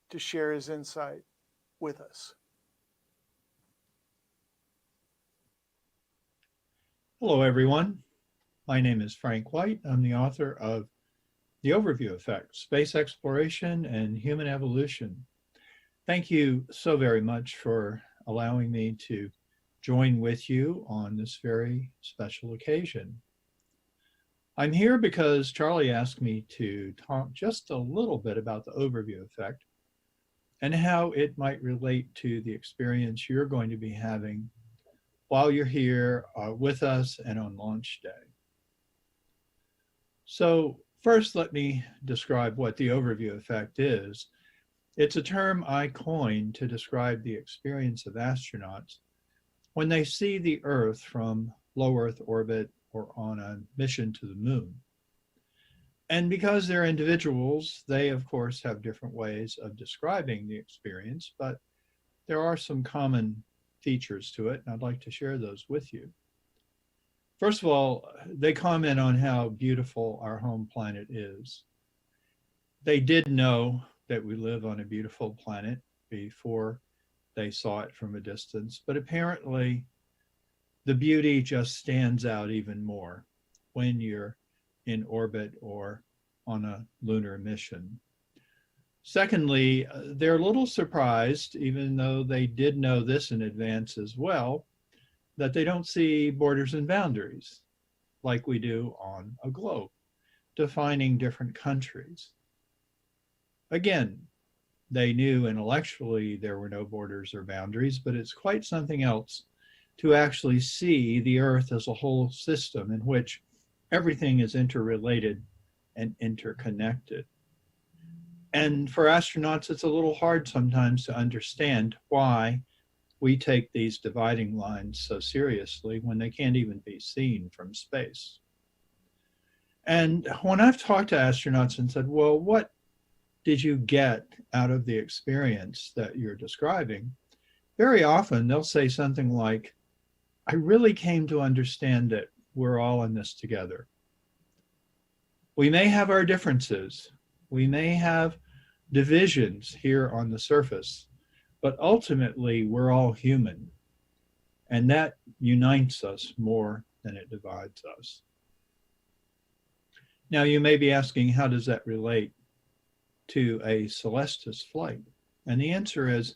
to share his insight with us. Hello, everyone. My name is Frank White. I'm the author of The Overview Effect, Space Exploration and Human Evolution. Thank you so very much for allowing me to join with you on this very special occasion. I'm here because Charlie asked me to talk just a little bit about the overview effect and how it might relate to the experience you're going to be having while you're here with us and on launch day. So first, let me describe what the overview effect is. It's a term I coined to describe the experience of astronauts when they see the Earth from low Earth orbit or on a mission to the moon. And because they're individuals, they of course have different ways of describing the experience, but there are some common features to it, and I'd like to share those with you. First of all, they comment on how beautiful our home planet is. They did know that we live on a beautiful planet before they saw it from a distance, but apparently the beauty just stands out even more when you're in orbit or on a lunar mission. Secondly, they're a little surprised, even though they did know this in advance as well, that they don't see borders and boundaries like we do on a globe, defining different countries. Again, they knew intellectually there were no borders or boundaries, but it's quite something else to actually see the Earth as a whole system in which everything is interrelated and interconnected. And for astronauts, it's a little hard sometimes to understand why we take these dividing lines so seriously when they can't even be seen from space. And when I've talked to astronauts and said, well, what did you get out of the experience that you're describing? very often they'll say something like, I really came to understand that we're all in this together. We may have our differences. We may have divisions here on the surface, but ultimately we're all human. And that unites us more than it divides us. Now you may be asking, how does that relate to a Celestis flight? And the answer is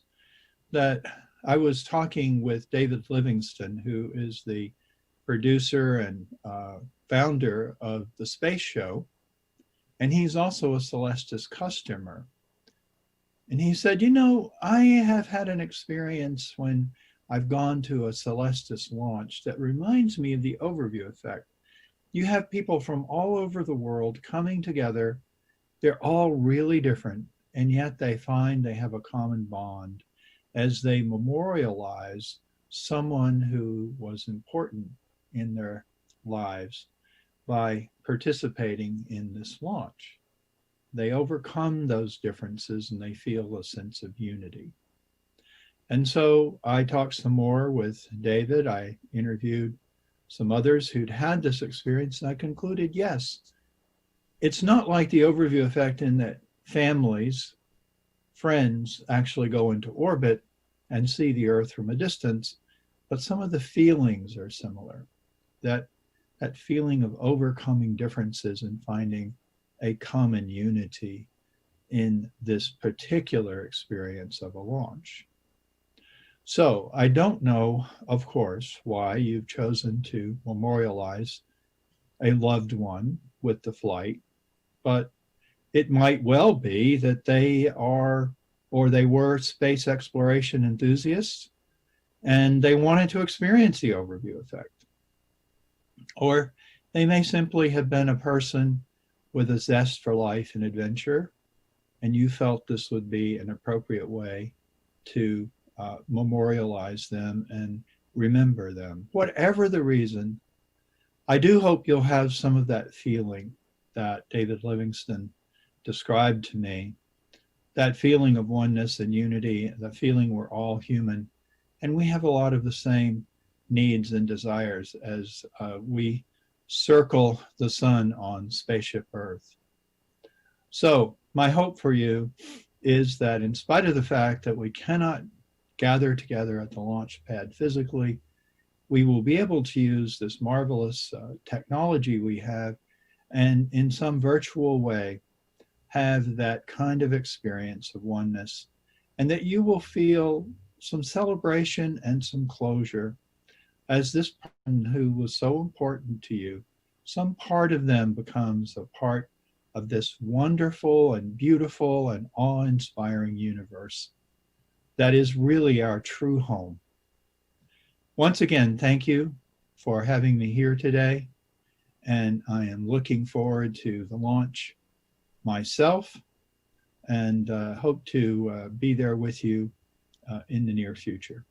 that I was talking with David Livingston, who is the producer and founder of the Space Show, and he's also a Celestis customer. And he said, you know, I have had an experience when I've gone to a Celestis launch that reminds me of the overview effect. You have people from all over the world coming together. They're all really different, and yet they find they have a common bond as they memorialize someone who was important in their lives by participating in this launch. They overcome those differences and they feel a sense of unity. And so I talked some more with David. I interviewed some others who'd had this experience, and I concluded, yes, it's not like the overview effect in that families, friends actually go into orbit and see the Earth from a distance, but some of the feelings are similar. That feeling of overcoming differences and finding a common unity in this particular experience of a launch. So I don't know, of course, why you've chosen to memorialize a loved one with the flight, but it might well be that they are, or they were, space exploration enthusiasts, and they wanted to experience the overview effect. Or they may simply have been a person with a zest for life and adventure, and you felt this would be an appropriate way to memorialize them and remember them. Whatever the reason, I do hope you'll have some of that feeling that David Livingston described to me, that feeling of oneness and unity, the feeling we're all human, and we have a lot of the same needs and desires as we circle the sun on spaceship Earth. So my hope for you is that in spite of the fact that we cannot gather together at the launch pad physically, we will be able to use this marvelous technology we have and in some virtual way have that kind of experience of oneness, and that you will feel some celebration and some closure as this person who was so important to you, some part of them becomes a part of this wonderful and beautiful and awe-inspiring universe that is really our true home. Once again, thank you for having me here today, and I am looking forward to the launch myself, and hope to be there with you in the near future.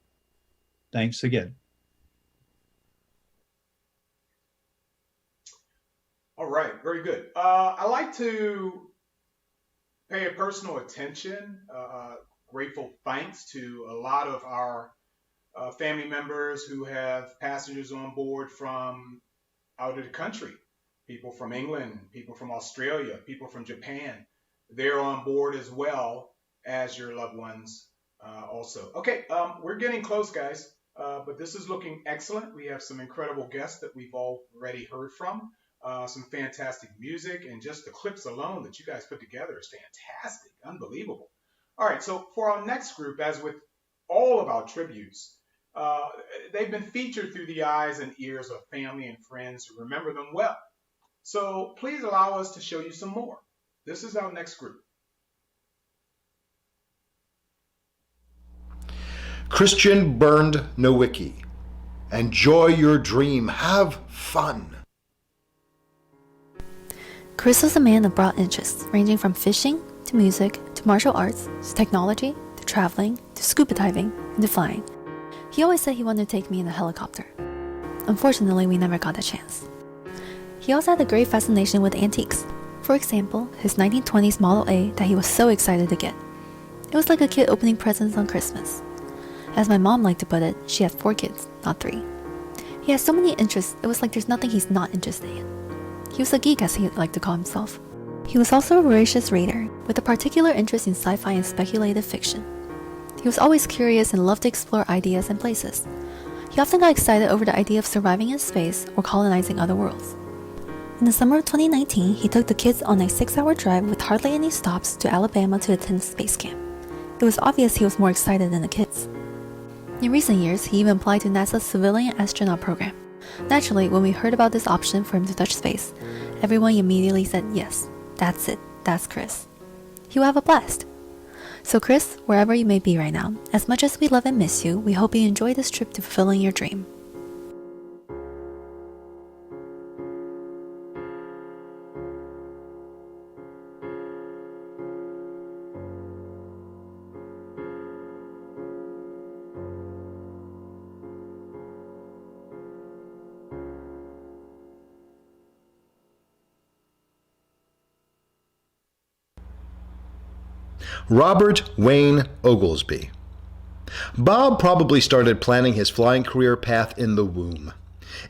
Thanks again. All right, very good. I like to pay a personal attention, grateful thanks to a lot of our family members who have passengers on board from out of the country. People from England, people from Australia, people from Japan. They're on board as well as your loved ones also. Okay, we're getting close, guys, but this is looking excellent. We have some incredible guests that we've already heard from, some fantastic music, and just the clips alone that you guys put together is fantastic, unbelievable. All right, so for our next group, as with all of our tributes, they've been featured through the eyes and ears of family and friends who remember them well. So please allow us to show you some more. This is our next group. Christian Burned Nowicki. Enjoy your dream. Have fun. Chris was a man of broad interests, ranging from fishing, to music, to martial arts, to technology, to traveling, to scuba diving, and to flying. He always said he wanted to take me in a helicopter. Unfortunately, we never got a chance. He also had a great fascination with antiques. For example, his 1920s Model A that he was so excited to get. It was like a kid opening presents on Christmas. As my mom liked to put it, she had 4 kids, not 3. He has so many interests, it was like there's nothing he's not interested in. He was a geek, as he liked to call himself. He was also a voracious reader, with a particular interest in sci-fi and speculative fiction. He was always curious and loved to explore ideas and places. He often got excited over the idea of surviving in space or colonizing other worlds. In the summer of 2019, he took the kids on a 6-hour drive with hardly any stops to Alabama to attend space camp. It was obvious he was more excited than the kids. In recent years, he even applied to NASA's civilian astronaut program. Naturally, when we heard about this option for him to touch space, everyone immediately said, yes, that's it, that's Chris. He will have a blast. So Chris, wherever you may be right now, as much as we love and miss you, we hope you enjoy this trip to fulfilling your dream. Robert Wayne Oglesby. Bob probably started planning his flying career path in the womb.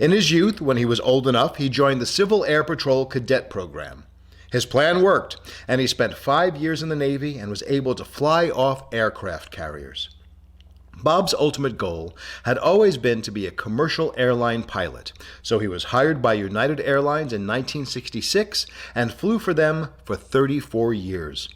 In his youth, when he was old enough, he joined the Civil Air Patrol Cadet Program. His plan worked, and he spent 5 years in the Navy and was able to fly off aircraft carriers. Bob's ultimate goal had always been to be a commercial airline pilot, so he was hired by United Airlines in 1966 and flew for them for 34 years.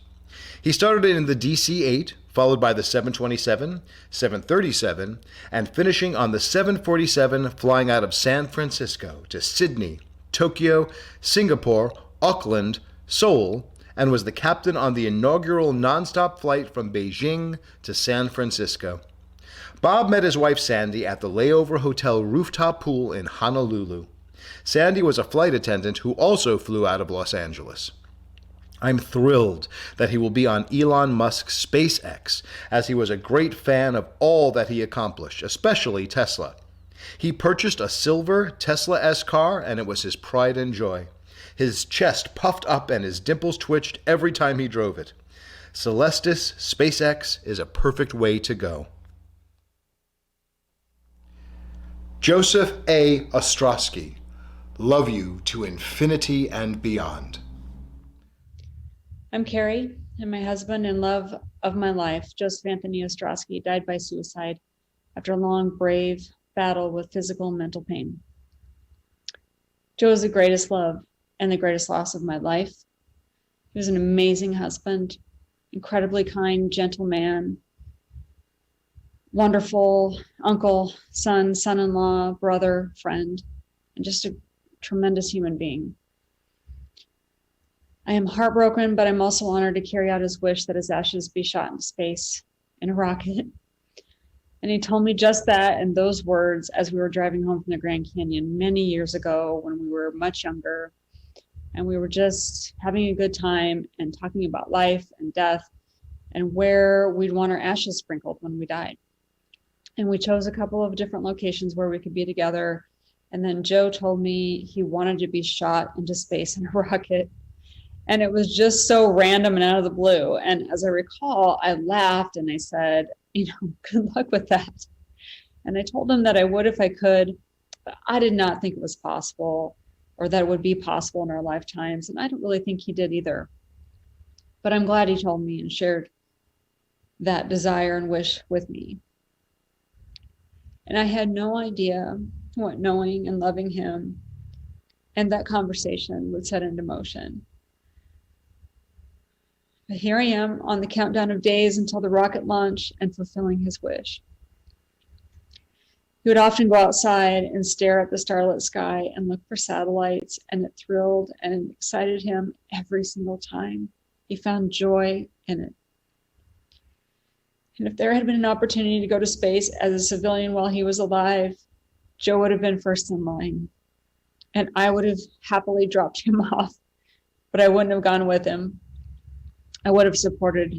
He started in the DC-8, followed by the 727, 737, and finishing on the 747 flying out of San Francisco to Sydney, Tokyo, Singapore, Auckland, Seoul, and was the captain on the inaugural nonstop flight from Beijing to San Francisco. Bob met his wife Sandy at the Layover Hotel rooftop pool in Honolulu. Sandy was a flight attendant who also flew out of Los Angeles. I'm thrilled that he will be on Elon Musk's SpaceX, as he was a great fan of all that he accomplished, especially Tesla. He purchased a silver Tesla S car, and it was his pride and joy. His chest puffed up and his dimples twitched every time he drove it. Celestis SpaceX is a perfect way to go. Joseph A. Ostrowski, love you to infinity and beyond. I'm Carrie, and my husband and love of my life, Joseph Anthony Ostrowski, died by suicide after a long, brave battle with physical and mental pain. Joe was the greatest love and the greatest loss of my life. He was an amazing husband, incredibly kind, gentle man, wonderful uncle, son, son-in-law, brother, friend, and just a tremendous human being. I am heartbroken, but I'm also honored to carry out his wish that his ashes be shot into space in a rocket. And he told me just that in those words as we were driving home from the Grand Canyon many years ago when we were much younger. And we were just having a good time and talking about life and death and where we'd want our ashes sprinkled when we died. And we chose a couple of different locations where we could be together. And then Joe told me he wanted to be shot into space in a rocket. And it was just so random and out of the blue. And as I recall, I laughed and I said, good luck with that. And I told him that I would if I could, but I did not think it was possible or that it would be possible in our lifetimes. And I don't really think he did either. But I'm glad he told me and shared that desire and wish with me. And I had no idea what knowing and loving him and that conversation would set into motion. But here I am on the countdown of days until the rocket launch and fulfilling his wish. He would often go outside and stare at the starlit sky and look for satellites, and it thrilled and excited him every single time. He found joy in it. And if there had been an opportunity to go to space as a civilian while he was alive, Joe would have been first in line. And I would have happily dropped him off, but I wouldn't have gone with him. I would have supported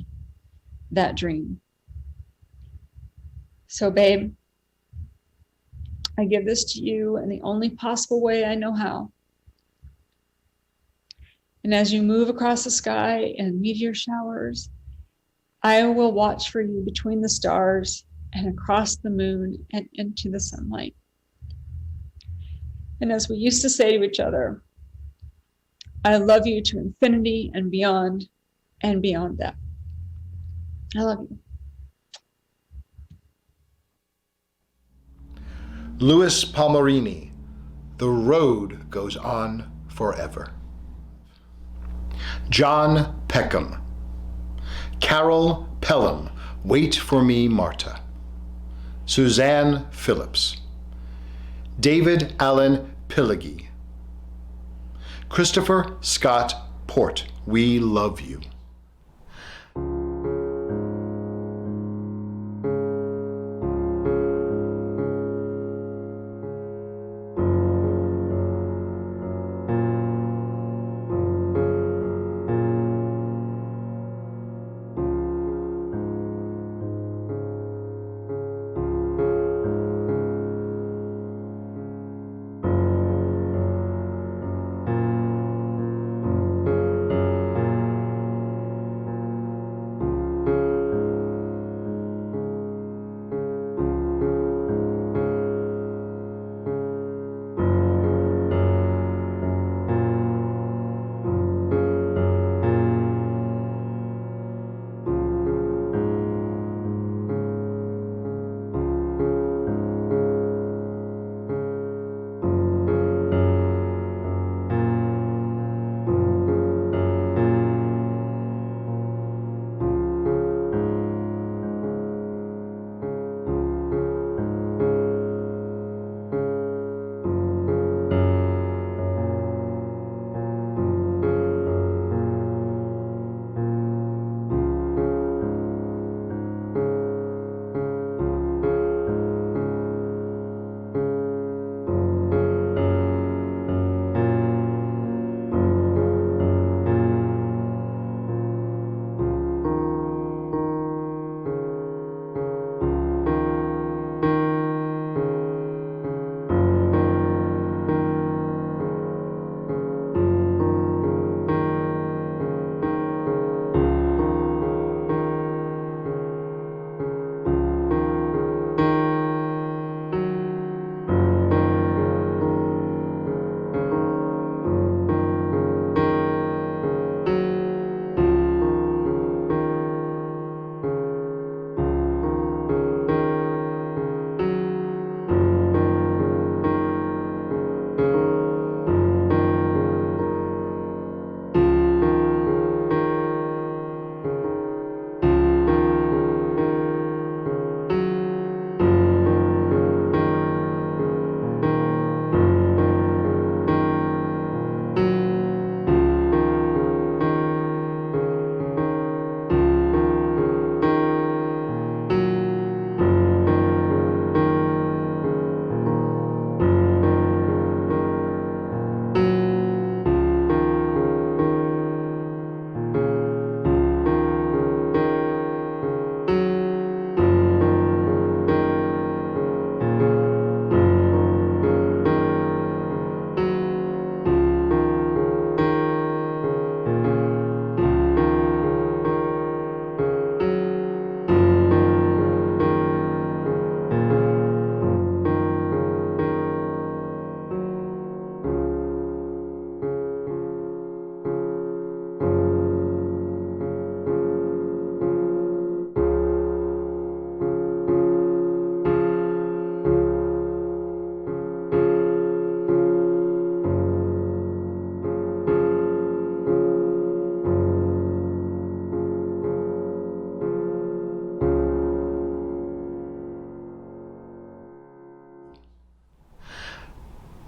that dream. So, babe, I give this to you in the only possible way I know how. And as you move across the sky in meteor showers, I will watch for you between the stars and across the moon and into the sunlight. And as we used to say to each other, I love you to infinity and beyond that. I love you. Louis Palmerini, The Road Goes On Forever. John Peckham, Carol Pelham, Wait for Me, Marta. Suzanne Phillips, David Allen Pileggi, Christopher Scott Port, We Love You.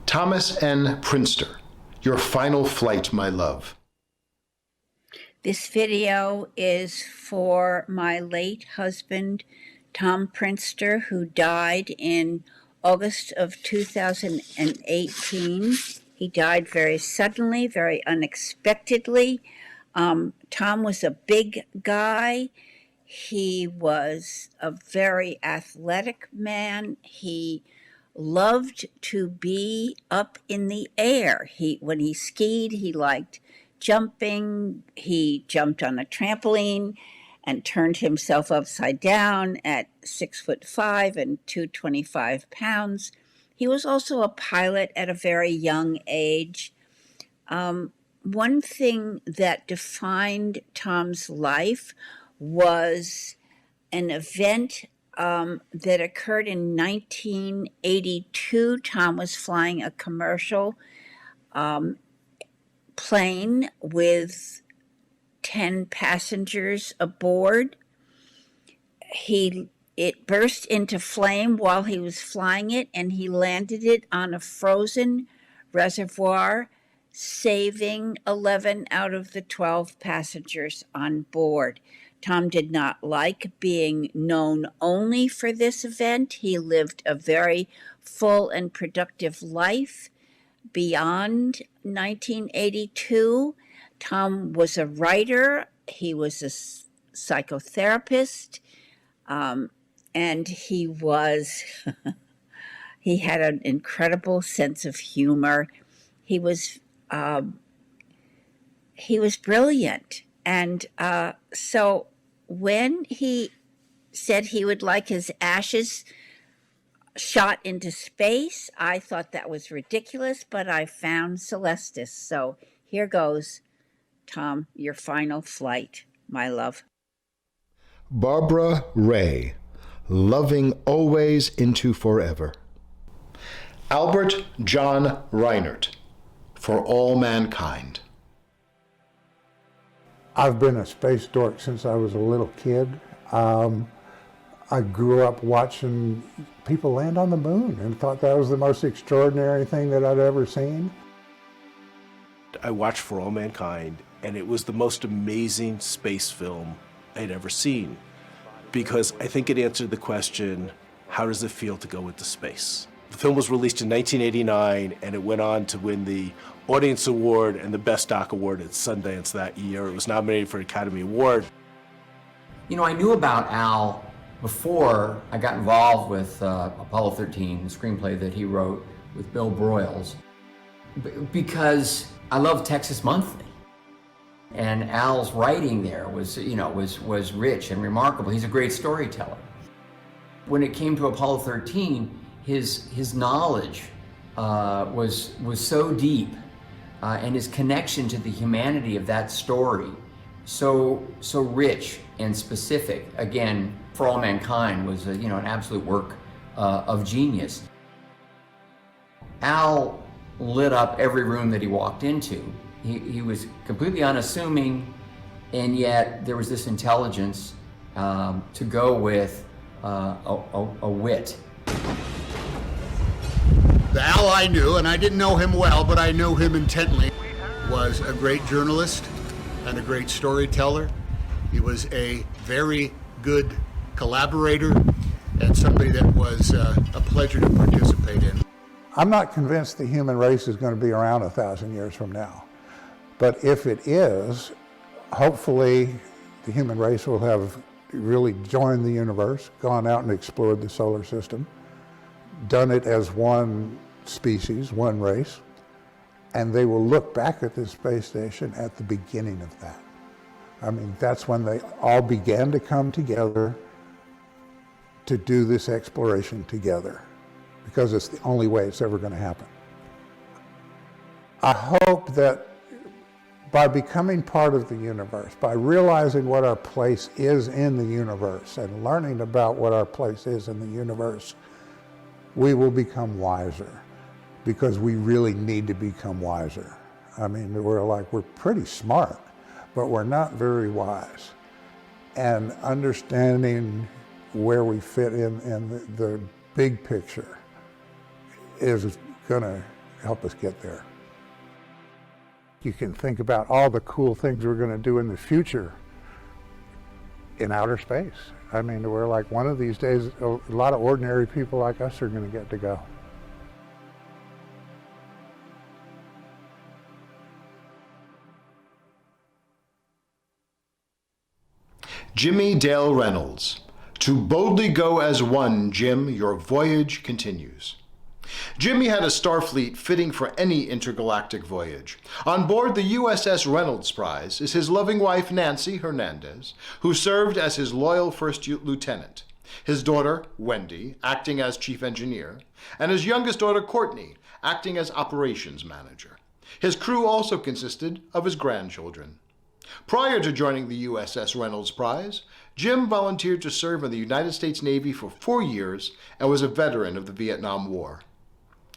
Thomas N. Prinster, Your Final Flight, My Love. This video is for my late husband, Tom Prinster, who died in August of 2018. He died very suddenly, very unexpectedly. Tom was a big guy. He was a very athletic man. He loved to be up in the air. When he skied, he liked jumping. He jumped on a trampoline, and turned himself upside down at 6'5" and 225 pounds. He was also a pilot at a very young age. One thing that defined Tom's life was an event that occurred in 1982. Tom was flying a commercial plane with 10 passengers aboard. It burst into flame while he was flying it, and he landed it on a frozen reservoir, saving 11 out of the 12 passengers on board. Tom did not like being known only for this event. He lived a very full and productive life beyond 1982. Tom was a writer. He was a psychotherapist. And he had an incredible sense of humor. He was brilliant. And so when he said he would like his ashes shot into space, I thought that was ridiculous, but I found Celestis. So here goes, Tom, your final flight, my love. Barbara Ray, Loving Always into Forever. Albert John Reinert, For All Mankind. I've been a space dork since I was a little kid. I grew up watching people land on the moon and thought that was the most extraordinary thing that I'd ever seen. I watched For All Mankind, and it was the most amazing space film I'd ever seen, because I think it answered the question, how does it feel to go into space? The film was released in 1989, and it went on to win the Audience Award and the Best Doc Award at Sundance that year. It was nominated for an Academy Award. You know, I knew about Al before I got involved with Apollo 13, the screenplay that he wrote with Bill Broyles, because I love Texas Monthly. And Al's writing there was rich and remarkable. He's a great storyteller. When it came to Apollo 13, his knowledge was so deep, and his connection to the humanity of that story so rich and specific. Again, For All Mankind was an absolute work of genius. Al lit up every room that he walked into. He was completely unassuming, and yet there was this intelligence to go with a wit. The Al I knew, and I didn't know him well, but I knew him intently, was a great journalist and a great storyteller. He was a very good collaborator and somebody that was a pleasure to participate in. I'm not convinced the human race is going to be around 1,000 years from now. But if it is, hopefully the human race will have really joined the universe, gone out and explored the solar system, done it as one species, one race, and they will look back at the space station at the beginning of that. I mean, that's when they all began to come together to do this exploration together, because it's the only way it's ever going to happen. I hope that by becoming part of the universe, by realizing what our place is in the universe and learning about what our place is in the universe, we will become wiser, because we really need to become wiser. I mean, we're pretty smart, but we're not very wise. And understanding where we fit in the big picture is going to help us get there. You can think about all the cool things we're going to do in the future in outer space. I mean, we're like, one of these days, a lot of ordinary people like us are going to get to go. Jimmy Dale Reynolds, To boldly go as one, Jim, your voyage continues. Jimmy had a Starfleet fitting for any intergalactic voyage. On board the USS Reynolds Prize is his loving wife, Nancy Hernandez, who served as his loyal first lieutenant, his daughter, Wendy, acting as chief engineer, and his youngest daughter, Courtney, acting as operations manager. His crew also consisted of his grandchildren. Prior to joining the USS Reynolds Prize, Jim volunteered to serve in the United States Navy for 4 years and was a veteran of the Vietnam War.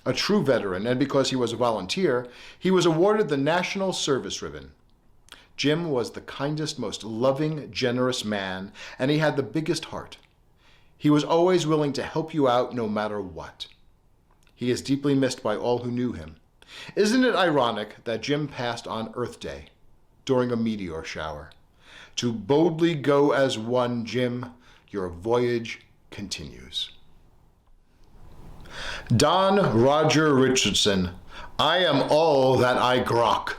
A true veteran, and because he was a volunteer, he was awarded the National Service Ribbon. Jim was the kindest, most loving, generous man, and he had the biggest heart. He was always willing to help you out no matter what. He is deeply missed by all who knew him. Isn't it ironic that Jim passed on Earth Day during a meteor shower? To boldly go as one, Jim, your voyage continues. Don Roger Richardson, I am all that I grok.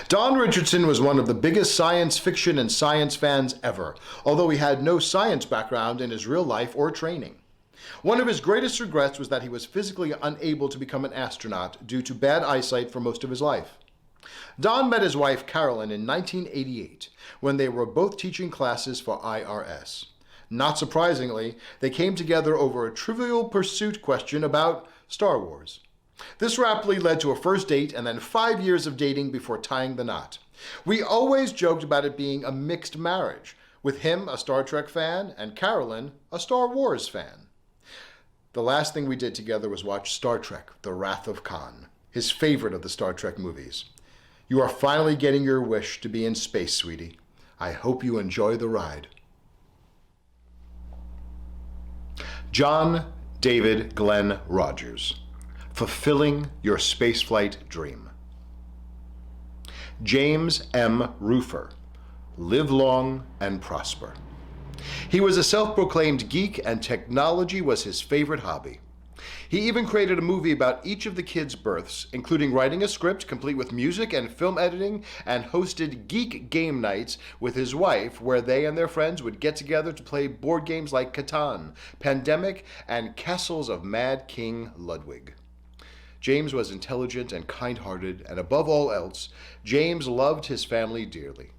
Don Richardson was one of the biggest science fiction and science fans ever, although he had no science background in his real life or training. One of his greatest regrets was that he was physically unable to become an astronaut due to bad eyesight for most of his life. Don met his wife Carolyn in 1988 when they were both teaching classes for IRS. Not surprisingly, they came together over a trivial pursuit question about Star Wars. This rapidly led to a first date and then 5 years of dating before tying the knot. We always joked about it being a mixed marriage, with him a Star Trek fan and Carolyn a Star Wars fan. The last thing we did together was watch Star Trek: The Wrath of Khan, his favorite of the Star Trek movies. You are finally getting your wish to be in space, sweetie. I hope you enjoy the ride. John David Glenn Rogers, fulfilling your spaceflight dream. James M. Roofer, live long and prosper. He was a self-proclaimed geek and technology was his favorite hobby. He even created a movie about each of the kids' births, including writing a script complete with music and film editing, and hosted geek game nights with his wife where they and their friends would get together to play board games like Catan, Pandemic, and Castles of Mad King Ludwig. James was intelligent and kind-hearted, and above all else, James loved his family dearly.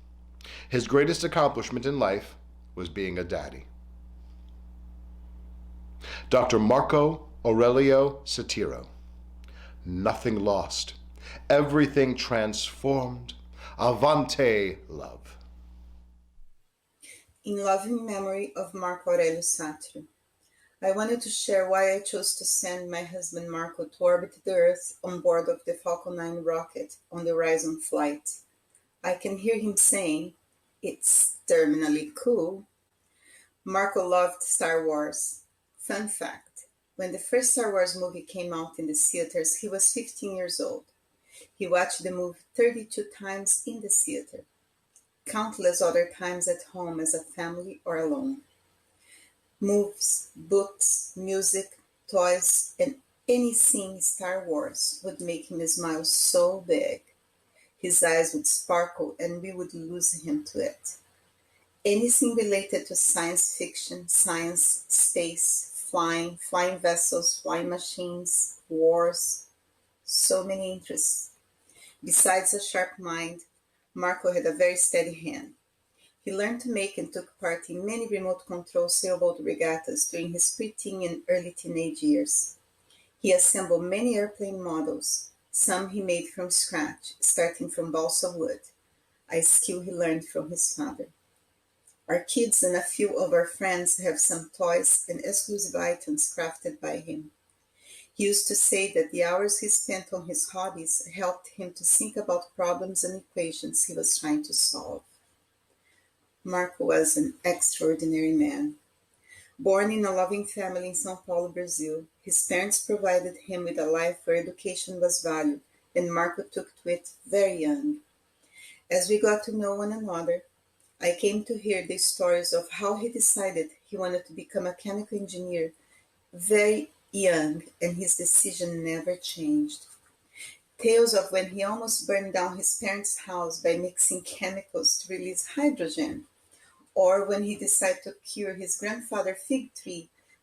His greatest accomplishment in life was being a daddy. Dr. Marco Aurelio Satiro, nothing lost, everything transformed. Avante, love. In loving memory of Marco Aurelio Satiro, I wanted to share why I chose to send my husband Marco to orbit the Earth on board of the Falcon 9 rocket on the Horizon flight. I can hear him saying, "It's terminally cool." Marco loved Star Wars. Fun fact, when the first Star Wars movie came out in the theaters, he was 15 years old. He watched the movie 32 times in the theater, countless other times at home as a family or alone. Movies, books, music, toys, and anything Star Wars would make him smile so big. His eyes would sparkle and we would lose him to it. Anything related to science fiction, science, space, flying vessels, flying machines, wars, so many interests. Besides a sharp mind, Marco had a very steady hand. He learned to make and took part in many remote control sailboat regattas during his preteen and early teenage years. He assembled many airplane models. Some he made from scratch, starting from balsa wood, a skill he learned from his father. Our kids and a few of our friends have some toys and exclusive items crafted by him. He used to say that the hours he spent on his hobbies helped him to think about problems and equations he was trying to solve. Marco was an extraordinary man. Born in a loving family in São Paulo, Brazil, his parents provided him with a life where education was valued, and Marco took to it very young. As we got to know one another, I came to hear the stories of how he decided he wanted to become a chemical engineer very young, and his decision never changed. Tales of when he almost burned down his parents' house by mixing chemicals to release hydrogen, or when he decided to cure his grandfather's fig tree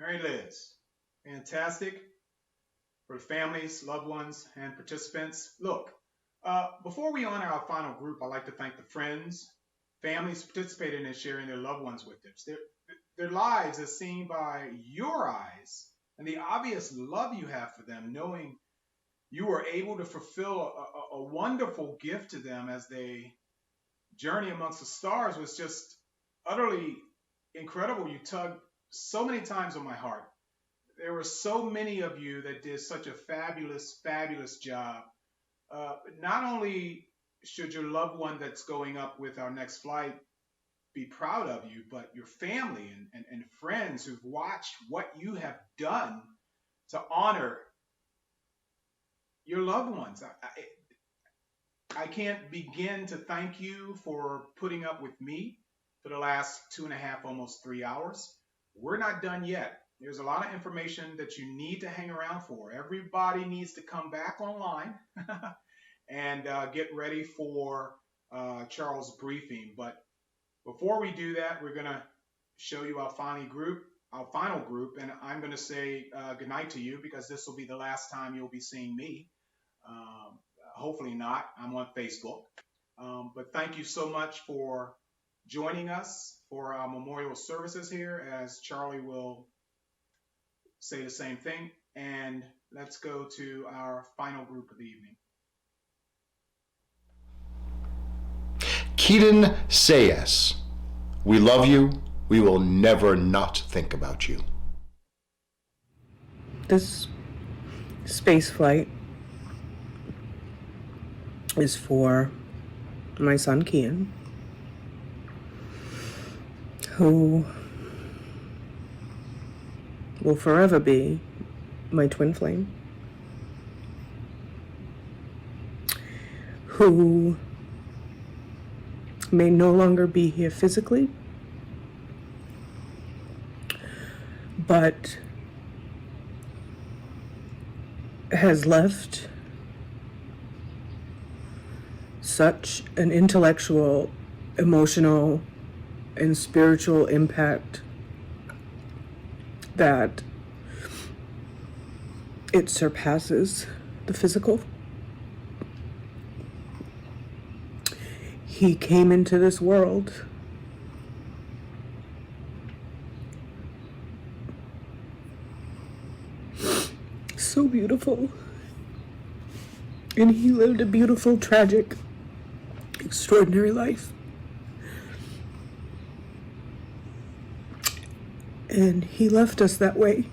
Mary Liz, fantastic for the families, loved ones, and participants. Look, before we honor our final group, I'd like to thank the friends, families participating and sharing their loved ones with us. Their lives as seen by your eyes and the obvious love you have for them, knowing you were able to fulfill a wonderful gift to them as they journey amongst the stars was just utterly incredible. You tugged so many times on my heart. There were so many of you that did such a fabulous, fabulous job. Not only should your loved one that's going up with our next flight be proud of you, but your family and friends who've watched what you have done to honor your loved ones. I can't begin to thank you for putting up with me for the last 2.5, almost 3 hours. We're not done yet. There's a lot of information that you need to hang around for. Everybody needs to come back online and get ready for Charles' briefing. But before we do that, we're going to show you our final group, and I'm going to say goodnight to you because this will be the last time you'll be seeing me. Hopefully not. I'm on Facebook. But thank you so much for joining us for our memorial services here, as Charlie will say the same thing. And let's go to our final group of the evening. Keaton Sayes, we love you. We will never not think about you. This space flight is for my son Kian, who will forever be my twin flame, who may no longer be here physically, but has left such an intellectual, emotional, and spiritual impact that it surpasses the physical. He came into this world so beautiful, and he lived a beautiful, tragic, extraordinary life. And he left us that way.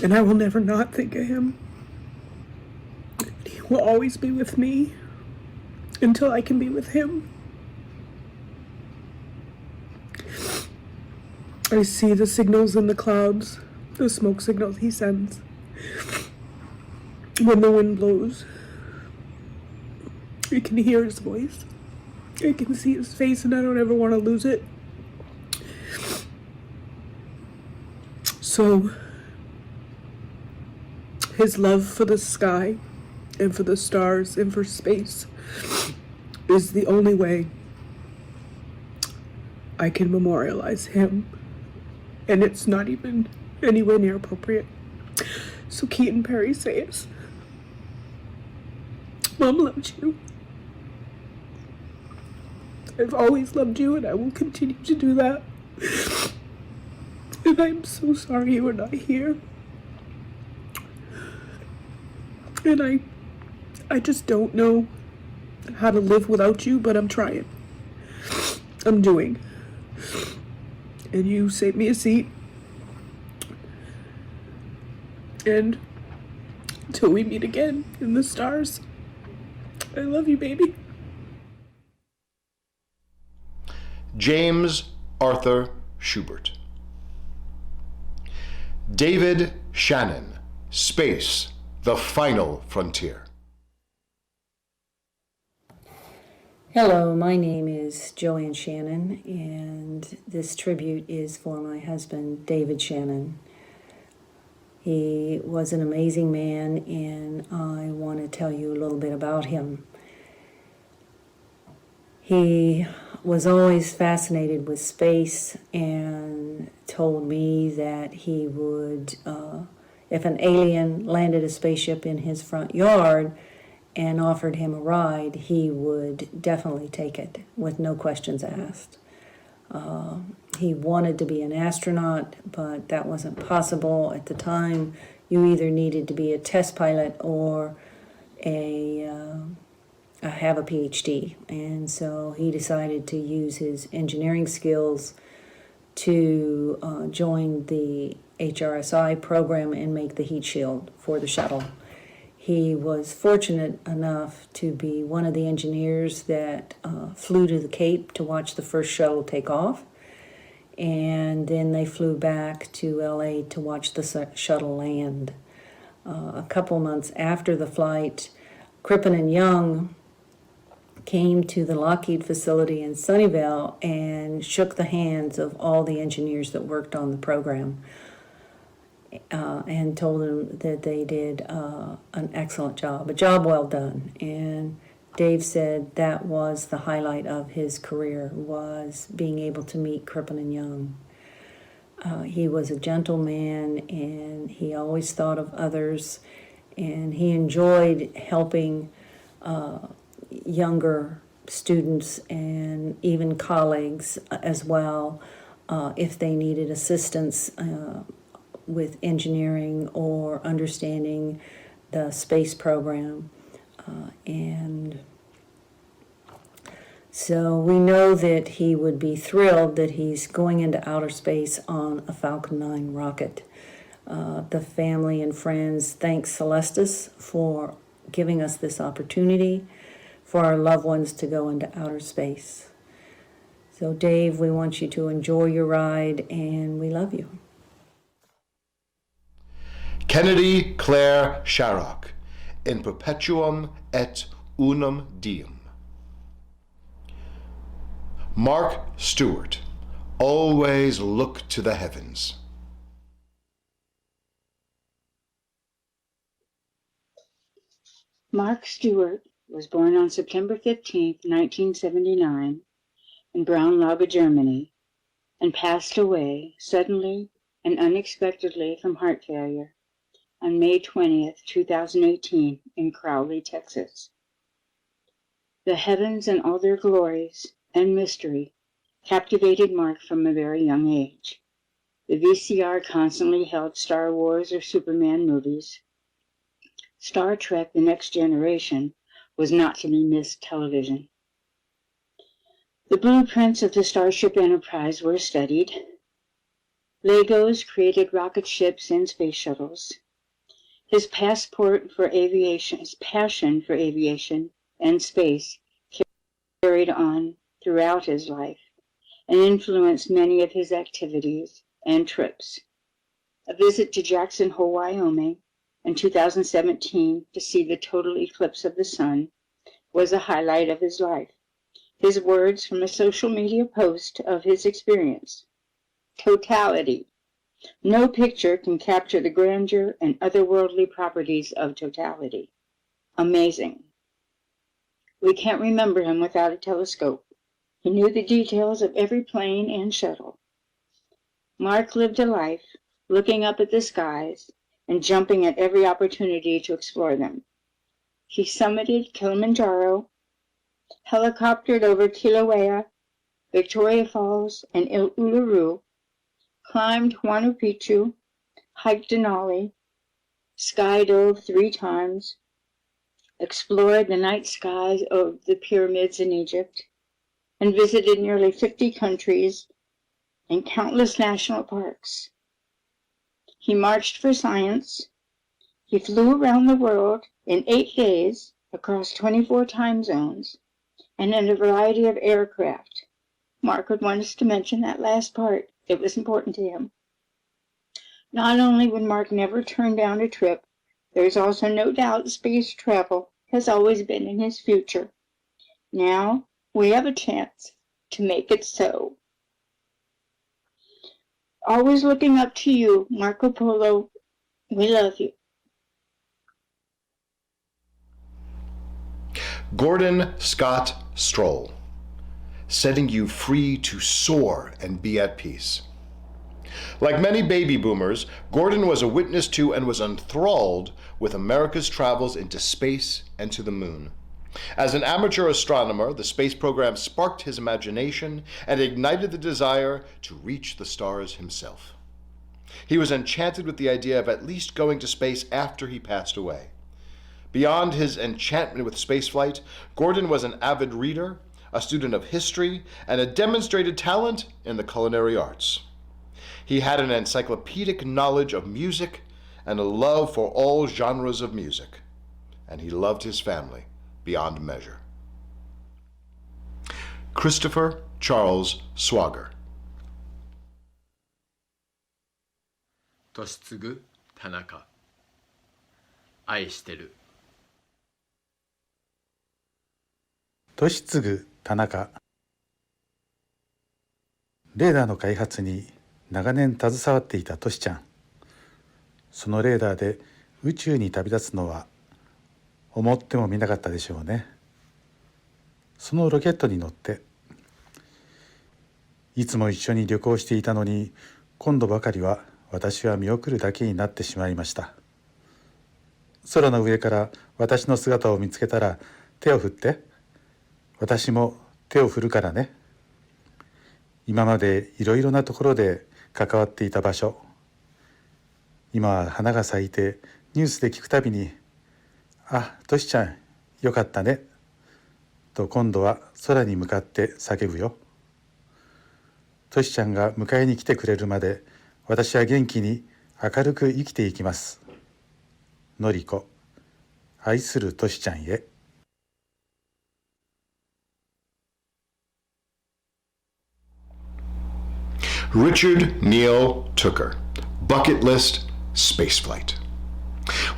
And I will never not think of him. He will always be with me until I can be with him. I see the signals in the clouds, the smoke signals he sends when the wind blows. I can hear his voice. I can see his face, and I don't ever want to lose it. So, his love for the sky and for the stars and for space is the only way I can memorialize him. And it's not even anywhere near appropriate. So Keaton Perry says, Mom loves you. I've always loved you, and I will continue to do that. And I'm so sorry you are not here. And I just don't know how to live without you, but I'm trying. I'm doing. And you saved me a seat. And until we meet again in the stars, I love you, baby. James Arthur Schubert. David Shannon, Space, the final frontier. Hello, my name is Joanne Shannon, and this tribute is for my husband, David Shannon. He was an amazing man, and I want to tell you a little bit about him. He was always fascinated with space and told me that he would, if an alien landed a spaceship in his front yard and offered him a ride, he would definitely take it with no questions asked. He wanted to be an astronaut, but that wasn't possible at the time. You either needed to be a test pilot or have a PhD. And so he decided to use his engineering skills to join the HRSI program and make the heat shield for the shuttle. He was fortunate enough to be one of the engineers that flew to the Cape to watch the first shuttle take off. And then they flew back to LA to watch the shuttle land. A couple months after the flight, Crippen and Young came to the Lockheed facility in Sunnyvale and shook the hands of all the engineers that worked on the program and told them that they did an excellent job, a job well done. And Dave said that was the highlight of his career, was being able to meet Crippen and Young. He was a gentleman, and he always thought of others, and he enjoyed helping younger students and even colleagues as well if they needed assistance with engineering or understanding the space program. And so we know that he would be thrilled that he's going into outer space on a Falcon 9 rocket. The family and friends thank Celestis for giving us this opportunity for our loved ones to go into outer space. So Dave, we want you to enjoy your ride, and we love you. Kennedy Claire Sharrock, in perpetuum et unum diem. Mark Stewart, always look to the heavens. Mark Stewart was born on September 15, 1979, in Braunlage, Germany, and passed away suddenly and unexpectedly from heart failure on May 20, 2018, in Crowley, Texas. The heavens and all their glories and mystery captivated Mark from a very young age. The VCR constantly held Star Wars or Superman movies. Star Trek: The Next Generation was not to be missed television. The blueprints of the Starship Enterprise were studied. Legos created rocket ships and space shuttles. His passion for aviation and space carried on throughout his life and influenced many of his activities and trips. A visit to Jackson Hole, Wyoming in 2017 to see the total eclipse of the sun was a highlight of his life. His words from a social media post of his experience: totality. No picture can capture the grandeur and otherworldly properties of totality. Amazing. We can't remember him without a telescope. He knew the details of every plane and shuttle. Mark lived a life looking up at the skies and jumping at every opportunity to explore them. He summited Kilimanjaro, helicoptered over Kilauea, Victoria Falls, and Uluru, climbed Huayna Picchu, hiked Denali, skydove 3 times, explored the night skies of the pyramids in Egypt, and visited nearly 50 countries and countless national parks. He marched for science. He flew around the world in 8 days across 24 time zones and in a variety of aircraft. Mark would want us to mention that last part. It was important to him. Not only would Mark never turn down a trip, there's also no doubt space travel has always been in his future. Now we have a chance to make it so. Always looking up to you, Marco Polo. We love you. Gordon Scott Stroll, setting you free to soar and be at peace. Like many baby boomers, Gordon was a witness to and was enthralled with America's travels into space and to the moon. As an amateur astronomer, the space program sparked his imagination and ignited the desire to reach the stars himself. He was enchanted with the idea of at least going to space after he passed away. Beyond his enchantment with spaceflight, Gordon was an avid reader, a student of history, and a demonstrated talent in the culinary arts. He had an encyclopedic knowledge of music and a love for all genres of music, and he loved his family beyond measure. Christopher Charles Swagger. としつぐ田中愛してるとしつぐ田中レーダーの開発に長年携わっていたとしちゃん。そのレーダーで宇宙に旅立つのは思ってもみなかったでしょうね。そのロケットに乗っていつも一緒に旅行していたのに今度ばかりは私は見送るだけになってしまいました。空の上から私の姿を見つけたら手を振って、私も手を振るからね。今までいろいろなところで関わっていた場所、今は花が咲いてニュースで聞くたびに、あ、としちゃんよかったねと今度は空に向かって叫ぶよ。としちゃんが迎えに来てくれるまで私は元気に明るく生きていきます。のりこ、愛するとしちゃんへ。Richard Neil Tooker, Bucket List Spaceflight.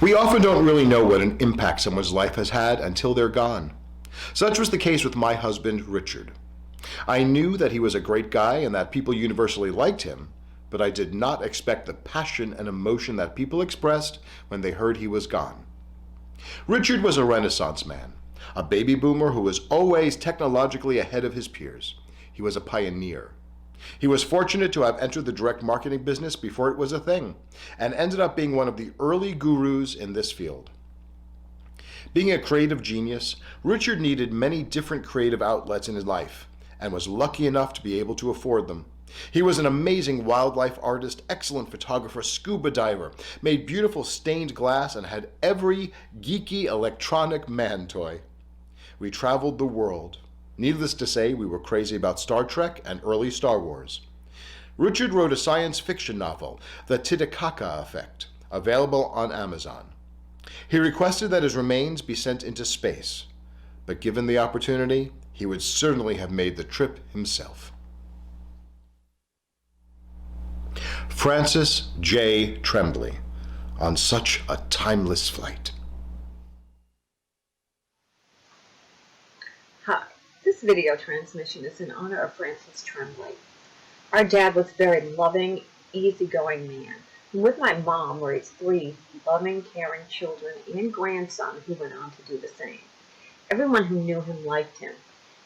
We often don't really know what an impact someone's life has had until they're gone. Such was the case with my husband, Richard. I knew that he was a great guy and that people universally liked him, but I did not expect the passion and emotion that people expressed when they heard he was gone. Richard was a Renaissance man, a baby boomer who was always technologically ahead of his peers. He was a pioneer. He was fortunate to have entered the direct marketing business before it was a thing, and ended up being one of the early gurus in this field. Being a creative genius, Richard needed many different creative outlets in his life, and was lucky enough to be able to afford them. He was an amazing wildlife artist, excellent photographer, scuba diver, made beautiful stained glass, and had every geeky electronic man toy. We traveled the world. Needless to say, we were crazy about Star Trek and early Star Wars. Richard wrote a science fiction novel, The Titicaca Effect, available on Amazon. He requested that his remains be sent into space, but given the opportunity, he would certainly have made the trip himself. Francis J. Tremblay, on such a timeless flight. Hi, this video transmission is in honor of Francis Tremblay. Our dad was a very loving, easygoing man, and with my mom raised 3 loving, caring children and grandson who went on to do the same. Everyone who knew him liked him.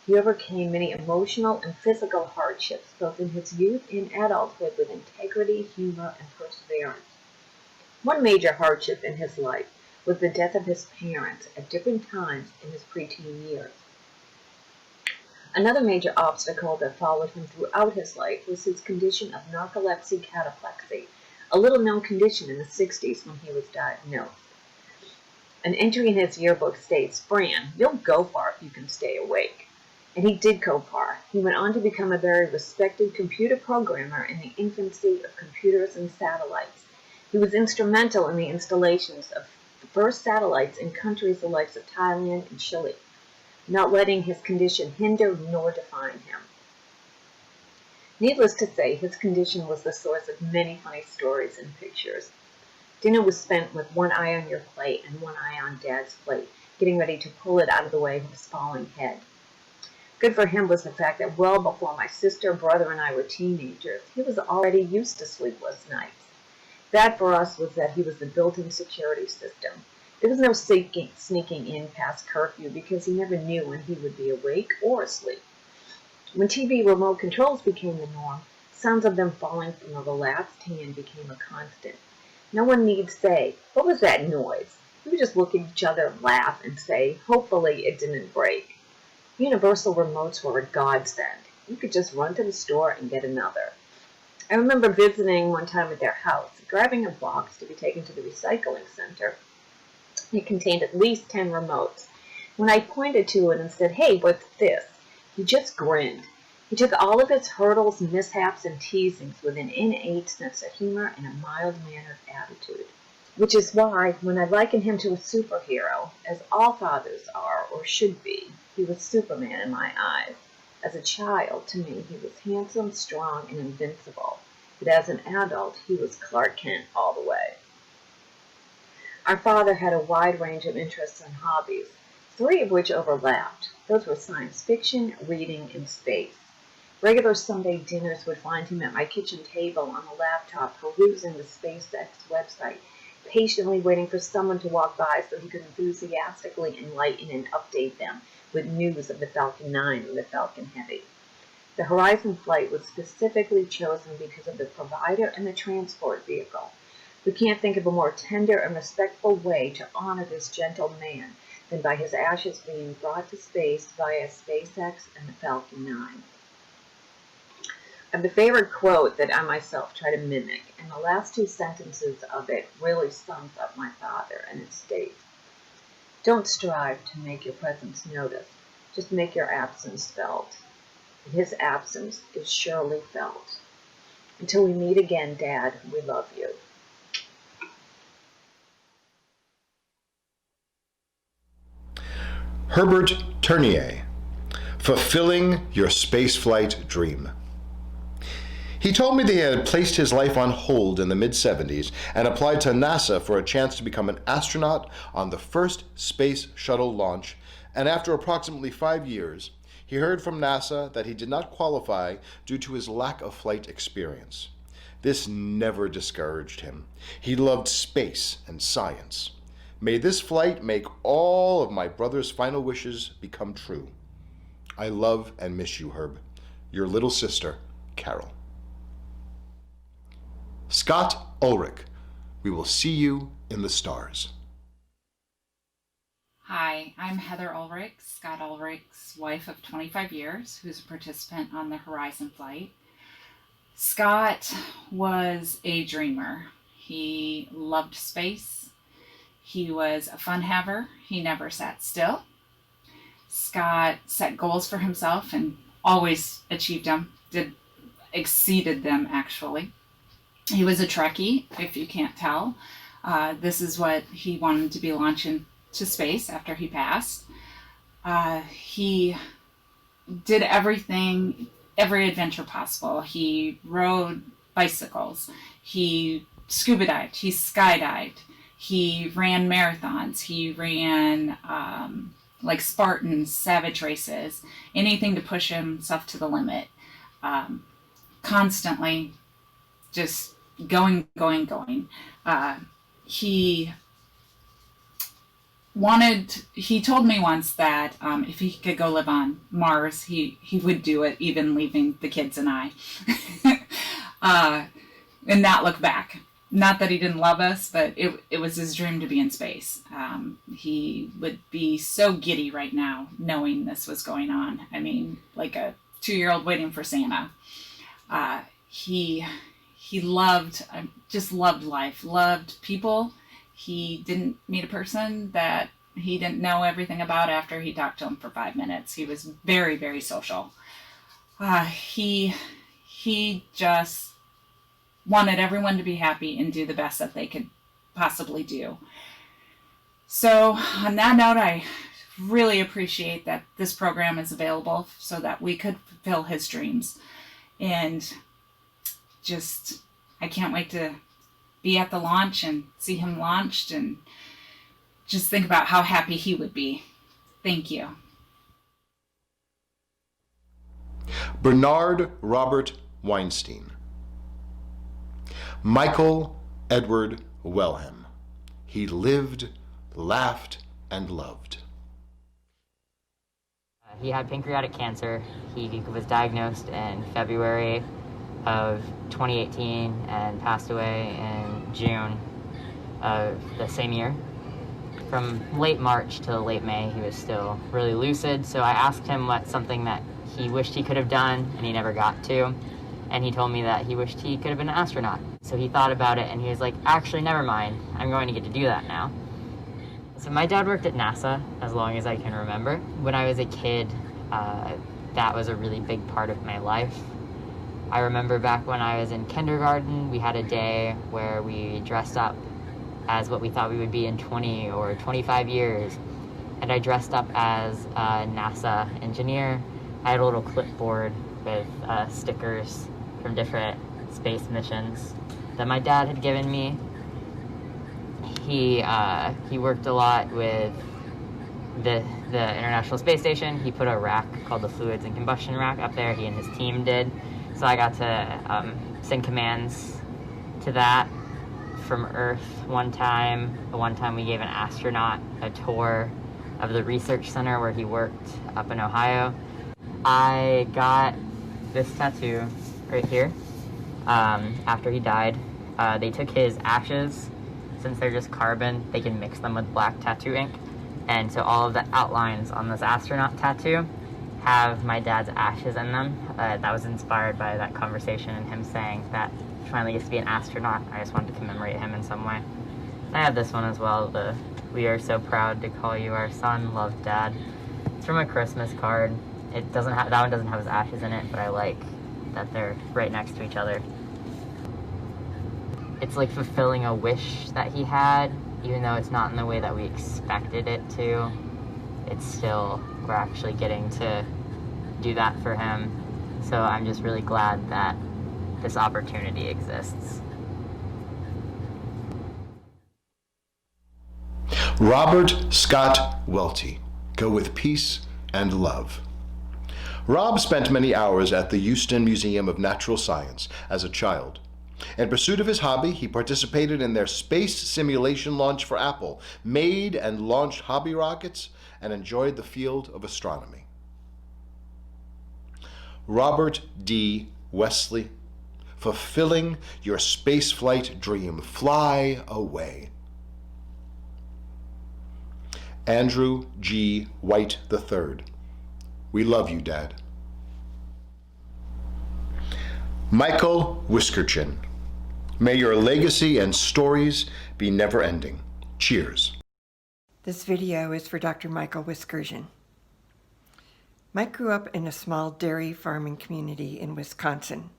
He overcame many emotional and physical hardships, both in his youth and adulthood, with integrity, humor, and perseverance. One major hardship in his life was the death of his parents at different times in his preteen years. Another major obstacle that followed him throughout his life was his condition of narcolepsy cataplexy, a little-known condition in the 60s when he was diagnosed. An entry in his yearbook states, "Fran, you'll go far if you can stay awake." And he did go far. He went on to become a very respected computer programmer in the infancy of computers and satellites. He was instrumental in the installations of the first satellites in countries the likes of Thailand and Chile, not letting his condition hinder nor define him. Needless to say, his condition was the source of many funny stories and pictures. Dinner was spent with one eye on your plate and one eye on Dad's plate, getting ready to pull it out of the way of his falling head. Good for him was the fact that well before my sister, brother, and I were teenagers, he was already used to sleepless nights. Bad for us was that he was the built-in security system. There was no sneaking in past curfew because he never knew when he would be awake or asleep. When TV remote controls became the norm, sounds of them falling from a relaxed hand became a constant. No one need say, "What was that noise?" We would just look at each other and laugh and say, "Hopefully it didn't break." Universal remotes were a godsend. You could just run to the store and get another. I remember visiting one time at their house, grabbing a box to be taken to the recycling center. It contained at least 10 remotes. When I pointed to it and said, "Hey, what's this?" he just grinned. He took all of its hurdles, mishaps, and teasings with an innate sense of humor and a mild-mannered attitude. Which is why, when I liken him to a superhero, as all fathers are or should be, he was Superman in my eyes. As a child, to me, he was handsome, strong, and invincible. But as an adult, he was Clark Kent all the way. Our father had a wide range of interests and hobbies, 3 of which overlapped. Those were science fiction, reading, and space. Regular Sunday dinners would find him at my kitchen table on a laptop perusing the SpaceX website, patiently waiting for someone to walk by so he could enthusiastically enlighten and update them with news of the Falcon 9 and the Falcon Heavy. The Horizon flight was specifically chosen because of the provider and the transport vehicle. We can't think of a more tender and respectful way to honor this gentle man than by his ashes being brought to space via SpaceX and the Falcon 9. I have a favorite quote that I myself try to mimic, and the last 2 sentences of it really sums up my father, and it states, "Don't strive to make your presence noticed, just make your absence felt. And his absence is surely felt. Until we meet again, Dad, we love you." Herbert Tournier, fulfilling your spaceflight dream. He told me that he had placed his life on hold in the mid-70s and applied to NASA for a chance to become an astronaut on the first space shuttle launch, and after approximately 5 years, he heard from NASA that he did not qualify due to his lack of flight experience. This never discouraged him. He loved space and science. May this flight make all of my brother's final wishes become true. I love and miss you, Herb. Your little sister, Carol. Scott Ulrich, we will see you in the stars. Hi, I'm Heather Ulrich, Scott Ulrich's wife of 25 years, who's a participant on the Horizon flight. Scott was a dreamer. He loved space. He was a fun haver. He never sat still. Scott set goals for himself and always achieved them, exceeded them actually. He was a Trekkie, if you can't tell. This is what he wanted to be launching to space after he passed. He did everything, every adventure possible. He rode bicycles. He scuba dived. He skydived. He ran marathons. He ran like Spartans, savage races, anything to push himself to the limit. Constantly just going. He told me once that if he could go live on Mars, he would do it, even leaving the kids and I, and not look back. Not that he didn't love us, but it was his dream to be in space. He would be so giddy right now knowing this was going on. I mean, like a 2-year-old waiting for Santa. He just loved life, loved people. He didn't meet a person that he didn't know everything about after he talked to him for 5 minutes. He was very, very social. He just wanted everyone to be happy and do the best that they could possibly do. So on that note, I really appreciate that this program is available so that we could fulfill his dreams. And just, I can't wait to be at the launch and see him launched and just think about how happy he would be. Thank you. Bernard Robert Weinstein. Michael Edward Wellham. He lived, laughed, and loved. He had pancreatic cancer. He was diagnosed in February of 2018 and passed away in June of the same year. From late March to late May, he was still really lucid, so I asked him what's something that he wished he could have done and he never got to, and he told me that he wished he could have been an astronaut. So he thought about it and he was like, actually, never mind, I'm going to get to do that now. So my dad worked at NASA as long as I can remember. When I was a kid, that was a really big part of my life. I remember back when I was in kindergarten, we had a day where we dressed up as what we thought we would be in 20 or 25 years. And I dressed up as a NASA engineer. I had a little clipboard with stickers from different space missions that my dad had given me. He worked a lot with the International Space Station. He put a rack called the Fluids and Combustion Rack up there. He and his team did. So I got to send commands to that from Earth one time. One time we gave an astronaut a tour of the research center where he worked up in Ohio. I got this tattoo right here after he died. They took his ashes. Since they're just carbon, they can mix them with black tattoo ink. And so all of the outlines on this astronaut tattoo have my dad's ashes in them. That was inspired by that conversation and him saying that he finally gets to be an astronaut. I just wanted to commemorate him in some way. I have this one as well, the "We are so proud to call you our son, love Dad." It's from a Christmas card. It doesn't have, that one doesn't have his ashes in it, but I like that they're right next to each other. It's like fulfilling a wish that he had, even though it's not in the way that we expected it to. It's still, we're actually getting to do that for him. So I'm just really glad that this opportunity exists. Robert Scott Welty. Go with peace and love. Rob spent many hours at the Houston Museum of Natural Science as a child. In pursuit of his hobby, he participated in their space simulation launch for Apple, made and launched hobby rockets, and enjoyed the field of astronomy. Robert D. Wesley, fulfilling your spaceflight dream. Fly away. Andrew G. White III. We love you, Dad. Michael Whiskerchin. May your legacy and stories be never-ending. Cheers. This video is for Dr. Michael Whiskerchin. Mike grew up in a small dairy farming community in Wisconsin.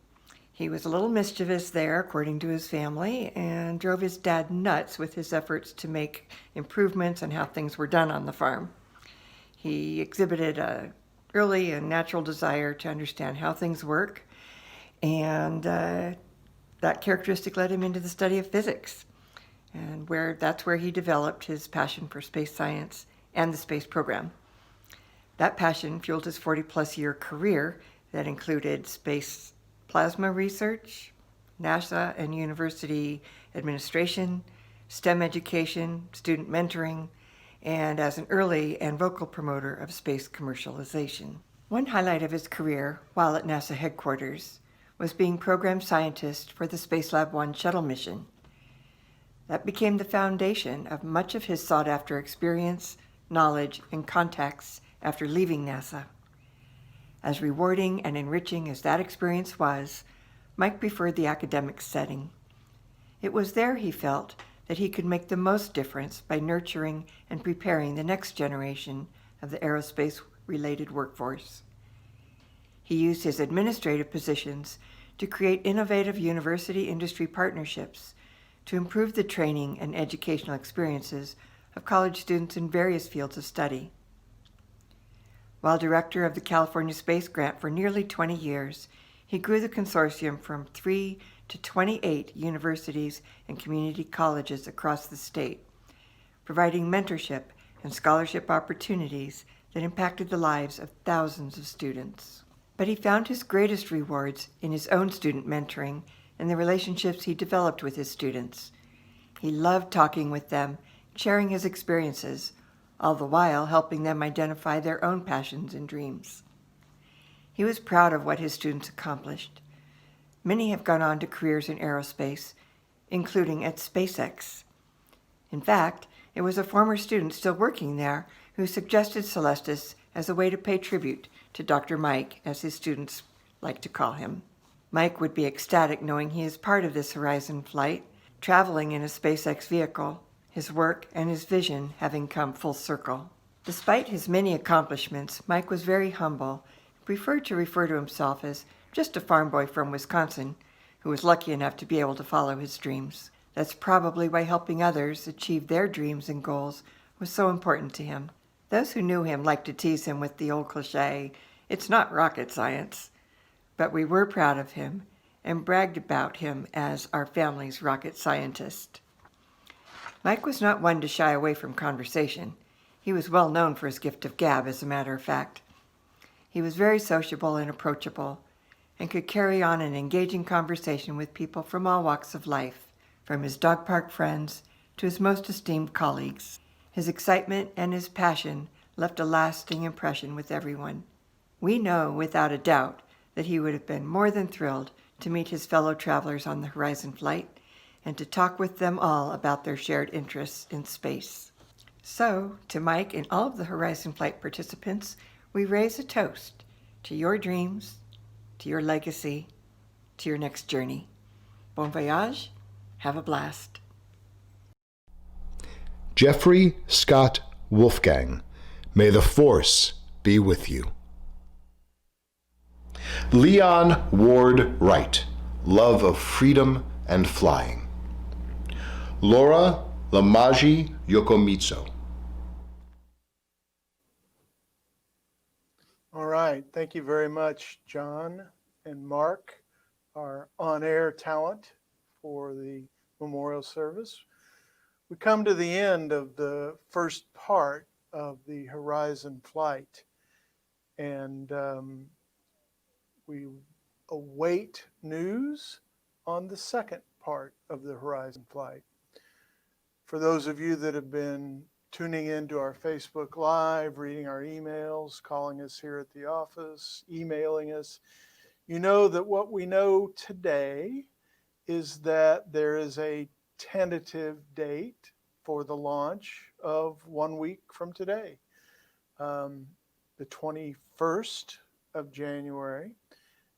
He was a little mischievous there, according to his family, and drove his dad nuts with his efforts to make improvements on how things were done on the farm. He exhibited a early and natural desire to understand how things work, and that characteristic led him into the study of physics, and that's where he developed his passion for space science and the space program. That passion fueled his 40-plus year career that included space plasma research, NASA and university administration, STEM education, student mentoring, and as an early and vocal promoter of space commercialization. One highlight of his career while at NASA headquarters was being program scientist for the Spacelab 1 shuttle mission. That became the foundation of much of his sought-after experience, knowledge, and contacts after leaving NASA. As rewarding and enriching as that experience was, Mike preferred the academic setting. It was there, he felt, that he could make the most difference by nurturing and preparing the next generation of the aerospace-related workforce. He used his administrative positions to create innovative university-industry partnerships to improve the training and educational experiences of college students in various fields of study. While director of the California Space Grant for nearly 20 years, He grew the consortium from 3 to 28 universities and community colleges across the state, providing mentorship and scholarship opportunities that impacted the lives of thousands of students. But he found his greatest rewards in his own student mentoring and the relationships he developed with his students. He loved talking with them, sharing his experiences, all the while helping them identify their own passions and dreams. He was proud of what his students accomplished. Many have gone on to careers in aerospace, including at SpaceX. In fact, it was a former student still working there who suggested Celestis as a way to pay tribute to Dr. Mike, as his students like to call him. Mike would be ecstatic knowing he is part of this Horizon flight, traveling in a SpaceX vehicle, his work and his vision having come full circle. Despite his many accomplishments, Mike was very humble, preferred to refer to himself as just a farm boy from Wisconsin who was lucky enough to be able to follow his dreams. That's probably why helping others achieve their dreams and goals was so important to him. Those who knew him liked to tease him with the old cliche, "It's not rocket science." But we were proud of him and bragged about him as our family's rocket scientist. Mike was not one to shy away from conversation. He was well known for his gift of gab, as a matter of fact. He was very sociable and approachable, and could carry on an engaging conversation with people from all walks of life, from his dog park friends to his most esteemed colleagues. His excitement and his passion left a lasting impression with everyone. We know without a doubt that he would have been more than thrilled to meet his fellow travelers on the Horizon flight and to talk with them all about their shared interests in space. So, to Mike and all of the Horizon flight participants, we raise a toast to your dreams, to your legacy, to your next journey. Bon voyage. Have a blast. Jeffrey Scott Wolfgang, may the force be with you. Leon Ward Wright, love of freedom and flying. Laura Lamaji Yokomitsu. All right. Thank you very much, John and Mark, our on-air talent for the memorial service. We come to the end of the first part of the Horizon flight, and we await news on the second part of the Horizon flight. For those of you that have been tuning into our Facebook Live, reading our emails, calling us here at the office, emailing us, you know that what we know today is that there is a tentative date for the launch of 1 week from today, the 21st of January.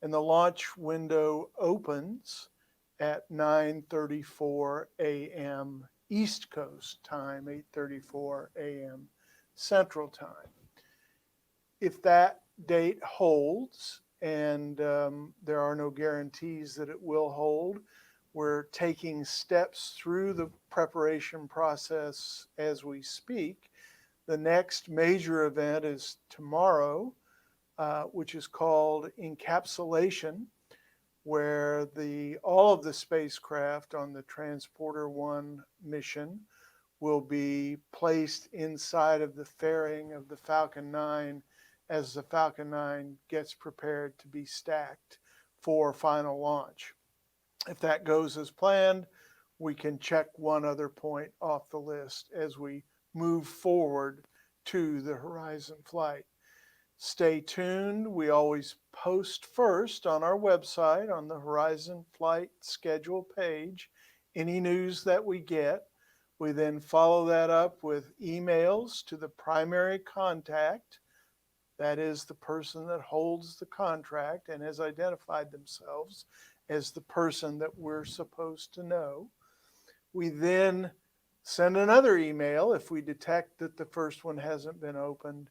And the launch window opens at 9:34 a.m. East Coast time, 8:34 a.m. Central time. If that date holds, and there are no guarantees that it will hold, we're taking steps through the preparation process as we speak. The next major event is tomorrow, which is called encapsulation, where all of the spacecraft on the Transporter 1 mission will be placed inside of the fairing of the Falcon 9 as the Falcon 9 gets prepared to be stacked for final launch. If that goes as planned, we can check one other point off the list as we move forward to the Horizon flight. Stay tuned. We always post first on our website on the Horizon flight schedule page any news that we get. We then follow that up with emails to the primary contact. That is the person that holds the contract and has identified themselves as the person that we're supposed to know. We then send another email if we detect that the first one hasn't been opened.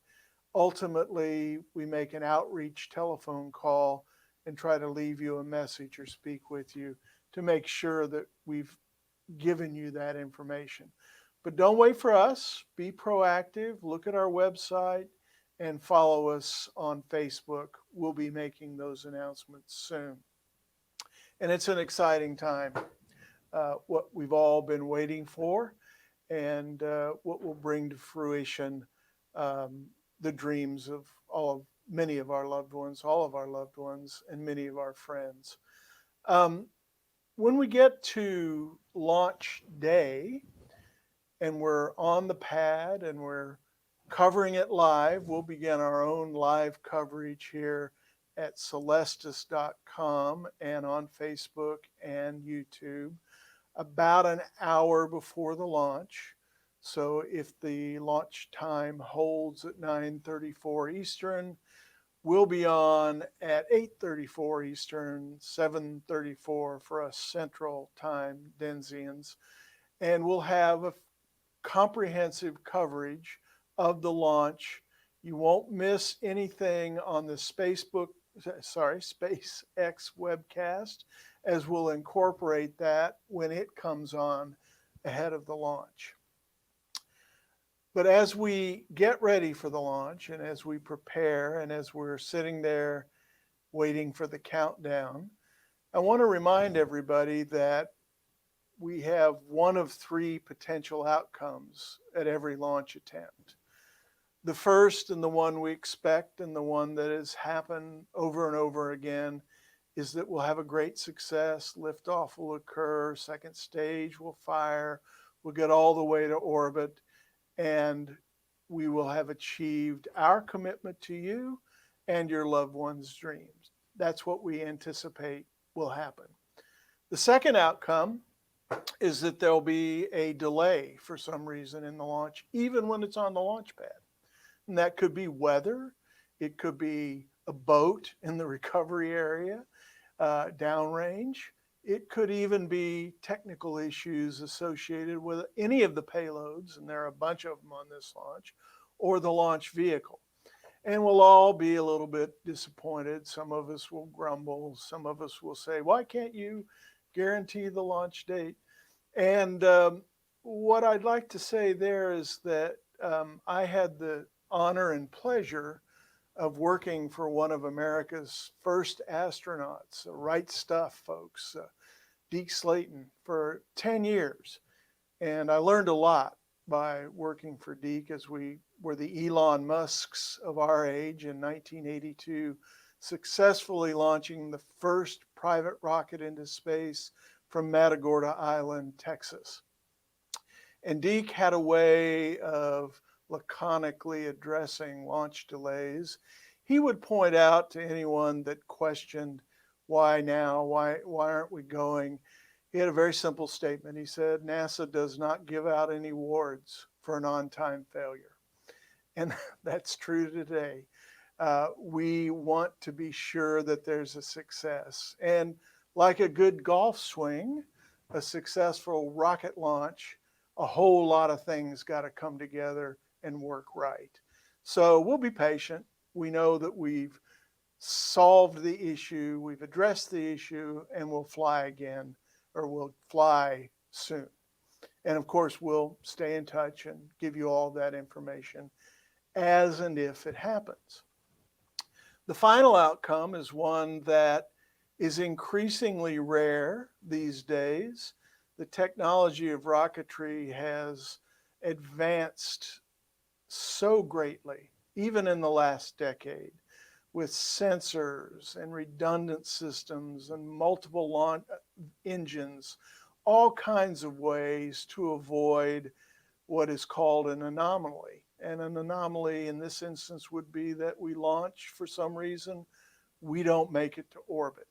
Ultimately, we make an outreach telephone call and try to leave you a message or speak with you to make sure that we've given you that information. But don't wait for us. Be proactive. Look at our website and follow us on Facebook. we'll be making those announcements soon. And it's an exciting time, what we've all been waiting for, and what will bring to fruition the dreams of many of our loved ones, all of our loved ones, and many of our friends. When we get to launch day and we're on the pad and we're covering it live, we'll begin our own live coverage here at celestis.com and on Facebook and YouTube about an hour before the launch. So if the launch time holds at 9:34 Eastern, we'll be on at 8:34 Eastern, 7:34 for us Central Time Denzians, and we'll have a comprehensive coverage of the launch. You won't miss anything on the SpaceX webcast, as we'll incorporate that when it comes on ahead of the launch. But as we get ready for the launch and as we prepare and as we're sitting there waiting for the countdown, I want to remind everybody that we have one of three potential outcomes at every launch attempt. The first, and the one we expect and the one that has happened over and over again, is that we'll have a great success. Liftoff will occur, second stage will fire, we'll get all the way to orbit, and we will have achieved our commitment to you and your loved ones' dreams. That's what we anticipate will happen. The second outcome is that there'll be a delay for some reason in the launch, even when it's on the launch pad. And that could be weather, it could be a boat in the recovery area, downrange. It could even be technical issues associated with any of the payloads, and there are a bunch of them on this launch, or the launch vehicle. And we'll all be a little bit disappointed. Some of us will grumble. Some of us will say, why can't you guarantee the launch date? And what I'd like to say there is that I had the honor and pleasure of working for one of America's first astronauts, Right Stuff folks, Deke Slayton, for 10 years. And I learned a lot by working for Deke, as we were the Elon Musks of our age in 1982, successfully launching the first private rocket into space from Matagorda Island, Texas. And Deke had a way of laconically addressing launch delays. He would point out to anyone that questioned, why now? Why aren't we going? He had a very simple statement. He said, NASA does not give out any awards for an on-time failure. And that's true today. We want to be sure that there's a success. And like a good golf swing, a successful rocket launch, a whole lot of things got to come together and work right. So we'll be patient. We know that we've solved the issue, we've addressed the issue, and we'll fly again, or we'll fly soon. And of course, we'll stay in touch and give you all that information as and if it happens. The final outcome is one that is increasingly rare these days. The technology of rocketry has advanced so greatly, even in the last decade, with sensors and redundant systems and multiple launch engines, all kinds of ways to avoid what is called an anomaly. And an anomaly in this instance would be that we launch for some reason, we don't make it to orbit.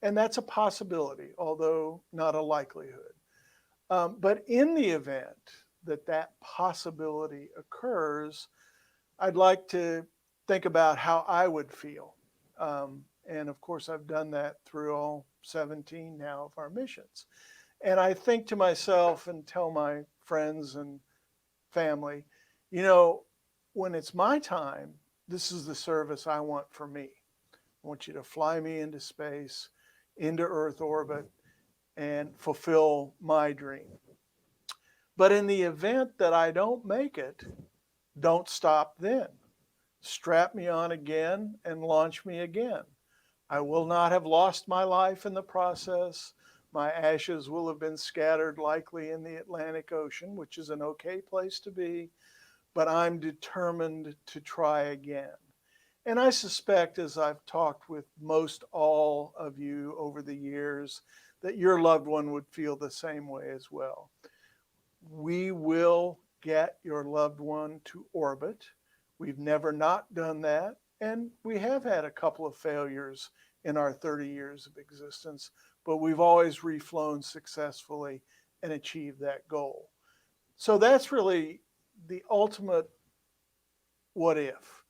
And that's a possibility, although not a likelihood. But in the event that that possibility occurs, I'd like to think about how I would feel. And of course, I've done that through all 17 now of our missions. And I think to myself and tell my friends and family, you know, when it's my time, this is the service I want for me. I want you to fly me into space, into Earth orbit, and fulfill my dream. But in the event that I don't make it, don't stop then. strap me on again and launch me again. I will not have lost my life in the process. My ashes will have been scattered likely in the Atlantic Ocean, which is an okay place to be, but I'm determined to try again. And I suspect, as I've talked with most all of you over the years, that your loved one would feel the same way as well. We will get your loved one to orbit. We've never not done that. And we have had a couple of failures in our 30 years of existence, but we've always reflown successfully and achieved that goal. So that's really the ultimate what if.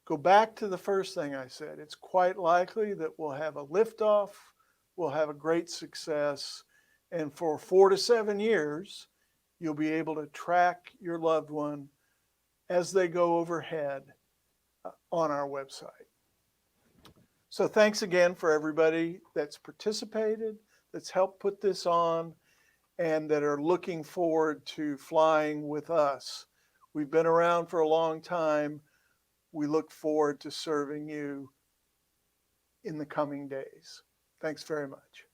Go back to the first thing I said. It's quite likely that we'll have a liftoff, we'll have a great success, and for 4 to 7 years, you'll be able to track your loved one as they go overhead on our website. So thanks again for everybody that's participated, that's helped put this on, and that are looking forward to flying with us. We've been around for a long time. We look forward to serving you in the coming days. Thanks very much.